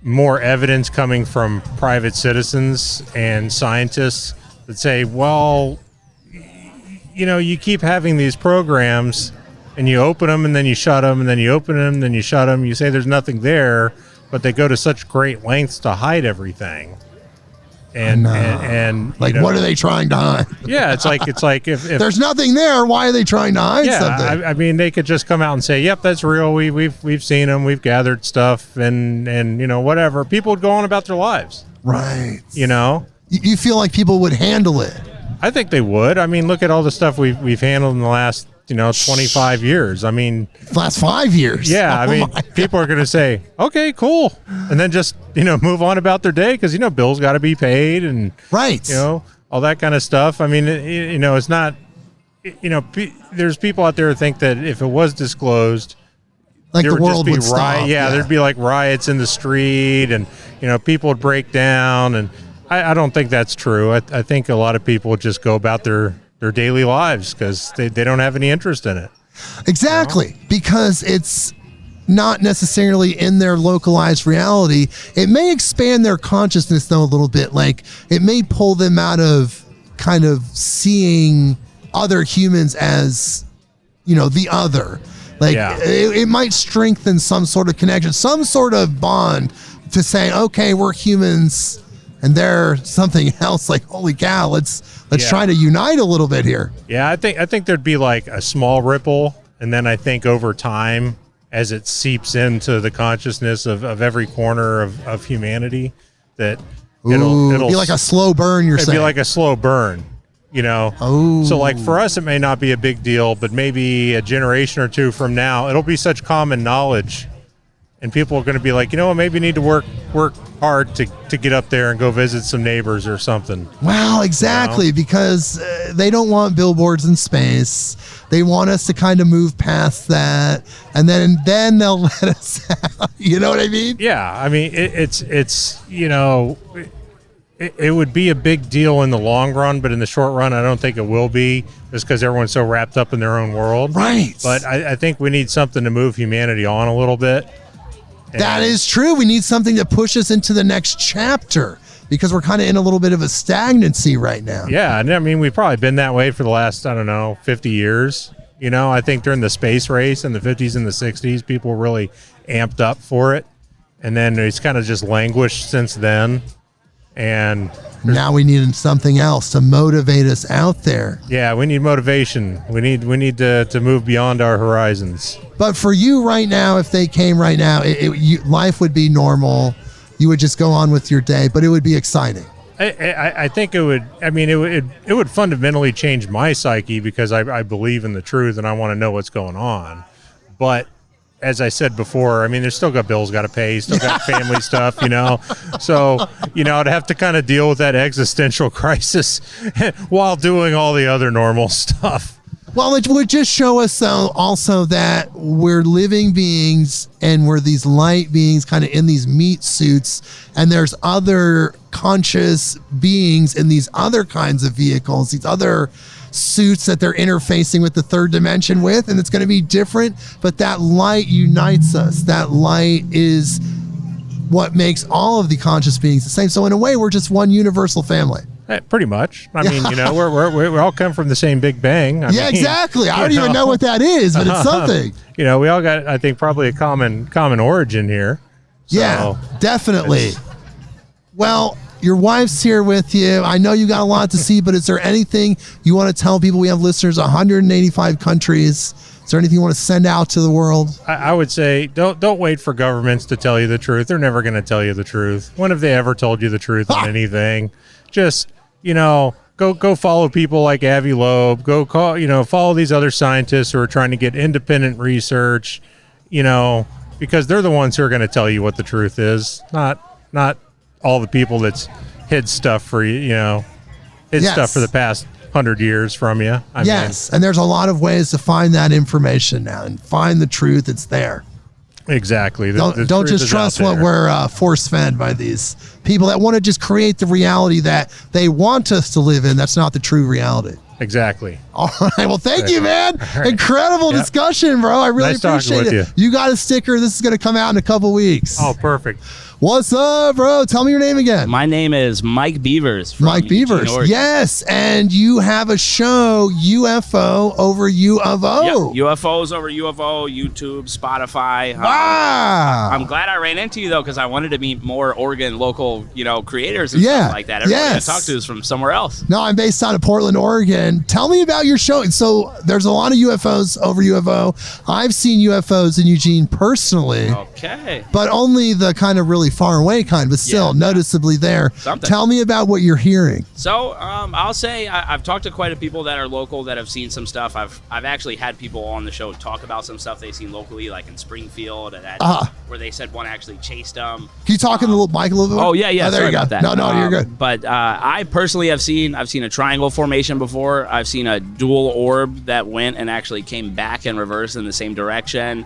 more evidence coming from private citizens and scientists that say, well, you keep having these programs and you open them and then you shut them and then you open them and then you shut them. You say there's nothing there, but they go to such great lengths to hide everything. And like, what are they trying to hide? Yeah, it's like if there's nothing there, why are they trying to hide something? I mean, they could just come out and say, "Yep, that's real. We've seen them. We've gathered stuff, and whatever." People would go on about their lives, right? You feel like people would handle it? I think they would. I mean, look at all the stuff we've handled in the last 25 years. I mean, last 5 years. Yeah, I mean, people are going to say, "Okay, cool," and then just move on about their day because bills got to be paid and all that kind of stuff. I mean, it's not. There's people out there who think that if it was disclosed, like there the world would just be would stop. Yeah, there'd be like riots in the street, and people would break down. And I don't think that's true. I think a lot of people would just go about their daily lives because they don't have any interest in it. Exactly, because it's not necessarily in their localized reality. It may expand their consciousness though a little bit. Like it may pull them out of kind of seeing other humans as, the other. Like it might strengthen some sort of connection, some sort of bond to say, okay, we're humans and they're something else. Like, holy cow, let's try to unite a little bit here. Yeah, I think there'd be like a small ripple, and then I think over time, as it seeps into the consciousness of every corner of humanity, that it'll be like a slow burn. It'd be like a slow burn, So like for us, it may not be a big deal, but maybe a generation or two from now, it'll be such common knowledge, and people are going to be like, maybe you need to work hard to get up there and go visit some neighbors or something. Well, exactly, because they don't want billboards in space. They want us to kind of move past that, and then they'll let us out. You know what I mean? Yeah, I mean it would be a big deal in the long run, but in the short run, I don't think it will be, just because everyone's so wrapped up in their own world. Right. But I think we need something to move humanity on a little bit. That is true. We need something to push us into the next chapter because we're kind of in a little bit of a stagnancy right now. Yeah, and I mean, we've probably been that way for the last, 50 years. I think during the space race in the 50s and the 60s, people were really amped up for it. And then it's kind of just languished since then. And now we need something else to motivate us out there. Yeah, we need motivation. We need to move beyond our horizons. But for you right now, if they came right now, life would be normal. You would just go on with your day, but it would be exciting. I think it would. I mean, it would fundamentally change my psyche because I believe in the truth and I want to know what's going on. But as I said before, I mean, there's still got bills got to pay, still got family stuff, So, I'd have to kind of deal with that existential crisis while doing all the other normal stuff. Well, it would just show us also that we're living beings and we're these light beings kind of in these meat suits, and there's other conscious beings in these other kinds of vehicles, these other suits that they're interfacing with the third dimension with, and it's going to be different, but that light unites us. That light is what makes all of the conscious beings the same. So in a way, we're just one universal family. Pretty much. I mean, we all come from the same Big Bang. I mean, exactly. I don't even know what that is, but it's something. We all got, I think, probably a common origin here. So yeah, definitely. Well, your wife's here with you. I know you got a lot to see, but is there anything you want to tell people? We have listeners 185 countries. Is there anything you want to send out to the world? I would say don't wait for governments to tell you the truth. They're never going to tell you the truth. When have they ever told you the truth on anything? Just, go follow people like Avi Loeb. Go follow these other scientists who are trying to get independent research, because they're the ones who are going to tell you what the truth is, not all the people that's hid stuff for stuff for the past 100 years from you. I mean, and there's a lot of ways to find that information now and find the truth. It's there. Exactly. Don't just trust what we're force-fed by these people that want to just create the reality that they want us to live in. That's not the true reality. Exactly. All right. Well, thank you, man. Right. Incredible discussion, bro. I really appreciate it. You got a sticker. This is going to come out in a couple weeks. Oh, perfect. What's up, bro? Tell me your name again. My name is Mike Beavers. From Mike Beavers. Yes. And you have a show, UFO over UFO. Yep. UFOs over UFO, YouTube, Spotify. Wow. I'm glad I ran into you, though, because I wanted to meet more Oregon local, creators and stuff like that. Everybody I talk to is from somewhere else. No, I'm based out of Portland, Oregon. Tell me about your show. So there's a lot of UFOs over UFO. I've seen UFOs in Eugene personally. Okay. But only the kind of really far away kind, but still noticeably there. Something. Tell me about what you're hearing. So I'll say I've talked to quite a people that are local that have seen some stuff. I've actually had people on the show talk about some stuff they've seen locally, like in Springfield, and where they said one actually chased them. Can you talk to Mike a little bit? Oh yeah. Oh, there you go. That. No, you're good. But I personally have seen a triangle formation before. I've seen a dual orb that went and actually came back in reverse in the same direction.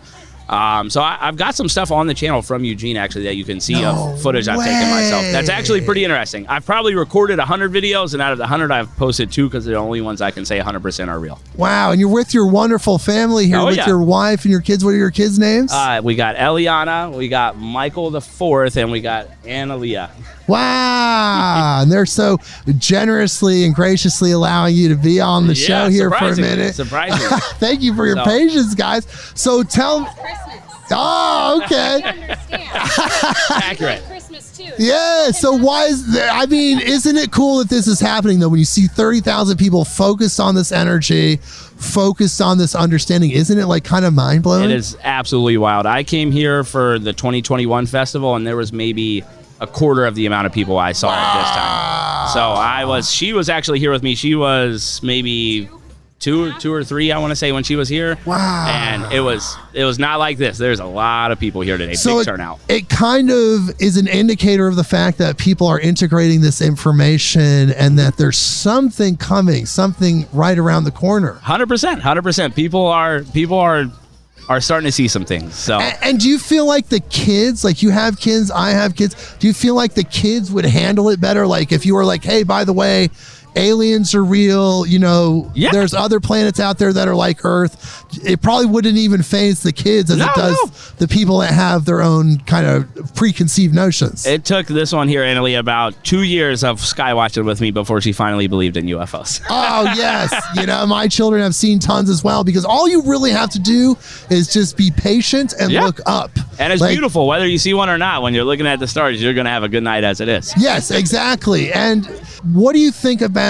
So I've got some stuff on the channel from Eugene actually that you can see of footage I've taken myself. That's actually pretty interesting. I've probably recorded 100 videos, and out of the 100 I've posted 2 because they're the only ones I can say 100% are real. Wow, and you're with your wonderful family here with your wife and your kids. What are your kids' names? We got Eliana, we got Michael the Fourth, and we got Analia. Wow, and they're so generously and graciously allowing you to be on the show here for a minute. Surprisingly. Thank you for your patience, guys. So tell me. Oh, okay. Accurate. Christmas too. Yeah, so why is there, isn't it cool that this is happening though? When you see 30,000 people focused on this energy, focused on this understanding, isn't it like kind of mind blowing? It is absolutely wild. I came here for the 2021 festival, and there was maybe a quarter of the amount of people I saw at this time. So she was actually here with me. She was maybe two or three, I want to say, when she was here. Wow. And it was not like this. There's a lot of people here today. So big turnout. It kind of is an indicator of the fact that people are integrating this information and that there's something coming, something right around the corner. 100%. People are starting to see some things. So and do you feel like the kids, like you have kids, I have kids, do you feel like the kids would handle it better? Like if you were like, hey, by the way, aliens are real, there's other planets out there that are like Earth, it probably wouldn't even faze the kids as it does the people that have their own kind of preconceived notions. It took this one here, Annalie, about 2 years of skywatching with me before she finally believed in UFOs. Oh, yes. My children have seen tons as well, because all you really have to do is just be patient and look up. And it's beautiful. Whether you see one or not, when you're looking at the stars, you're going to have a good night as it is. Yes, exactly. And what do you think about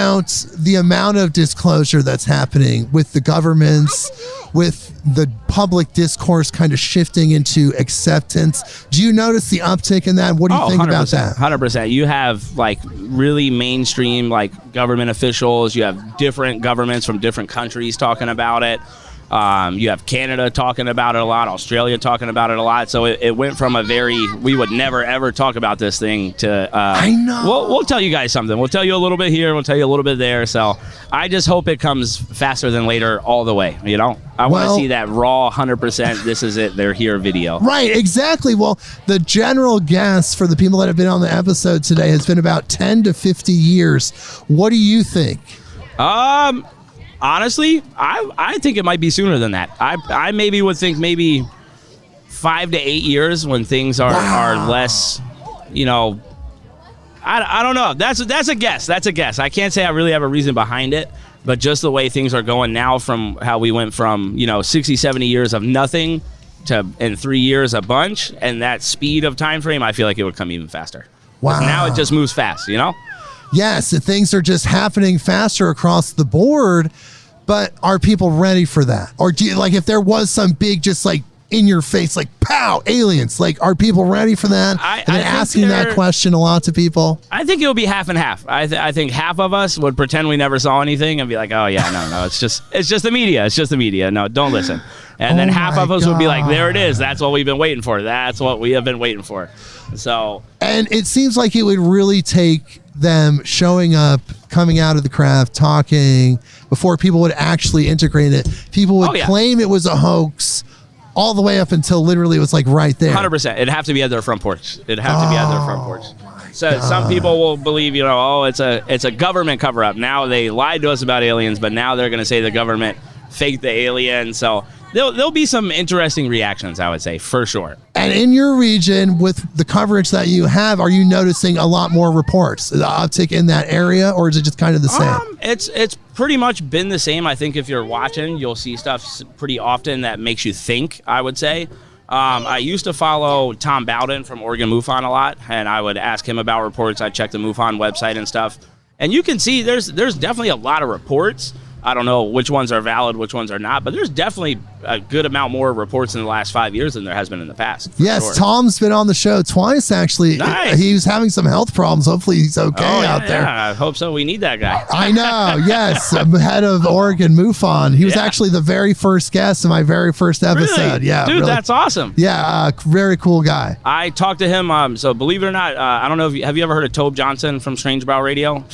the amount of disclosure that's happening with the governments, with the public discourse kind of shifting into acceptance? Do you notice the uptick in that? What do you think about that? 100%. You have like really mainstream like government officials. You have different governments from different countries talking about it. You have Canada talking about it a lot, Australia talking about it a lot. So it went from we would never, ever talk about this thing to, I know. We'll tell you guys something. We'll tell you a little bit here. We'll tell you a little bit there. So I just hope it comes faster than later all the way. I want to see that raw 100%. This is it. They're here video. Right. Exactly. Well, the general guess for the people that have been on the episode today has been about 10 to 50 years. What do you think? Honestly, I think it might be sooner than that. I maybe would think maybe 5 to 8 years when things are less, I don't know. That's a guess. That's a guess. I can't say I really have a reason behind it, but just the way things are going now, from how we went from 60, 70 years of nothing to in 3 years a bunch, and that speed of time frame, I feel like it would come even faster. Wow. Now it just moves fast, Yes, things are just happening faster across the board. But are people ready for that? Or do you, like, if there was some big, just like in your face, like, pow, aliens, like, are people ready for that? And asking that question a lot to people. I think it'll be half and half. I think half of us would pretend we never saw anything and be like, oh yeah, no, it's just the media. It's just the media. No, don't listen. And then half of us would be like, there it is. That's what we've been waiting for. That's what we have been waiting for. So. And it seems like it would really take them showing up, coming out of the craft, talking before people would actually integrate it. People would claim it was a hoax all the way up until literally it was like right there. 100%. It'd have to be at their front porch. So some people will believe, it's a government cover up. Now they lied to us about aliens, but now they're going to say the government faked the alien. So there'll be some interesting reactions, I would say, for sure. And in your region, with the coverage that you have, are you noticing a lot more reports, the uptick in that area, or is it just kind of the same? It's pretty much been the same. I think if you're watching, you'll see stuff pretty often that makes you think, I would say. I used to follow Tom Bowden from Oregon MUFON a lot, and I would ask him about reports. I'd check the MUFON website and stuff. And you can see there's definitely a lot of reports. I don't know which ones are valid, which ones are not, but there's definitely a good amount more reports in the last 5 years than there has been in the past. Yes, sure. Tom's been on the show twice, actually. Nice. He was having some health problems. Hopefully he's okay out there. Yeah, I hope so. We need that guy. I know, yes. Head of Oregon MUFON. He was actually the very first guest in my very first episode. Really? Yeah, Dude, really. That's awesome. Yeah, very cool guy. I talked to him, so believe it or not, I don't know if have you ever heard of Tobe Johnson from Strange Brow Radio?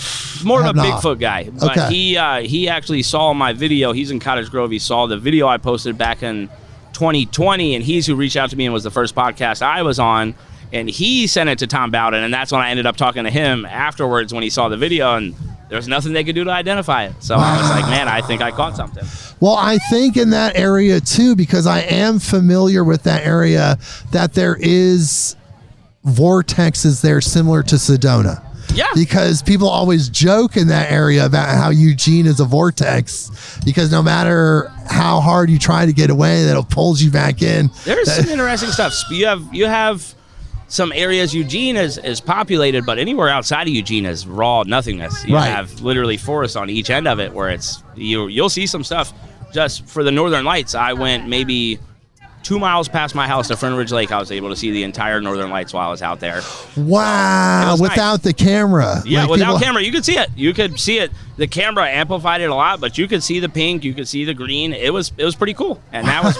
More of a Bigfoot guy, but he actually saw my video. He's in Cottage Grove. He saw the video I posted back in 2020, and he's who reached out to me and was the first podcast I was on, and he sent it to Tom Bowden, and that's when I ended up talking to him afterwards when he saw the video, and there was nothing they could do to identify it. So I was like, man, I think I caught something. Well, I think in that area too, because I am familiar with that area, that there is vortexes there similar to Sedona. Yeah. Because people always joke in that area about how Eugene is a vortex, because no matter how hard you try to get away, that'll pulls you back in. There's some interesting stuff. You have some areas Eugene is populated, but anywhere outside of Eugene is raw nothingness. You have literally forests on each end of it where you'll see some stuff. Just for the Northern Lights, I went maybe 2 miles past my house to Fern Ridge Lake. I was able to see the entire Northern Lights while I was out there. Wow, without the camera. Yeah, like without camera, you could see it. You could see it. The camera amplified it a lot, but you could see the pink, you could see the green. It was pretty cool. And that was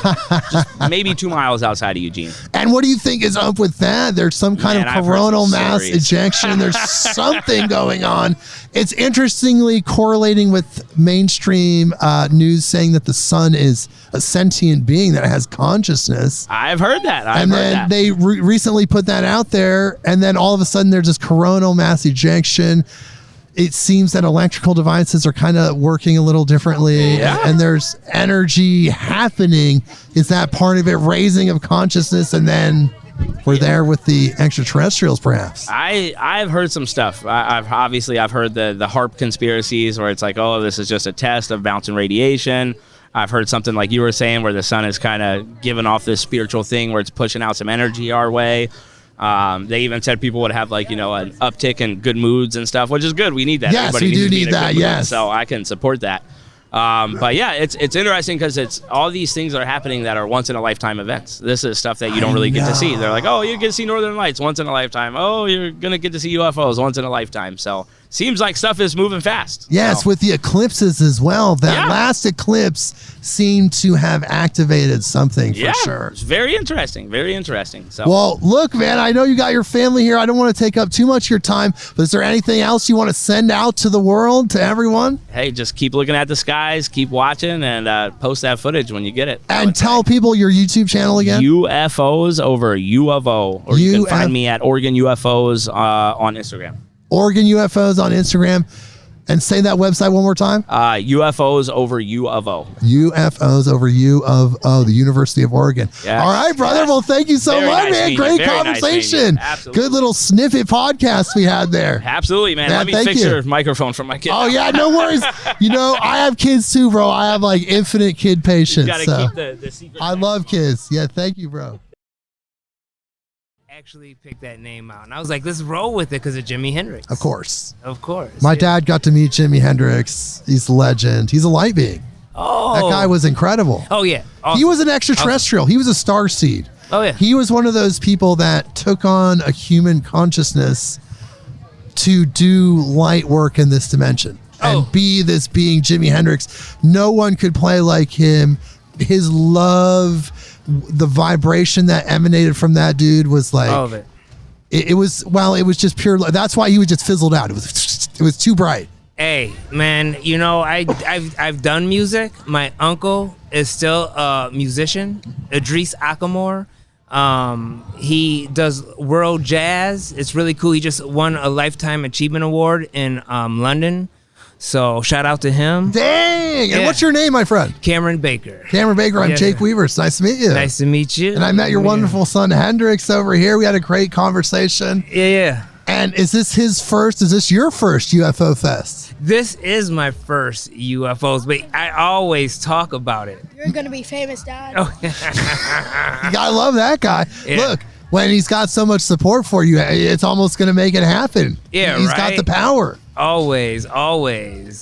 just maybe 2 miles outside of Eugene. And what do you think is up with that? There's some kind of coronal mass ejection. There's something going on. It's interestingly correlating with mainstream news saying that the sun is a sentient being that has consciousness. I've heard that. And then they recently put that out there, and then all of a sudden there's this coronal mass ejection. It seems that electrical devices are kind of working a little differently, and there's energy happening. Is that part of it, raising of consciousness, and then we're there with the extraterrestrials, perhaps? I've heard some stuff. I've heard the HARP conspiracies, where it's like, oh, this is just a test of bouncing radiation. I've heard something like you were saying, where the sun is kind of giving off this spiritual thing where it's pushing out some energy our way. They even said people would have an uptick in good moods and stuff, which is good. We need that. Yes, Everybody we do needs to be need in a that. good mood, Yes, so I can support that. But yeah, it's interesting because it's all these things that are happening that are once in a lifetime events. This is stuff that you don't really get to see. They're like, oh, you get to see Northern Lights once in a lifetime. Oh, you're gonna get to see UFOs once in a lifetime. So seems like stuff is moving fast. Yes, with the eclipses as well. That last eclipse seemed to have activated something for sure. It's very interesting. Very interesting. So well, look, man, I know you got your family here. I don't want to take up too much of your time, but is there anything else you want to send out to the world, to everyone? Hey, just keep looking at the skies, keep watching, and post that footage when you get it. And tell people your YouTube channel again. UFOs over UFO. Or you can find me at Oregon UFOs on Instagram. Oregon UFOs on Instagram. And say that website one more time. UFOs over U of O. UFOs over U of O, the University of Oregon. Yes. All right, brother. Yes. Well, thank you so much, man. Great conversation. Nice. Good little snippet podcast we had there. Absolutely, man. Let me fix your microphone from my kid. Oh, yeah, no worries. I have kids too, bro. I have infinite kid patience. You got to keep the secret. I love kids. Yeah, thank you, bro. Actually picked that name out, and I was like, let's roll with it because of Jimi Hendrix. Of course. My dad got to meet Jimi Hendrix. He's a legend. He's a light being. That guy was incredible. Oh yeah. Awesome. He was an extraterrestrial. He was a star seed. Oh yeah. He was one of those people that took on a human consciousness to do light work in this dimension and be this being Jimi Hendrix. No one could play like him. His love, the vibration that emanated from that dude was like, all of it. It was just pure. That's why he was just fizzled out. It was too bright. Hey man, you know I've done music. My uncle is still a musician, Idris Akamor. He does world jazz. It's really cool. He just won a Lifetime Achievement Award in London. So shout out to him. Dang! And what's your name, my friend? Cameron Baker. Cameron Baker. I'm Jake Weaver. It's nice to meet you. Nice to meet you. And I met your wonderful son Hendrix over here. We had a great conversation. Yeah. And is this your first UFO Fest? This is my first UFOs, but I always talk about it. You're going to be famous, Dad. I love that guy. Yeah. Look, when he's got so much support for you, it's almost going to make it happen. Yeah, He's got the power. Always,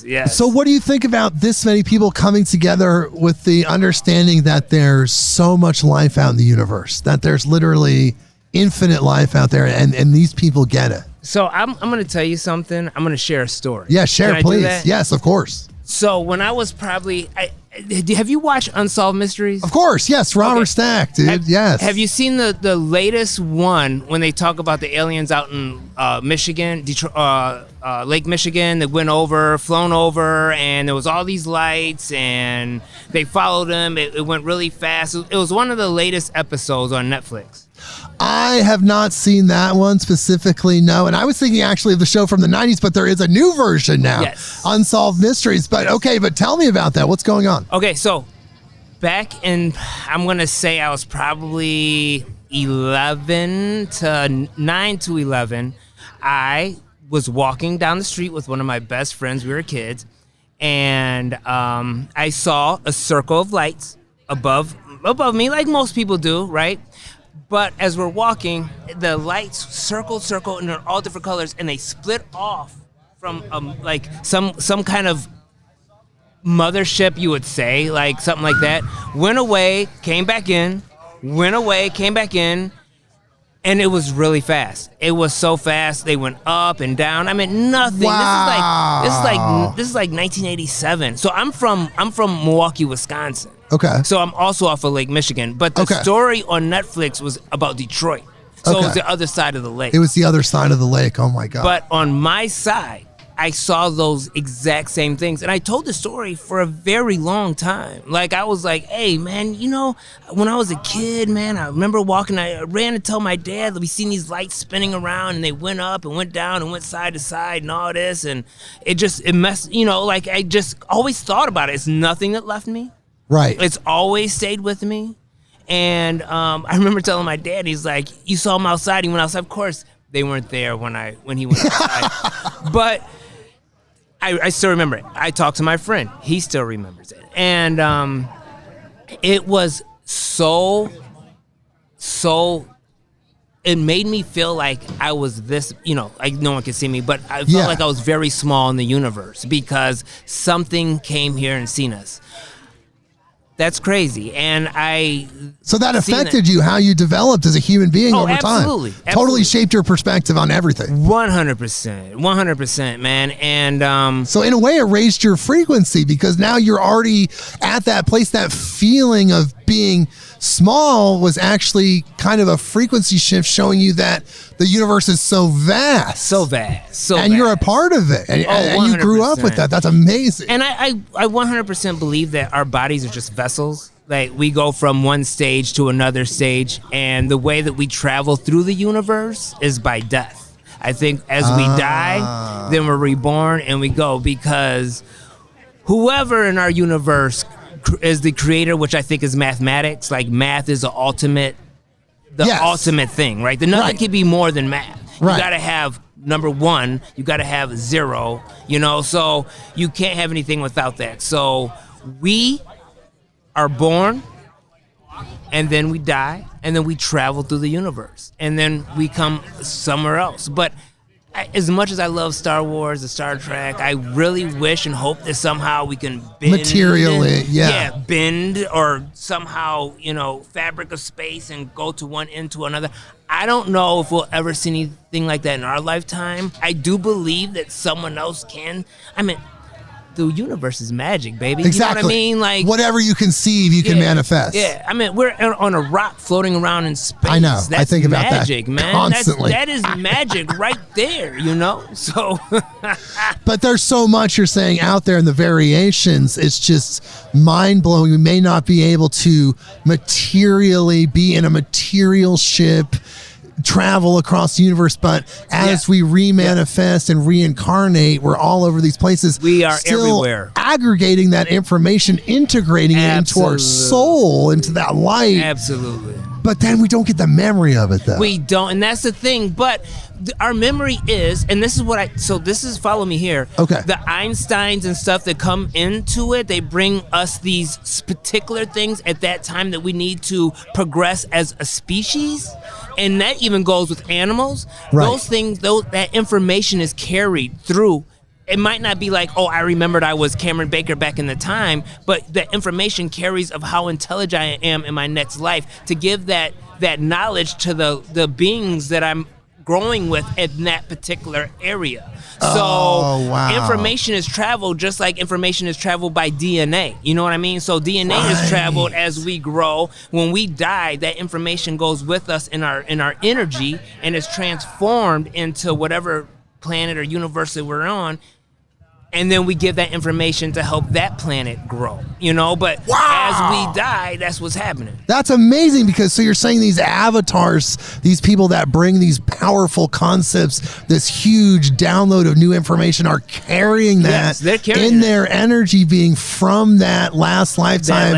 yes. So what do you think about this many people coming together with the understanding that there's so much life out in the universe, that there's literally infinite life out there, and these people get it? So I'm going to tell you something. I'm going to share a story. Yeah, share, Can I do please. that? Yes, of course. So when I was probably, have you watched Unsolved Mysteries? Of course, yes. Robert Stack, dude. Yes. Have you seen the latest one when they talk about the aliens out in Michigan, Detroit, Lake Michigan that flown over, and there was all these lights, and they followed them. It went really fast. It was one of the latest episodes on Netflix. I have not seen that one specifically, no. And I was thinking actually of the show from the 90s, but there is a new version now. Yes. Unsolved Mysteries. But okay, but tell me about that. What's going on? Okay, so back in, I'm going to say I was probably 9 to 11. I was walking down the street with one of my best friends. We were kids. And I saw a circle of lights above me, like most people do, right? But as we're walking, the lights circled, and they're all different colors, and they split off from like some kind of mothership, you would say, like something like that. Went away, came back in, went away, came back in, and it was really fast. It was so fast. They went up and down. I mean, nothing. Wow. This is like 1987. So I'm from Milwaukee, Wisconsin. Okay. So I'm also off of Lake Michigan. But the story on Netflix was about Detroit. So it was the other side of the lake. It was the other side of the lake. Oh my God. But on my side, I saw those exact same things. And I told the story for a very long time. Like, I was like, hey, man, you know, when I was a kid, man, I remember walking, I ran to tell my dad that we seen these lights spinning around, and they went up and went down and went side to side and all this. And it messed, you know, like, I just always thought about it. It's nothing that left me. Right. It's always stayed with me. And I remember telling my dad, he's like, you saw him outside. He went outside. Of course, they weren't there when he went outside. But I still remember it. I talked to my friend. He still remembers it. And it was so, it made me feel like I was this, you know, like no one could see me, but I felt like I was very small in the universe because something came here and seen us. That's crazy. And so that affected you, how you developed as a human being over time. Totally shaped your perspective on everything. 100%, man. And so in a way it raised your frequency because now you're already at that place. That feeling of being small was actually kind of a frequency shift showing you that the universe is so vast. And you're a part of it. And you grew up with that. That's amazing. And I 100% believe that our bodies are just vessels. Like, we go from one stage to another stage, and the way that we travel through the universe is by death. I think as we die, then we're reborn and we go, because whoever in our universe is the creator, which I think is mathematics. Like, math is the ultimate thing, right? Nothing can be more than math. You gotta have number one, you gotta have zero, you know, so you can't have anything without that. So we are born, and then we die, and then we travel through the universe, and then we come somewhere else. But as much as I love Star Wars and Star Trek, I really wish and hope that somehow we can bend Materially, yeah. bend or somehow, fabric of space and go to one end to another. I don't know if we'll ever see anything like that in our lifetime. I do believe that someone else can. I mean, the universe is magic, baby. Exactly. You know what I mean? Like, whatever you conceive, you can manifest. Yeah, I mean, we're on a rock floating around in space. I know. That's I think about magic, that man. constantly. That is magic right there, So, but there's so much you're saying out there in the variations. It's just mind blowing. We may not be able to materially be in a material ship, travel across the universe, but as we remanifest and reincarnate, we're all over these places. We are still everywhere. aggregating that information, integrating it into our soul, into that light. Absolutely. But then we don't get the memory of it, though. We don't, and that's the thing. But our memory is, and this is what this is, follow me here. Okay. The Einsteins and stuff that come into it, they bring us these particular things at that time that we need to progress as a species. And that even goes with animals. Right. Those things, that information is carried through. It might not be like, oh, I remembered I was Cameron Baker back in the time, but the information carries of how intelligent I am in my next life to give that knowledge to the beings that I'm growing with in that particular area. So information is traveled just like information is traveled by DNA. You know what I mean? So DNA is traveled as we grow. When we die, that information goes with us in our energy and is transformed into whatever planet or universe that we're on. And then we give that information to help that planet grow, but as we die, that's what's happening. That's amazing, because so you're saying these avatars, these people that bring these powerful concepts, this huge download of new information, are carrying that in their energy being from that last lifetime,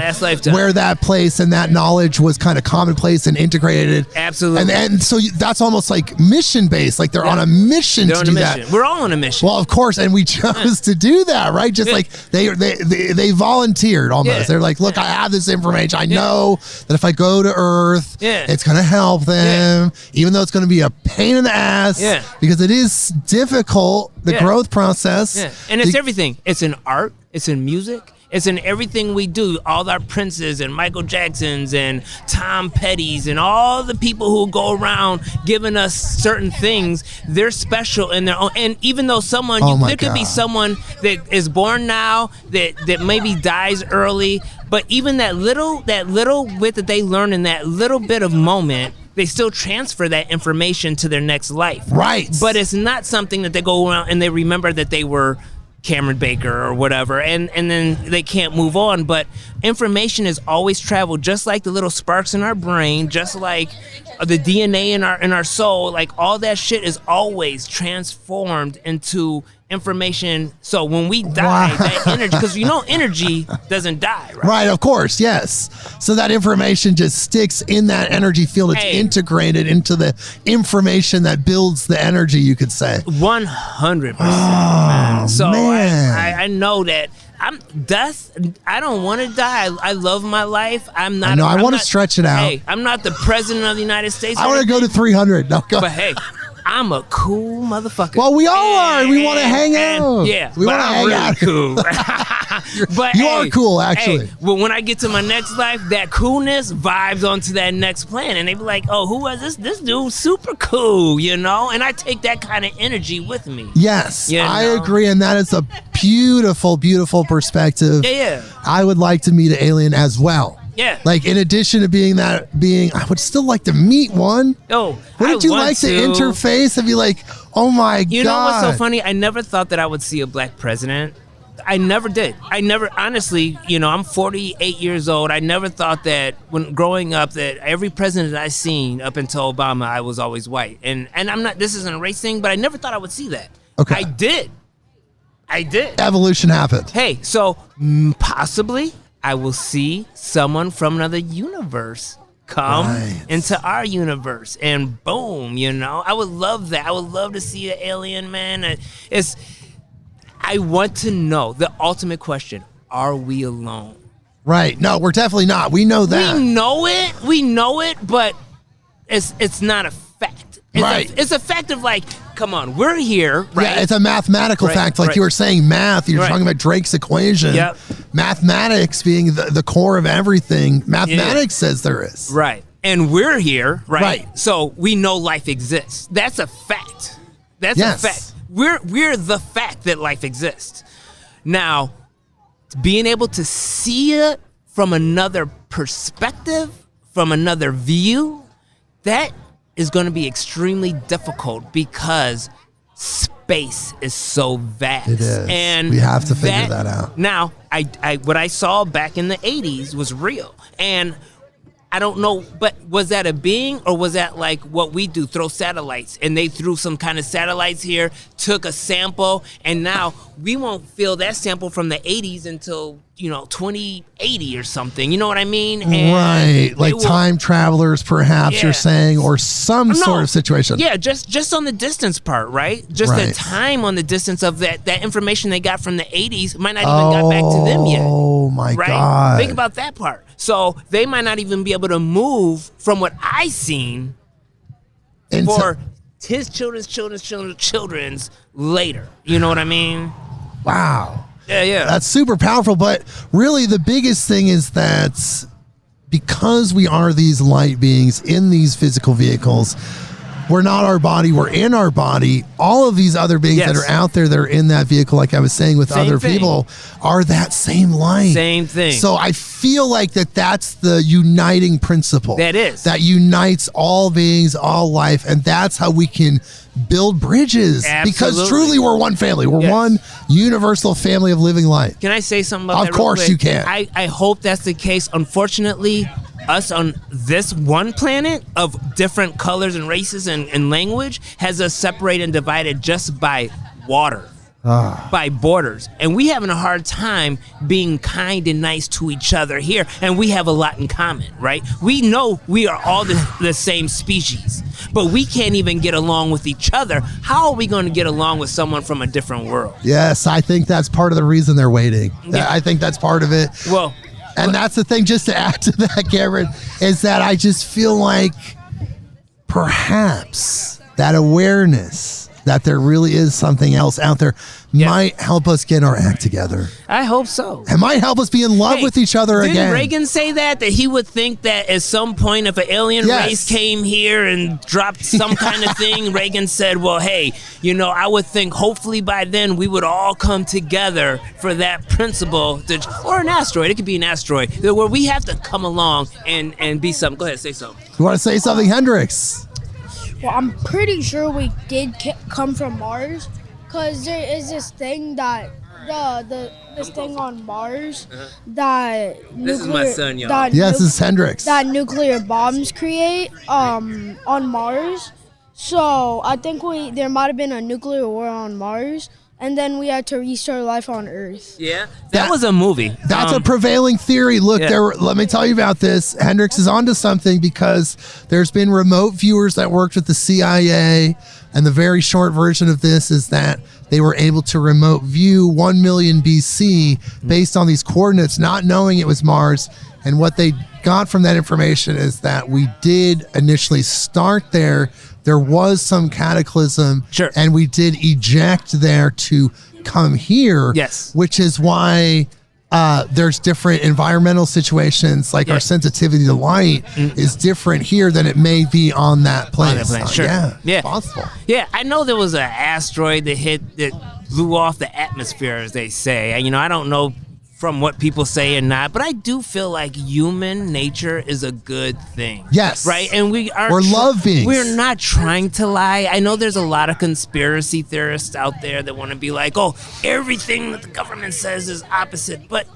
where that place and that knowledge was kind of commonplace and integrated. Absolutely. And so that's almost like mission based, like they're on a mission to do that. We're all on a mission. Well, of course, and we chose to do that, right? Just like they volunteered almost. Yeah. They're like, look, I have this information. I know that if I go to Earth, it's going to help them, even though it's going to be a pain in the ass, because it is difficult, the growth process. Yeah. And it's everything. It's in art. It's in music. It's in everything we do. All our Princes and Michael Jacksons and Tom Petty's and all the people who go around giving us certain things, they're special in their own. And even though there could be someone that is born now that maybe dies early, but even that little bit that they learn in that little bit of moment, they still transfer that information to their next life. Right. But it's not something that they go around and they remember that they were Cameron Baker or whatever, and then they can't move on. But information is always traveled, just like the little sparks in our brain, just like the DNA in our soul. Like all that shit is always transformed into information. So when we die, that energy, because energy doesn't die, right? Right, of course, yes. So that information just sticks in that energy field. It's integrated into the information that builds the energy, you could say. 100%. Man. So I know that I don't want to die. I love my life. I'm not. I want to stretch it out. Hey, I'm not the president of the United States. I want to go to 300. No, go. But hey, I'm a cool motherfucker. Well, we all are. We want to hang out. Yeah, we want to hang really out. Cool. But you are cool, actually. Well, when I get to my next life, that coolness vibes onto that next planet, and they be like, "Oh, who was this? This dude's super cool," And I take that kind of energy with me. Yes, I agree, and that is a beautiful, beautiful perspective. Yeah. I would like to meet an alien as well. Yeah. Like, in addition to being, I would still like to meet one. Oh, wouldn't you like to interface and be like, oh my God? You know what's so funny? I never thought that I would see a black president. I never did. Honestly, I'm 48 years old. I never thought that when growing up that every president I seen up until Obama, I was always white. And I'm not, this isn't a race thing, but I never thought I would see that. Okay. I did. Evolution happened. Hey, so possibly I will see someone from another universe come into our universe, and boom, I would love that. I would love to see an alien, man. I want to know the ultimate question: are we alone? Right. No, we're definitely not. We know that. We know it, but it's not a fact. It's a fact of like come on, we're here, right? Yeah, it's a mathematical fact. Like you were saying, math, you're talking about Drake's equation. Yep. Mathematics being the core of everything. Mathematics says there is. Right. And we're here, right? Right. So we know life exists. That's a fact. That's a fact. We're the fact that life exists. Now, being able to see it from another perspective, from another view, that is going to be extremely difficult because space is so vast. It is. And we have to figure that out. Now, I what I saw back in the 80s was real. And I don't know, but was that a being or was that like what we do, throw satellites? And they threw some kind of satellites here, took a sample, and now we won't feel that sample from the 80s until, 2080 or something. You know what I mean? And right. Like time travelers, perhaps you're saying, or some sort of situation. Yeah, just on the distance part, right? Just the time on the distance of that information they got from the 80s might not even got back to them yet. Oh, my right? God. Think about that part. So they might not even be able to move from what I seen for his children's later. You know what I mean? Wow. Yeah. That's super powerful. But really, the biggest thing is that because we are these light beings in these physical vehicles, we're not our body, we're in our body. All of these other beings that are out there that are in that vehicle, like I was saying with other people, are that same light. Same thing. So I feel like that's the uniting principle. That is. That unites all beings, all life, and that's how we can build bridges. Absolutely. Because truly we're one family. We're one universal family of living life. Can I say something about that? Of course you can. I hope that's the case. Unfortunately, us on this one planet of different colors and races and language has us separated and divided just by water, by borders. And we having a hard time being kind and nice to each other here. And we have a lot in common, right? We know we are all the same species, but we can't even get along with each other. How are we going to get along with someone from a different world? Yes, I think that's part of the reason they're waiting. Yeah. I think that's part of it. Well, and that's the thing, just to add to that, Cameron, is that I just feel like perhaps that awareness that there really is something else out there might help us get our act together. I hope so. It might help us be in love with each other didn't again. Reagan say that he would think that at some point if an alien race came here and dropped some kind of thing, Reagan said, well, hey, I would think hopefully by then we would all come together for that principle, or an asteroid. It could be an asteroid, where we have to come along and be something. Go ahead, say something. You want to say something, Hendrix? Well, I'm pretty sure we did come from Mars, because there is this thing that this thing on Mars that This is my son, y'all. Yes, this is Hendrix. That nuclear bombs create on Mars. So I think there might have been a nuclear war on Mars, and then we had to restart life on Earth. Yeah, that was a movie. That's a prevailing theory. Look, yeah. let me tell you about this. Hendrix is onto something, because there's been remote viewers that worked with the CIA, and the very short version of this is that they were able to remote view 1 million BC based on these coordinates, not knowing it was Mars. And what they got from that information is that we did initially start there. There was some cataclysm, and we did eject there to come here. Yes. Which is why there's different environmental situations, like our sensitivity to light is different here than it may be on that place. Sure. Yeah, possible. Yeah, I know there was an asteroid that blew off the atmosphere, as they say. I don't know from what people say and not, but I do feel like human nature is a good thing. Yes. Right? And we're love beings. We're not trying to lie. I know there's a lot of conspiracy theorists out there that want to be like, oh, everything that the government says is opposite. But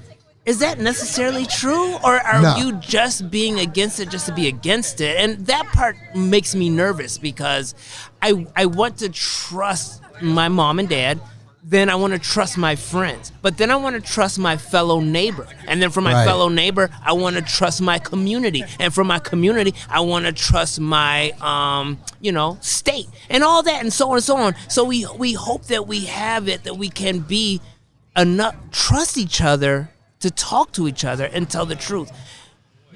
is that necessarily true? Or are you just being against it just to be against it? And that part makes me nervous, because I want to trust my mom and dad. Then I want to trust my friends. But then I want to trust my fellow neighbor. And then from my fellow neighbor, I want to trust my community. And from my community, I want to trust my, state. And all that, and so on and so on. So we hope that we have it, that we can be enough, trust each other to talk to each other and tell the truth.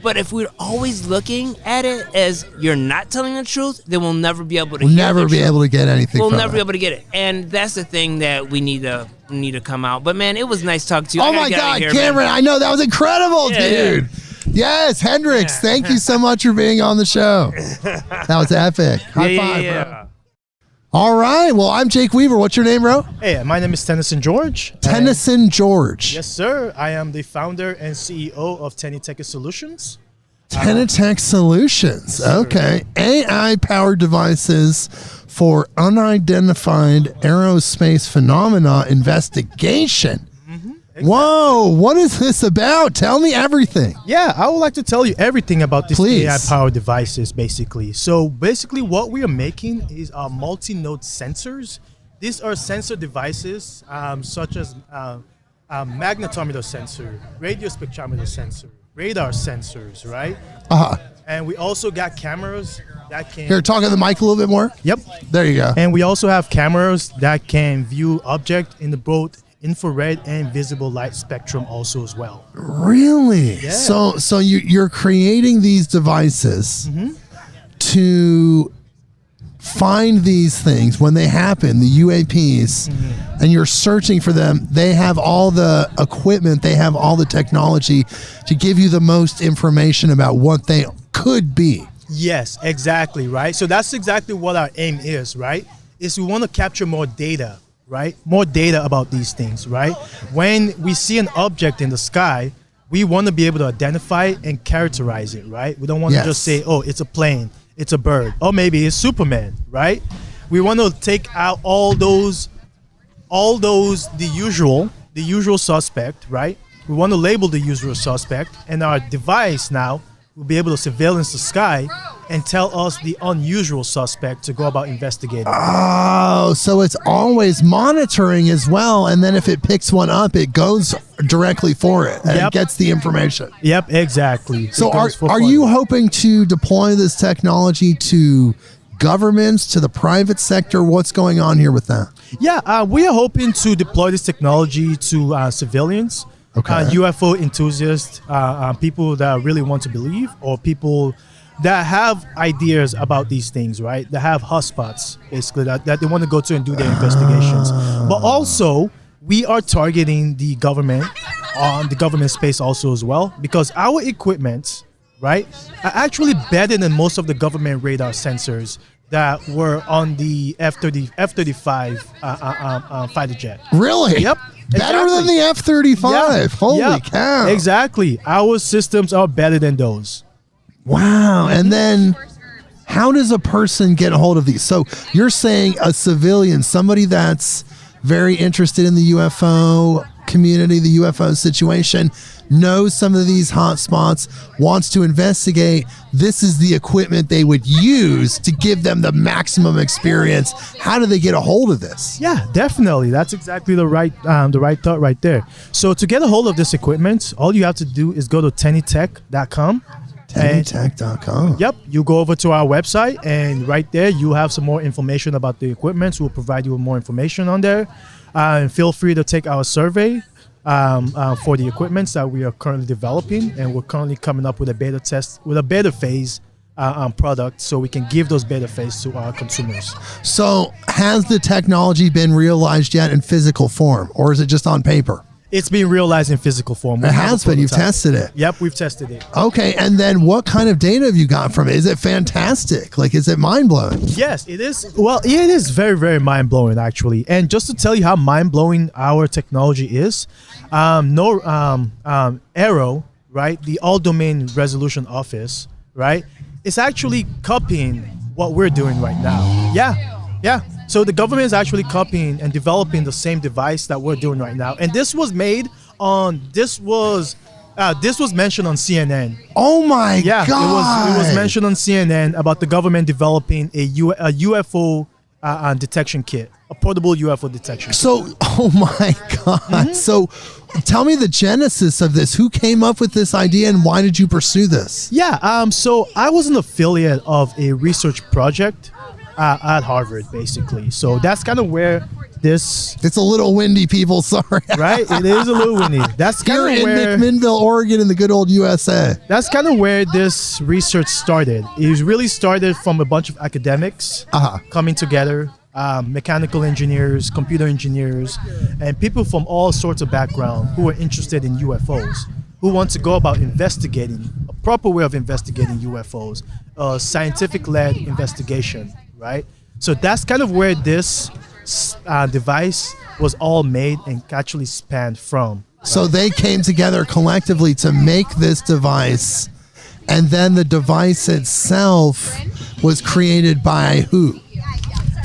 But if we're always looking at it as you're not telling the truth, then we'll never be able to. We'll never be able to get anything. We'll from never it. be able to get it, and that's the thing that we need to come out. But man, it was nice talking to you. Oh my God, Cameron! I know that was incredible, dude. Yes, Hendrix. Thank you so much for being on the show. That was epic. High five, bro. All right. Well, I'm Jake Weaver. What's your name, bro? Hey, my name is Tennyson George. Tennyson George. Yes, sir. I am the founder and CEO of Tenitech Solutions. Tenitech Solutions. Okay. AI-powered devices for unidentified aerospace phenomena investigation. Whoa, what is this about? Tell me everything. Yeah, I would like to tell you everything about these Please. AI-powered devices, basically. So basically what we are making is multi-node sensors. These are sensor devices such as magnetometer sensor, radio spectrometer sensor, radar sensors, right? And we also got cameras that can... Here, talk to the mic a little bit more. Yep. There you go. And we also have cameras that can view object in the both infrared and visible light spectrum also as well. Really? Yeah. So you're creating these devices to find these things when they happen, the UAPs, and you're searching for them. They have all the equipment, they have all the technology to give you the most information about what they could be. Yes, exactly, right? So that's exactly what our aim is, right? Is we want to capture more data, right? More data about these things, right? When we see an object in the sky, we want to be able to identify it and characterize it, right? We don't want to just say, oh, it's a plane, it's a bird, or maybe it's Superman, right? We want to take out all those, the usual suspect, right? We want to label the usual suspect, and our device now will be able to surveillance the sky and tell us the unusual suspect to go about investigating. Oh, so it's always monitoring as well, and then if it picks one up, it goes directly for it and it gets the information. Yep, exactly. So are you hoping to deploy this technology to governments, to the private sector? What's going on here with that? Yeah, we are hoping to deploy this technology to civilians, UFO enthusiasts, people that really want to believe, or people that have ideas about these things, right? That have hotspots, basically, that they want to go to and do their investigations. But also, we are targeting the government, on the government space also as well, because our equipment, right, are actually better than most of the government radar sensors that were on the F-35 fighter jet. Really? Yep. Better than the F-35. Holy cow. Exactly. Our systems are better than those. Wow. And then how does a person get a hold of these? So you're saying a civilian, somebody that's very interested in the UFO community, the UFO situation, knows some of these hot spots, wants to investigate. This is the equipment they would use to give them the maximum experience. How do they get a hold of this? Yeah, definitely. That's exactly the right thought right there. So to get a hold of this equipment, all you have to do is go to tenitech.com. Tenitech.com. Yep, you go over to our website, and right there you have some more information about the equipment. We'll provide you with more information on there. And feel free to take our survey for the equipments that we are currently developing, and we're currently coming up with a beta test, with a beta phase product, so we can give those beta phase to our consumers. So has the technology been realized yet in physical form, or is it just on paper? It's being realized in physical form. It has been. You've tested it. Yep, we've tested it. Okay, and then what kind of data have you got from it? Is it fantastic? Like, is it mind-blowing? Yes, it is. Well, it is very, very mind-blowing, actually. And just to tell you how mind-blowing our technology is, Aero, right, the All-Domain Resolution Office, right, is actually copying what we're doing right now. Yeah. So the government is actually copying and developing the same device that we're doing right now. And this was made on, this was mentioned on CNN. Oh my God. It was mentioned on CNN about the government developing a UFO detection kit, a portable UFO detection kit. So, oh my God. So tell me the genesis of this. Who came up with this idea and why did you pursue this? Yeah, so I was an affiliate of a research project at Harvard, basically. So that's kind of where this. It's a little windy, people. Sorry. Right? It is a little windy. That's kind Here of in where McMinnville, Oregon, in the good old USA. That's kind of where this research started. It really started from a bunch of academics coming together, mechanical engineers, computer engineers, and people from all sorts of backgrounds who are interested in UFOs, who want to go about investigating, a proper way of investigating UFOs, a scientific-led investigation, right? So that's kind of where this device was all made and actually spanned from. So they came together collectively to make this device, and then the device itself was created by who?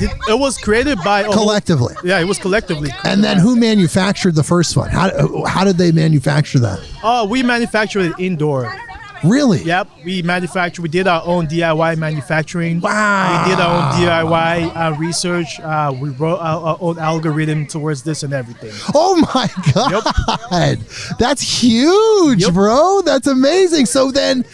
It was created by collectively. Yeah, it was collectively. And then who manufactured the first one? How did they manufacture that? Oh, we manufactured it indoor. Really? Yep, we did our own DIY manufacturing. Wow. We did our own DIY research. We wrote our own algorithm towards this and everything. Oh my God. That's huge, bro. That's amazing. So then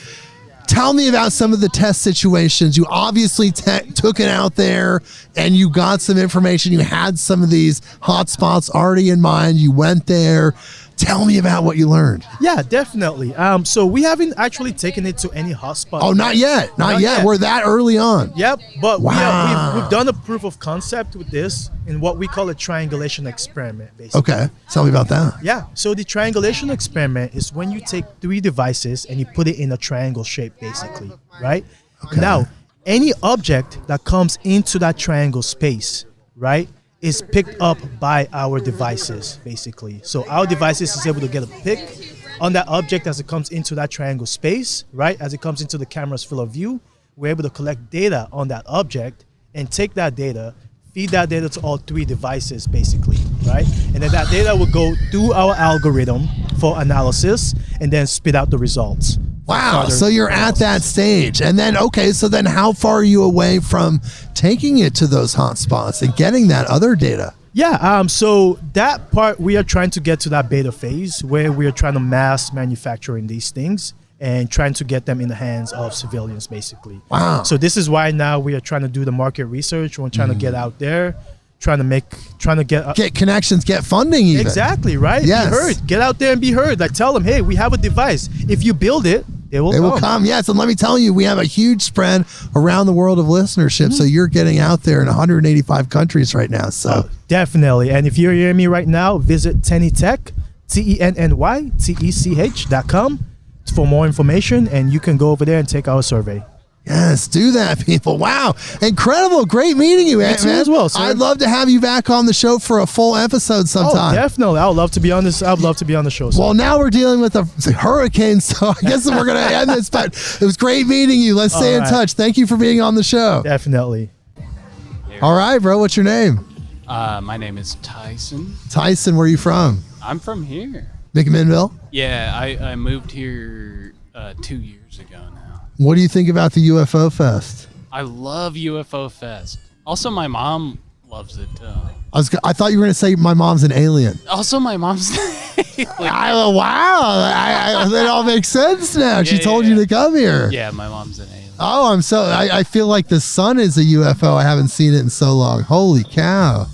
tell me about some of the test situations. You obviously took it out there and you got some information. You had some of these hot spots already in mind. You went there. Tell me about what you learned. Yeah, definitely. So we haven't actually taken it to any hotspot. Oh, not yet. Not yet. We're that early on. Yep, but Wow. we've done a proof of concept with this in what we call a triangulation experiment, basically. Okay. Tell me about that. Yeah, so the triangulation experiment is when you take 3 devices and you put it in a triangle shape, basically, right? Okay. Now, any object that comes into that triangle space, right, is picked up by our devices, basically. So our devices is able to get a pick on that object as it comes into that triangle space, right? As it comes into the camera's field of view, we're able to collect data on that object and take that data, feed that data to all 3 devices, basically, right? And then that data will go through our algorithm for analysis and then spit out the results. Wow. So you're at that stage. And then, okay, so then how far are you away from taking it to those hot spots and getting that other data? Yeah, so that part, we are trying to get to that beta phase where we are trying to mass manufacturing these things and trying to get them in the hands of civilians, basically. Wow. So this is why now we are trying to do the market research. We're trying to get out there, trying to get connections, get funding even. Exactly, right? Yes. Be heard. Get out there and be heard. Like, tell them, hey, we have a device. If you build it, they will come. Yes. And let me tell you, we have a huge spread around the world of listenership. So you're getting out there in 185 countries right now. So definitely. And if you're hearing me right now, visit TennyTech, TennyTech.com for more information, and you can go over there and take our survey. Yes, do that, people. Wow. Incredible. Great meeting you, man. too as well, sir. I'd love to have you back on the show for a full episode sometime. Oh, definitely. I would love to be on this. I'd love to be on the show. Sir. Well, now we're dealing with a hurricane, so I guess we're going to end this, but it was great meeting you. Let's stay in touch. Thank you for being on the show. Definitely. All right, bro. What's your name? My name is Tyson. Tyson, where are you from? I'm from here. McMinnville? Yeah, I moved here 2 years ago now. What do you think about the UFO Fest? I love UFO Fest. Also, my mom loves it too. I thought you were going to say my mom's an alien. Also, my mom's wow. That all makes sense now. She told you to come here. Yeah, my mom's an alien. Oh, I feel like the sun is a UFO. I haven't seen it in so long. Holy cow.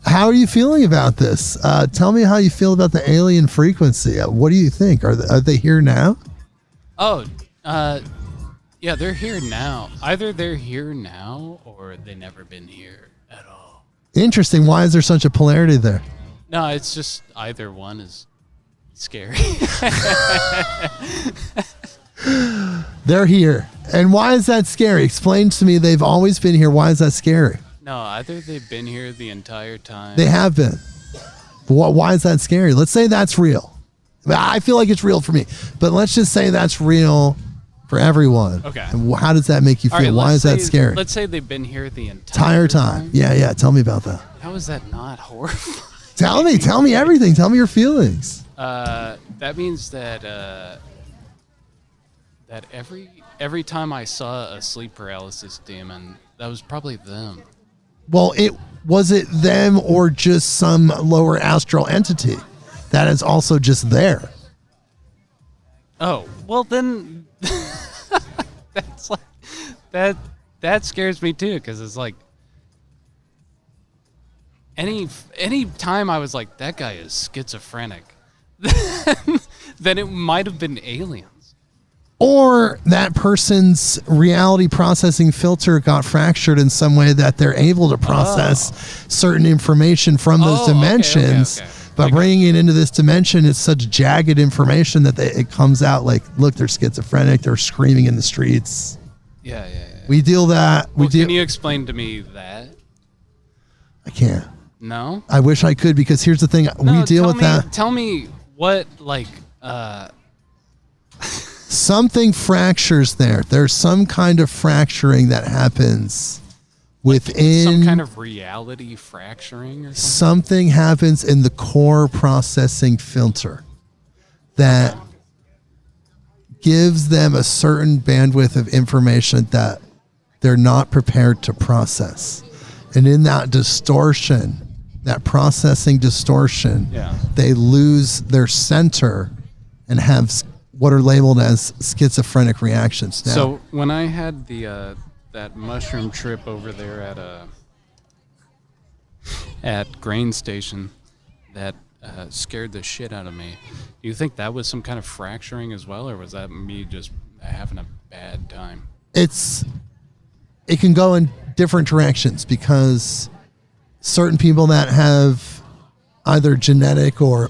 How are you feeling about this? Tell me how you feel about the alien frequency. What do you think? Are they here now? Oh, yeah, they're here now. Either they're here now or they never been here at all. Interesting. Why is there such a polarity there? No, it's just either one is scary. They're here. And why is that scary? Explain to me. They've always been here. Why is that scary? No, either they've been here the entire time. They have been. Why is that scary? Let's say that's real. I feel like it's real for me, but let's just say that's real for everyone. Okay. And how does that make you feel? All right, Why is that scary? Let's say they've been here the Entire time. Yeah. Tell me about that. How is that not horrifying? Tell me everything. Tell me your feelings. That means that that every time I saw a sleep paralysis demon, that was probably them. Well, was it them or just some lower astral entity that is also just there? Oh, well then that's like that scares me too, because it's like any time I was like, that guy is schizophrenic, then it might have been aliens. Or that person's reality processing filter got fractured in some way that they're able to process certain information from those dimensions. Okay. But bringing it into this dimension, it's such jagged information that it comes out like, look, they're schizophrenic. They're screaming in the streets. Yeah. We deal that. Can you explain to me that? I can't. No? I wish I could, because here's the thing. We deal with that. Tell me what, something fractures there. There's some kind of fracturing that happens within. Some kind of reality fracturing or something? Something happens in the core processing filter that gives them a certain bandwidth of information that they're not prepared to process. And in that distortion, that processing distortion, they lose their center and have what are labeled as schizophrenic reactions. Now, So when I had the that mushroom trip over there at Grain Station, that scared the shit out of me. Do you think that was some kind of fracturing as well, or was that me just having a bad time? It can go in different directions, because certain people that have either genetic or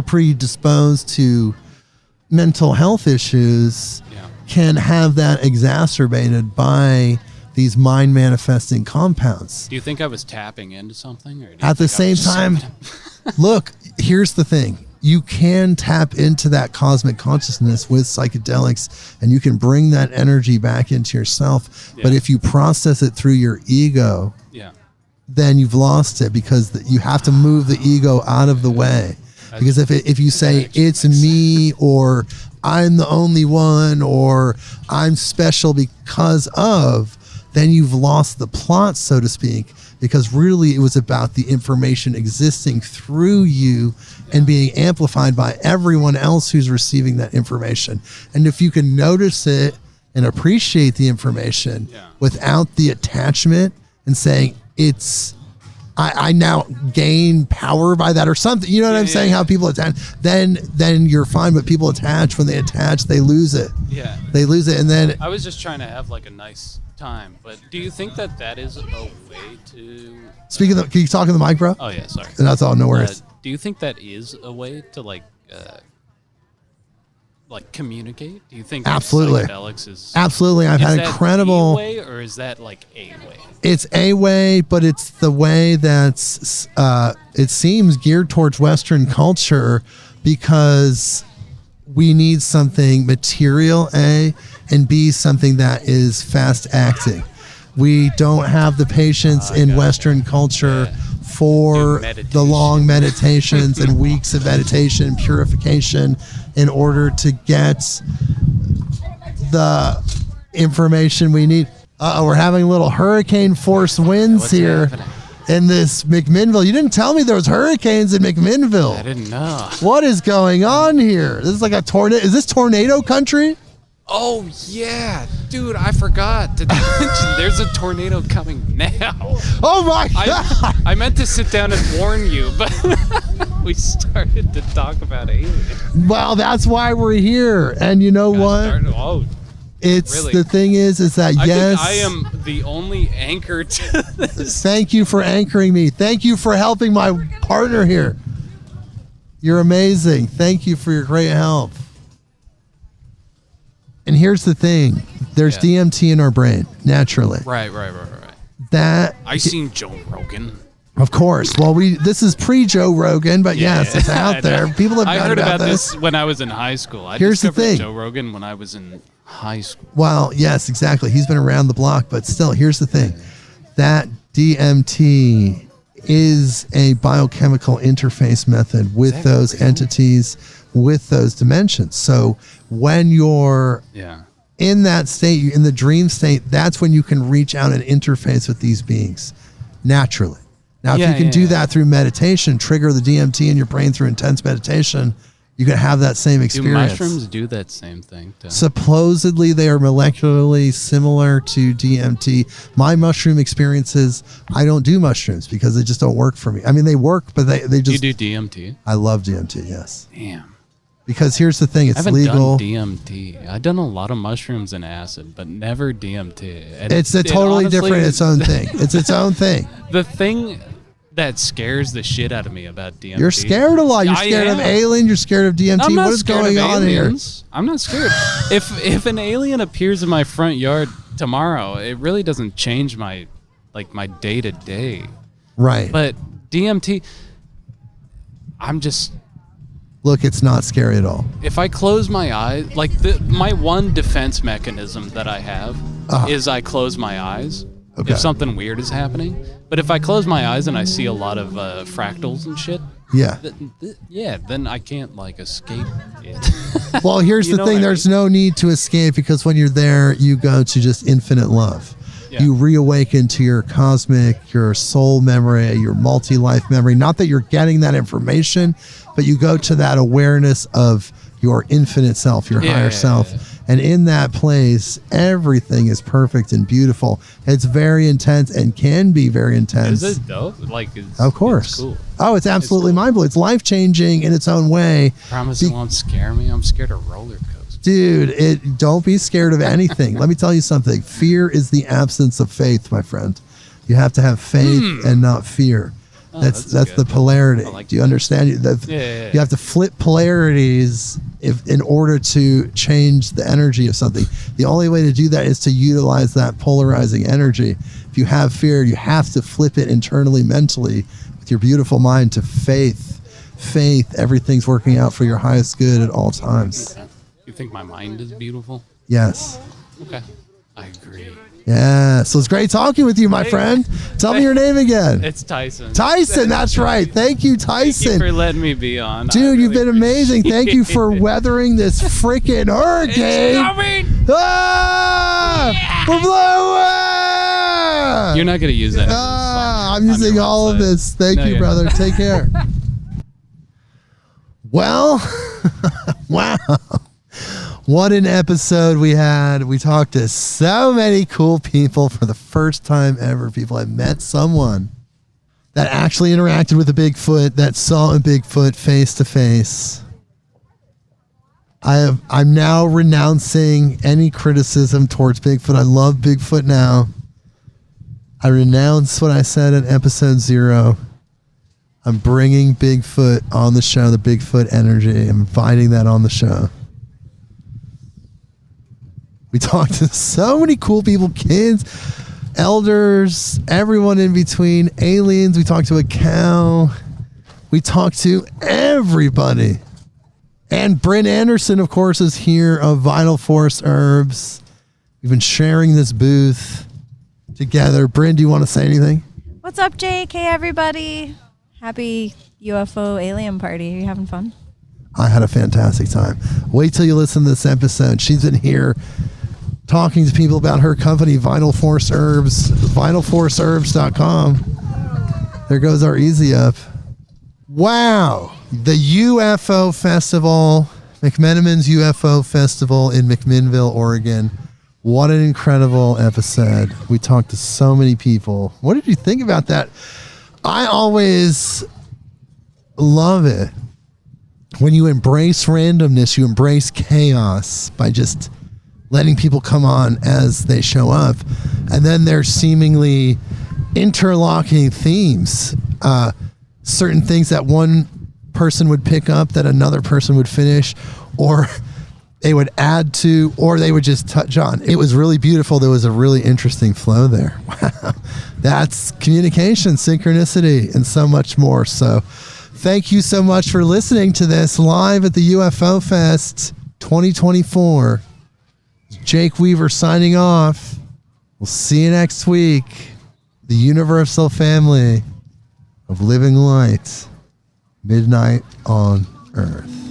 predisposed to mental health issues can have that exacerbated by these mind manifesting compounds. Do you think I was tapping into something? Or At the same time, look, here's the thing. You can tap into that cosmic consciousness with psychedelics, and you can bring that energy back into yourself. But if you process it through your ego, then you've lost it, because you have to move the ego out of the way. Because if you say it's me, or I'm the only one, or I'm special because of, then you've lost the plot, so to speak, because really it was about the information existing through you and being amplified by everyone else who's receiving that information. And if you can notice it and appreciate the information without the attachment and saying I now gain power by that or something, you know what I'm saying? How people attach, then you're fine. But people attach, when they attach, they lose it. Yeah. They lose it. And then I was just trying to have like a nice time. But do you think that is a way to... Speaking of, can you talk in the mic, bro? Oh yeah, sorry. That's all, no worries. Do you think that is a way to like communicate? Do you think Absolutely. psychedelics is... Absolutely. I've had that incredible... the way, or is that like a way? It's a way, but it's the way that's, it seems, geared towards Western culture, because we need something material, A, and B, something that is fast acting. We don't have the patience in Western culture for the long meditations and weeks of meditation and purification in order to get the information we need. We're having a little hurricane force winds here in this McMinnville. You didn't tell me there was hurricanes in McMinnville. I didn't know. What is going on here? This is like a tornado. Is this tornado country? Oh yeah, dude, I forgot to mention there's a tornado coming now. Oh my God! I meant to sit down and warn you, but we started to talk about aliens. Well, that's why we're here. And you know what? It's really? the thing is that I yes, think I am the only anchor to this. Thank you for anchoring me. Thank you for helping my partner here. You're amazing. Thank you for your great help. And here's the thing. There's DMT in our brain, naturally. Right. That I seen Joe Rogan. Of course. Well, this is pre-Joe Rogan, but yes, it's out there. People have I known heard about this. this when I was in high school. I Here's the discovered thing. Joe Rogan when I was in high school. Well, yes, exactly. He's been around the block, but still, here's the thing. That DMT is a biochemical interface method with those entities, with those dimensions. So when you're in that state, in the dream state, that's when you can reach out and interface with these beings naturally. Now, if you can do that through meditation, trigger the DMT in your brain through intense meditation, you can have that same Do experience. mushrooms do that same thing? Too? Supposedly they are molecularly similar to DMT. My mushroom experiences, I don't do mushrooms because they just don't work for me. I mean, they work, but they just. You do DMT? I love DMT, yes. Damn. Because here's the thing, it's I haven't legal. done DMT. I've done a lot of mushrooms and acid, but never DMT. And It's a totally honestly, different, its own thing. It's its own thing. The thing that scares the shit out of me about DMT. You're scared a lot. You're scared of aliens. You're scared of DMT. I'm not What is scared going of on here? aliens. I'm not scared. If an alien appears in my front yard tomorrow, it really doesn't change my day to day. Right. But DMT, I'm just. Look, it's not scary at all. If I close my eyes, my one defense mechanism that I have is I close my eyes if something weird is happening. But if I close my eyes and I see a lot of fractals and shit, then I can't escape it. Well, here's You the know thing. what I There's no need to escape because when you're there, you go to just infinite love. Yeah. You reawaken to your cosmic, your soul memory, your multi-life memory. Not that you're getting that information, but you go to that awareness of your infinite self, your higher self. And in that place, everything is perfect and beautiful. It's very intense and can be very intense. Is it dope? Of course. It's cool. Oh, it's absolutely mind-blowing. It's life-changing in its own way. Promise it won't scare me. I'm scared of roller coasters. Dude, don't be scared of anything. Let me tell you something. Fear is the absence of faith, my friend. You have to have faith and not fear. That's the polarity. Do you understand? You have to flip polarities in order to change the energy of something. The only way to do that is to utilize that polarizing energy. If you have fear, you have to flip it internally, mentally, with your beautiful mind to faith. Faith, everything's working out for your highest good at all times. You think my mind is beautiful? Yes. Okay. I agree. Yeah. So it's great talking with you, my friend. Tell me your name again. It's Tyson. Tyson, that's right. Thank you, Tyson. Thank you for letting me be on. Dude, you've been amazing. Thank you for weathering this freaking hurricane. It's coming. Ah! We're blowing! You're not going to use that. I'm using all of this. Thank you, brother. Take care. Well, wow. What an episode we had. We talked to so many cool people for the first time ever. People have met someone that actually interacted with a Bigfoot, that saw a Bigfoot face to face. I'm now renouncing any criticism towards Bigfoot. I love Bigfoot now. I renounce what I said in episode 0. I'm bringing Bigfoot on the show, the Bigfoot energy. I'm inviting that on the show. We talked to so many cool people, kids, elders, everyone in between, aliens. We talked to a cow. We talked to everybody. And Bryn Anderson, of course, is here of Vital Force Herbs. We've been sharing this booth together. Bryn, do you want to say anything? What's up, Jake? Hey, everybody. Happy UFO alien party. Are you having fun? I had a fantastic time. Wait till you listen to this episode. She's been here talking to people about her company, Vital Force Herbs, vitalforceherbs.com. There goes our easy up. Wow. The UFO Festival, McMenamins UFO Festival in McMinnville, Oregon. What an incredible episode. We talked to so many people. What did you think about that? I always love it when you embrace randomness, you embrace chaos by just letting people come on as they show up. And then there's seemingly interlocking themes. Certain things that one person would pick up that another person would finish, or they would add to, or they would just touch on. It was really beautiful. There was a really interesting flow there. Wow. That's communication, synchronicity, and so much more. So thank you so much for listening to this live at the UFO Fest 2024. Jake Weaver signing off. We'll see you next week. The universal family of living light. Midnight on Earth.